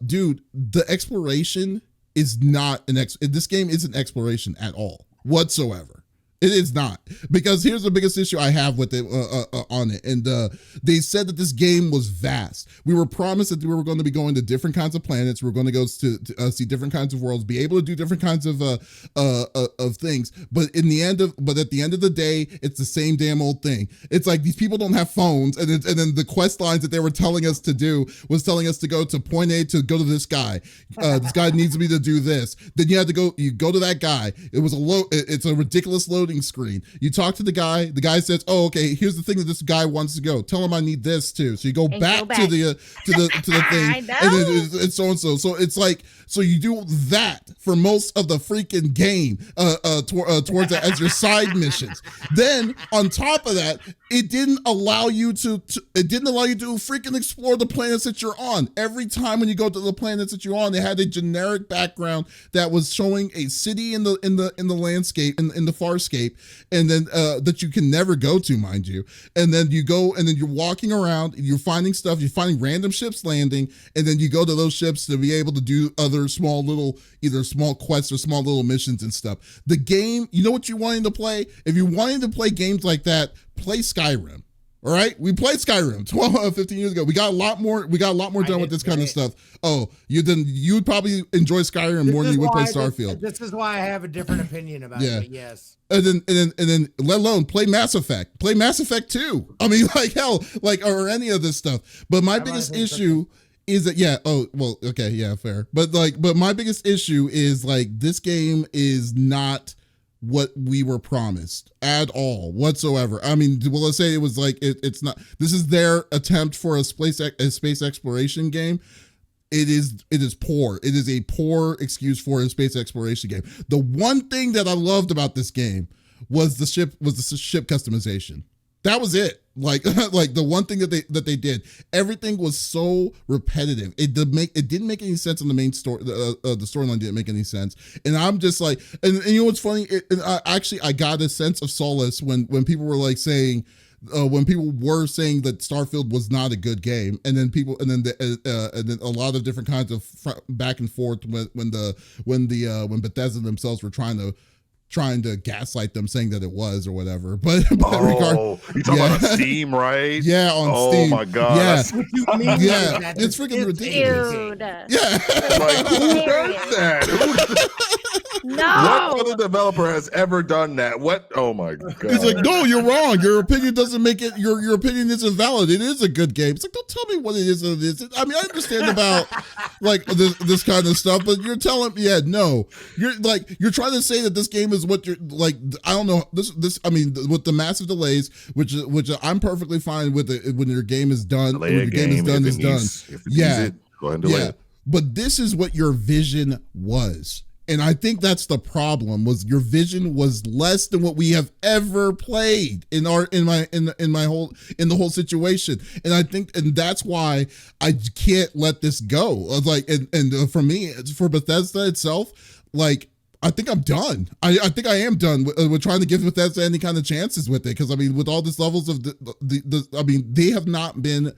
Dude, the exploration is not this game isn't exploration at all whatsoever. It is not, because here's the biggest issue I have with it on it. And they said that this game was vast. We were promised that we were going to be going to different kinds of planets. We are going to go to see different kinds of worlds, be able to do different kinds of things. But at the end of the day, it's the same damn old thing. It's like these people don't have phones, and then the quest lines that they were telling us to do was telling us to go to point A to go to this guy. This guy needs me to do this. Then you go to that guy. It's a ridiculous load loading screen. You talk to the guy says, oh, okay, here's the thing that this guy wants to go. Tell him I need this too. So you go back to the thing, I know. and it's so and so. So it's like, so you do that for most of the freaking game towards that as your side missions. Then on top of that, it didn't allow you to freaking explore the planets that you're on. Every time when you go to the planets that you're on, they had a generic background that was showing a city in the landscape, in the farscape, and then that you can never go to, mind you. And then you go, and then you're walking around, and you're finding stuff, you're finding random ships landing, and then you go to those ships to be able to do other small little, either small quests or small little missions and stuff. The game, you know what you're wanting to play? If you're wanting to play games like that, play Skyrim. All right, we played Skyrim 15 years ago. We got a lot more done with this kind of stuff. Oh, you'd probably enjoy Skyrim more than you would play Starfield. This is why I have a different opinion about it. Yes. And then let alone play Mass Effect. Play Mass Effect 2. I mean, like hell, like, or any of this stuff. But my biggest issue is that fair. But my biggest issue is like this game is not what we were promised at all whatsoever. I mean, well, let's say it was like it's not. This is their attempt for a space exploration game. It is poor. It is a poor excuse for a space exploration game. The one thing that I loved about this game was the ship customization. That was it. Like the one thing that they did. Everything was so repetitive. It didn't make any sense on the main story. The storyline didn't make any sense. And I'm just like, and you know what's funny? I got a sense of solace when people were like saying, when people were saying that Starfield was not a good game, and then a lot of different kinds of back and forth when Bethesda themselves were trying to gaslight them, saying that it was or whatever. But you talking about Steam, right? Yeah, on Steam. Oh my god. Yeah, it's freaking ridiculous. Dude. Yeah. Like, who does that? No. What other developer has ever done that? What? Oh my god. He's like, no, you're wrong. Your opinion doesn't make it. Your opinion isn't valid. It is a good game. It's like, don't tell me what it is. I mean, I understand about like this kind of stuff, but you're telling me, no. You're trying to say that this game is what you're like. I don't know. This. I mean, with the massive delays, which I'm perfectly fine with it when your game is done. When your game is done, is done. Yeah. Go ahead and delay it. But this is what your vision was. And I think that's the problem, was your vision was less than what we have ever played in the whole situation. And I think, and that's why I can't let this go. Like, and for me, for Bethesda itself, like, I think I'm done. I think I am done with trying to give Bethesda any kind of chances with it. Because I mean, with all these levels of I mean, they have not only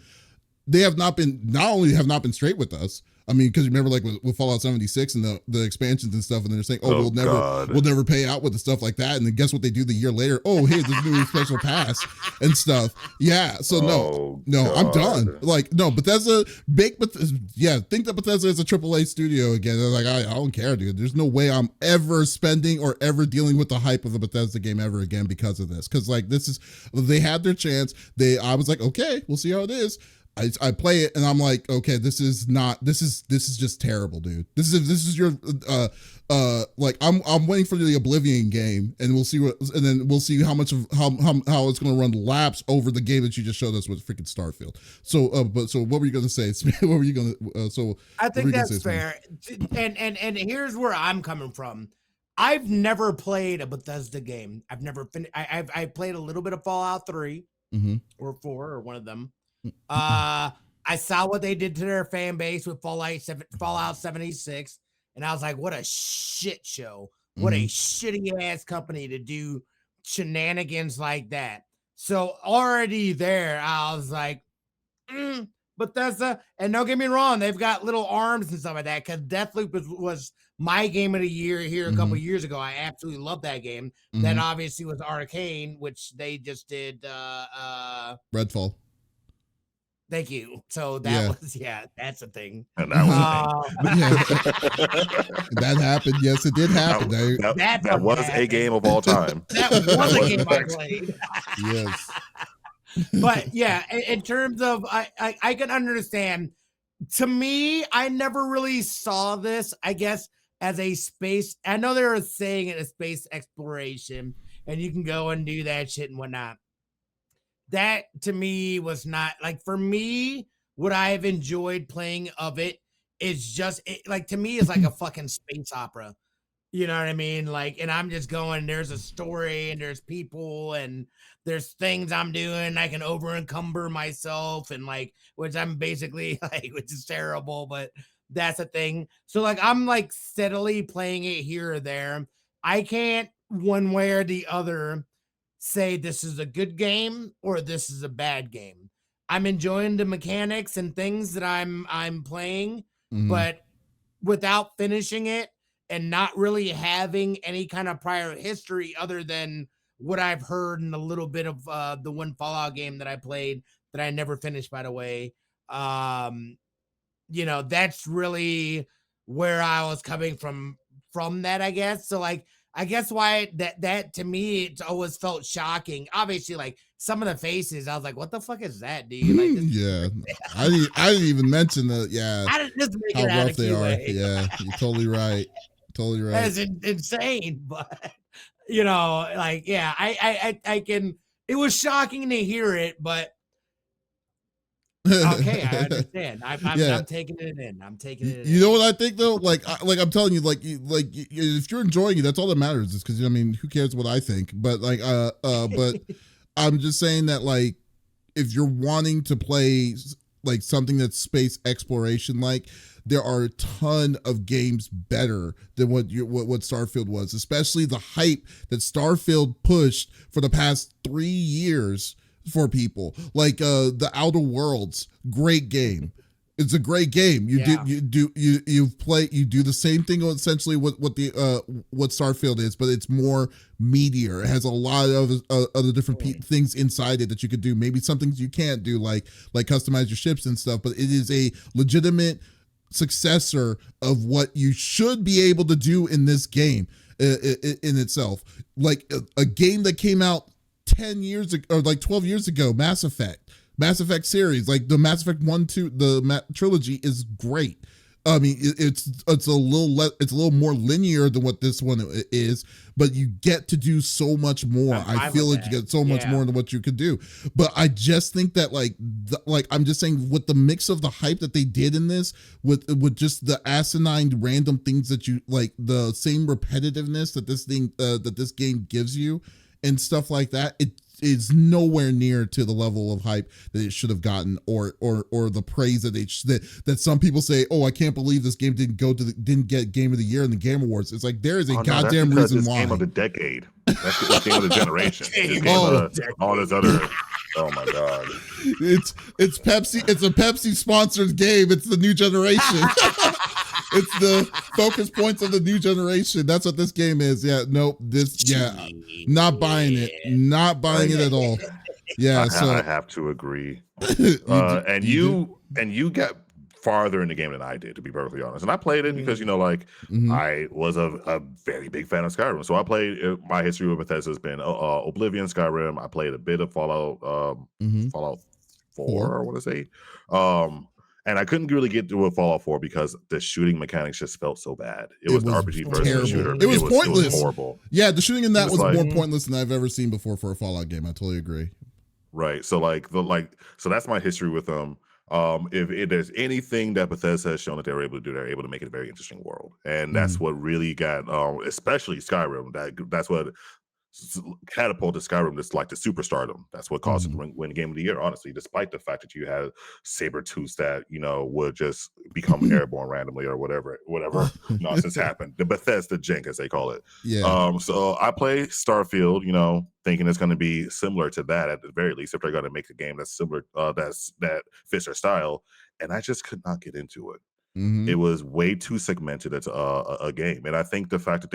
have not been straight with us. I mean, because remember, like with Fallout 76 and the expansions and stuff, and they're saying, we'll never pay out with the stuff like that. And then guess what they do the year later? Oh, hey, this new special pass and stuff. Yeah. So no, I'm done. Like, no, Bethesda, think that Bethesda is a AAA studio again. They're like, I don't care, dude. There's no way I'm ever spending or ever dealing with the hype of a Bethesda game ever again because of this. Because like they had their chance. I was like, okay, we'll see how it is. I play it and I'm like, okay, this is just terrible, dude. This is your like I'm waiting for the Oblivion game, and we'll see how much of how it's going to run laps over the game that you just showed us with freaking Starfield. So what were you going to say? What were you going to I think that's fair. And here's where I'm coming from. I've never played a Bethesda game. I've never finished. I played a little bit of Fallout 3 or 4 or one of them. I saw what they did to their fan base with Fallout 76, and I was like, what a shit show. What a shitty ass company to do shenanigans like that. So already there, I was like, Bethesda, and don't get me wrong, they've got little arms and stuff like that, because Deathloop was my game of the year here a couple years ago. I absolutely love that game. Then obviously was Arcane, which they just did Redfall. Thank you. So that was, that's a thing. And that was that happened. Yes, it did happen. That was a game of all time. That was a game I played. Yes. But yeah, in terms of, I can understand. To me, I never really saw this, I guess, as a space. I know they were saying it as space exploration, and you can go and do that shit and whatnot. That to me was not like, for me, what I've enjoyed playing of it is just like, to me, it's like a fucking space opera. You know what I mean? Like, and I'm just going, there's a story and there's people and there's things I'm doing. I can over encumber myself and like, which I'm basically like, which is terrible, but that's a thing. So like, I'm like steadily playing it here or there. I can't one way or the other say this is a good game or this is a bad game. I'm enjoying the mechanics and things that I'm playing, but without finishing it and not really having any kind of prior history other than what I've heard in a little bit of the one Fallout game that I played that I never finished, by the way. You know, that's really where I was coming from that, I guess. So like, I guess why that to me, it's always felt shocking. Obviously, like some of the faces, I was like, what the fuck is that, dude? Like, Yeah. I didn't even mention that. Yeah. I didn't just make How it out rough of they are. QA. Yeah. You're totally right. Totally right. That's insane, but you know, like, yeah, I can. It was shocking to hear it, but okay, I understand. I'm taking it in. I'm taking it in. You know what I think though? Like I'm telling you, if you're enjoying it, that's all that matters. Is because I mean, who cares what I think? But like, but I'm just saying that like, if you're wanting to play like something that's space exploration, like there are a ton of games better than what Starfield was, especially the hype that Starfield pushed for the past 3 years for people. Like the Outer Worlds, great game. It's a great game. You do the same thing essentially what Starfield is, but it's more meatier. It has a lot of other different things inside it that you could do. Maybe some things you can't do, like customize your ships and stuff. But it is a legitimate successor of what you should be able to do in this game in itself. Like a game that came out 10 years ago or like 12 years ago, Mass Effect series, like the Mass Effect 1, 2, the trilogy is great. I mean, it's a little more linear than what this one is, but you get to do so much more. I feel like you get so much more than what you could do. But I just think that I'm just saying, with the mix of the hype that they did in this, with just the asinine random things that you like, the same repetitiveness that this game gives you and stuff like that, it is nowhere near to the level of hype that it should have gotten, or the praise that some people say, oh, I can't believe this game didn't get Game of the Year in the Game Awards. It's like, there is a goddamn reason why. Game of the decade. That's the game of the generation. All this other. Oh my god. It's Pepsi. It's a Pepsi sponsored game. It's the new generation. It's the focus points of the new generation. That's what this game is. Yeah. Nope. Not buying it. Not buying it at all. Yeah. I have to agree. And you got farther in the game than I did, to be perfectly honest. And I played it because, I was a very big fan of Skyrim. So I played, my history with Bethesda has been Oblivion, Skyrim. I played a bit of Fallout 4, I want to say. And I couldn't really get to a Fallout 4 because the shooting mechanics just felt so bad. It was the RPG versus the shooter. It was pointless. It was horrible. Yeah, the shooting in that was more pointless than I've ever seen before for a Fallout game. I totally agree. Right. So so that's my history with them. If there's anything that Bethesda has shown that they're able to do, they're able to make it a very interesting world. And that's what really got, especially Skyrim, that's what catapulted Skyrim to like the superstardom. That's what caused it to win Game of the Year, honestly, despite the fact that you had Sabertooths that would just become airborne randomly or whatever nonsense happened. The Bethesda jank, as they call it. So I play Starfield, thinking it's going to be similar to that at the very least, if they're going to make a game that's similar, that fits their style, and I just could not get into it. It was way too segmented as a game, and I think the fact that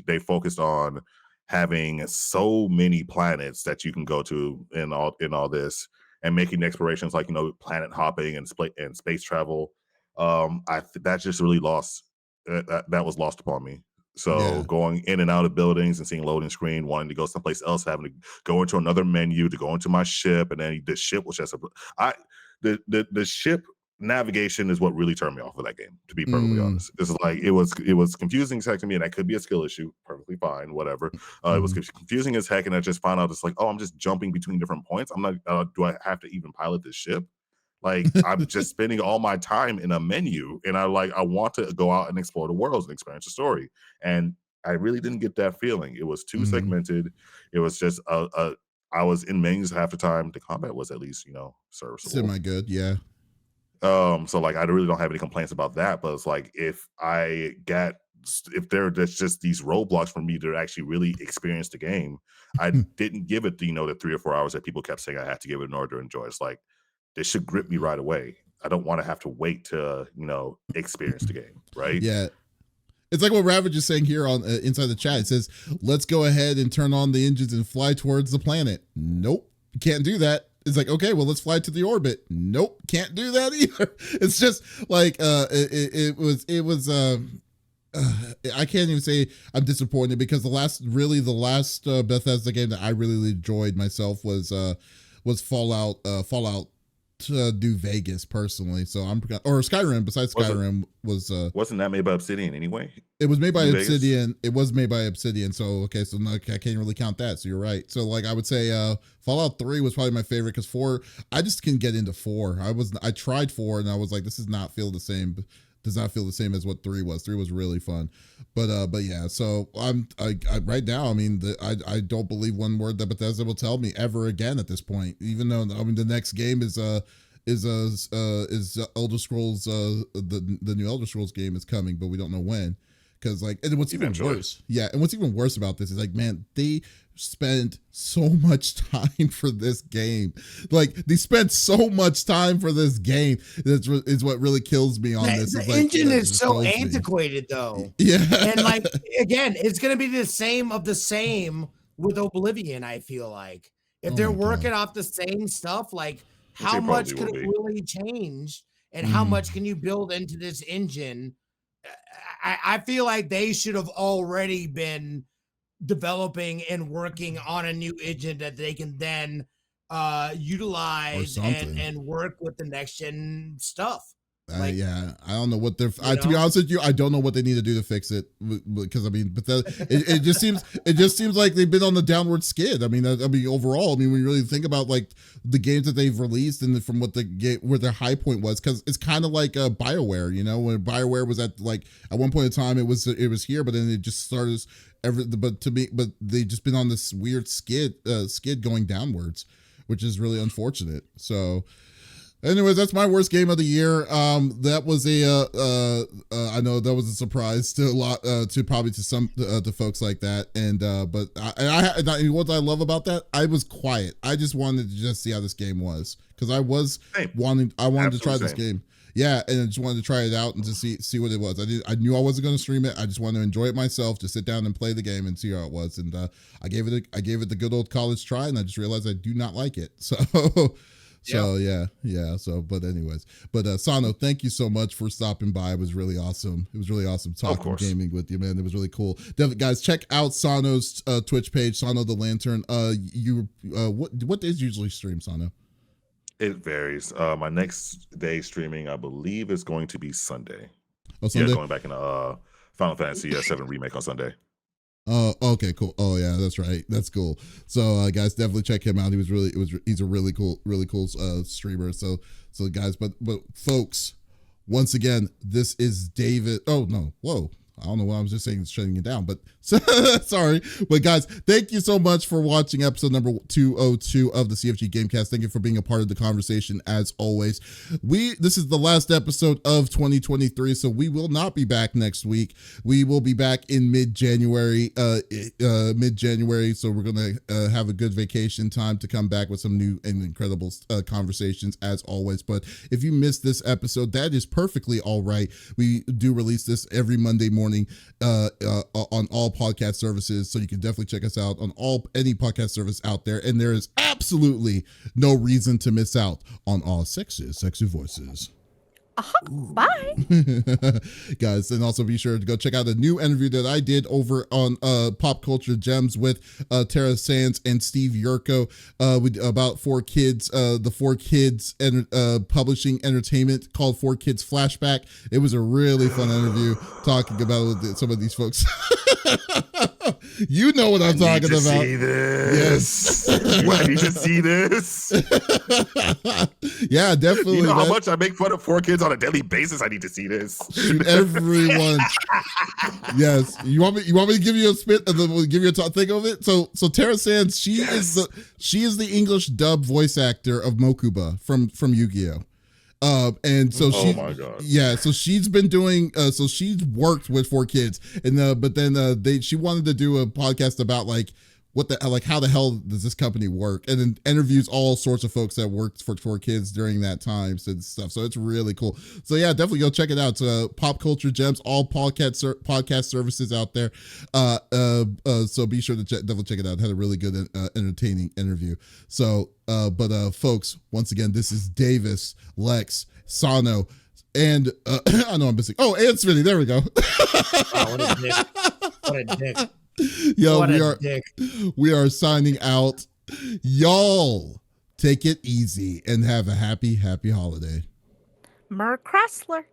they focused on having so many planets that you can go to in all this, and making explorations like planet hopping and space travel, that just really lost that was lost upon me. So going in and out of buildings and seeing loading screen, wanting to go someplace else, having to go into another menu to go into my ship, and then the ship was just the ship navigation is what really turned me off of that game, to be perfectly honest. This is like, it was confusing as heck to me, and that could be a skill issue, perfectly fine, whatever. It was confusing as heck, and I just found out it's like, oh, I'm just jumping between different points. I'm not, do I have to even pilot this ship? Like, I'm just spending all my time in a menu, and I want to go out and explore the worlds and experience the story. And I really didn't get that feeling. It was too segmented. It was just I was in menus half the time. The combat was at least, serviceable. Semi good, yeah. So like, I really don't have any complaints about that, but it's like, if there's just these roadblocks for me to actually really experience the game, I didn't give it the 3 or 4 hours that people kept saying I had to give it in order to enjoy. It's like, this should grip me right away. I don't want to have to wait to experience the game, right? Yeah. It's like what Ravage is saying here on inside the chat. It says, let's go ahead and turn on the engines and fly towards the planet. Nope, can't do that. It's like, okay, well, let's fly to the orbit. Nope, can't do that either. It's just like it was I can't even say I'm disappointed, because the last Bethesda game that I really enjoyed myself was Fallout New Vegas, personally. So or Skyrim. Besides Skyrim, wasn't that made by Obsidian anyway? It was made by New Obsidian. Vegas? It was made by Obsidian. So okay, so no, I can't really count that. So you're right. So like, I would say Fallout 3 was probably my favorite, because 4, I just can get into 4. I tried 4 and I was like, this does not feel the same as what 3 was. 3 was really fun, but yeah. So I right now, I mean, I don't believe one word that Bethesda will tell me ever again at this point. Even though, I mean, the next game is Elder Scrolls, the new Elder Scrolls game is coming, but we don't know when. Because like, and what's even worse, and what's even worse about this is like, man, they spent so much time for this game. Like, they spent so much time for this game. Is what really kills me on this. The engine is so antiquated, though. Yeah, and like, again, it's gonna be the same with Oblivion. I feel like if they're working off the same stuff, like, how much could it really change, and how much can you build into this engine? I feel like they should have already been developing and working on a new engine that they can then utilize and work with the next gen stuff. I don't know what they're. To be honest with you, I don't know what they need to do to fix it, because I mean, but it just seems like they've been on the downward skid. I mean, overall, I mean, when you really think about like the games that they've released and from what where their high point was, because it's kind of like BioWare, when BioWare was at one point in time, it was here, but then it just started but they just been on this weird skid going downwards, which is really unfortunate. So. Anyways, that's my worst game of the year. That was I know that was a surprise to a lot, to some folks like that. And but what I love about that, I was quiet. I just wanted to just see how this game was, because I wanted to try this game. Yeah, and I just wanted to try it out and to see what it was. I knew I wasn't going to stream it. I just wanted to enjoy it myself, just sit down and play the game and see how it was. And I gave it the good old college try, and I just realized I do not like it. So. So yeah. So, but anyways, Sano, thank you so much for stopping by. It was really awesome. It was really awesome talking gaming with you, man. It was really cool. Definitely, guys, check out Sano's Twitch page, SanotheLantern. What days do you usually stream, Sano? It varies. My next day streaming, I believe, is going to be Sunday. Oh, Sunday? Yeah, going back in Final Fantasy VII Remake on Sunday. Oh, okay, cool. Oh yeah, that's right. That's cool. So guys, definitely check him out. He's a really cool streamer. So guys, but folks, once again, this is David. Oh no, whoa. I don't know what I was just saying, shutting it down, but sorry. But guys, thank you so much for watching episode number 202 of the CFG Game Cast. Thank you for being a part of the conversation as always. This is the last episode of 2023, so we will not be back next week. We will be back in mid-January. So we're going to have a good vacation time to come back with some new and incredible conversations as always. But if you missed this episode, that is perfectly all right. We do release this every Monday morning on all podcast services, so you can definitely check us out on any podcast service out there, and there is absolutely no reason to miss out on all sexy voices. Bye. Guys, and also be sure to go check out a new interview that I did over on Pop Culture Gems with Tara Sands and Steve Yurko about 4Kids, the 4Kids and publishing entertainment called 4Kids Flashback. It was a really fun interview talking about some of these folks. You know what I'm talking about. See this. Yes. I need to see this. Yeah, definitely. You know how much I make fun of 4Kids on a daily basis? I need to see this. Shoot everyone. Yes. You want me to give you a spit and then we'll give you a thing of it? So Tara Sands, she is the English dub voice actor of Mokuba from Yu-Gi-Oh! And so oh my God. Yeah, so she's been doing so she's worked with 4Kids and but then she wanted to do a podcast about like how the hell does this company work, and then interviews all sorts of folks that worked for 4Kids during that time and stuff. So it's really cool. So yeah, definitely go check it out. It's Pop Culture Gems, all podcast services out there. So be sure to definitely check it out. It had a really good entertaining interview. So but folks, once again, this is Davis, Lex, Sano, and I know I'm missing. Oh, and Smitty. There we go. Oh, what a dick. What a dick. Yo, we are signing out. Y'all take it easy and have a happy holiday. Mark Kressler.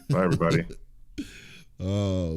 Bye, everybody. Oh.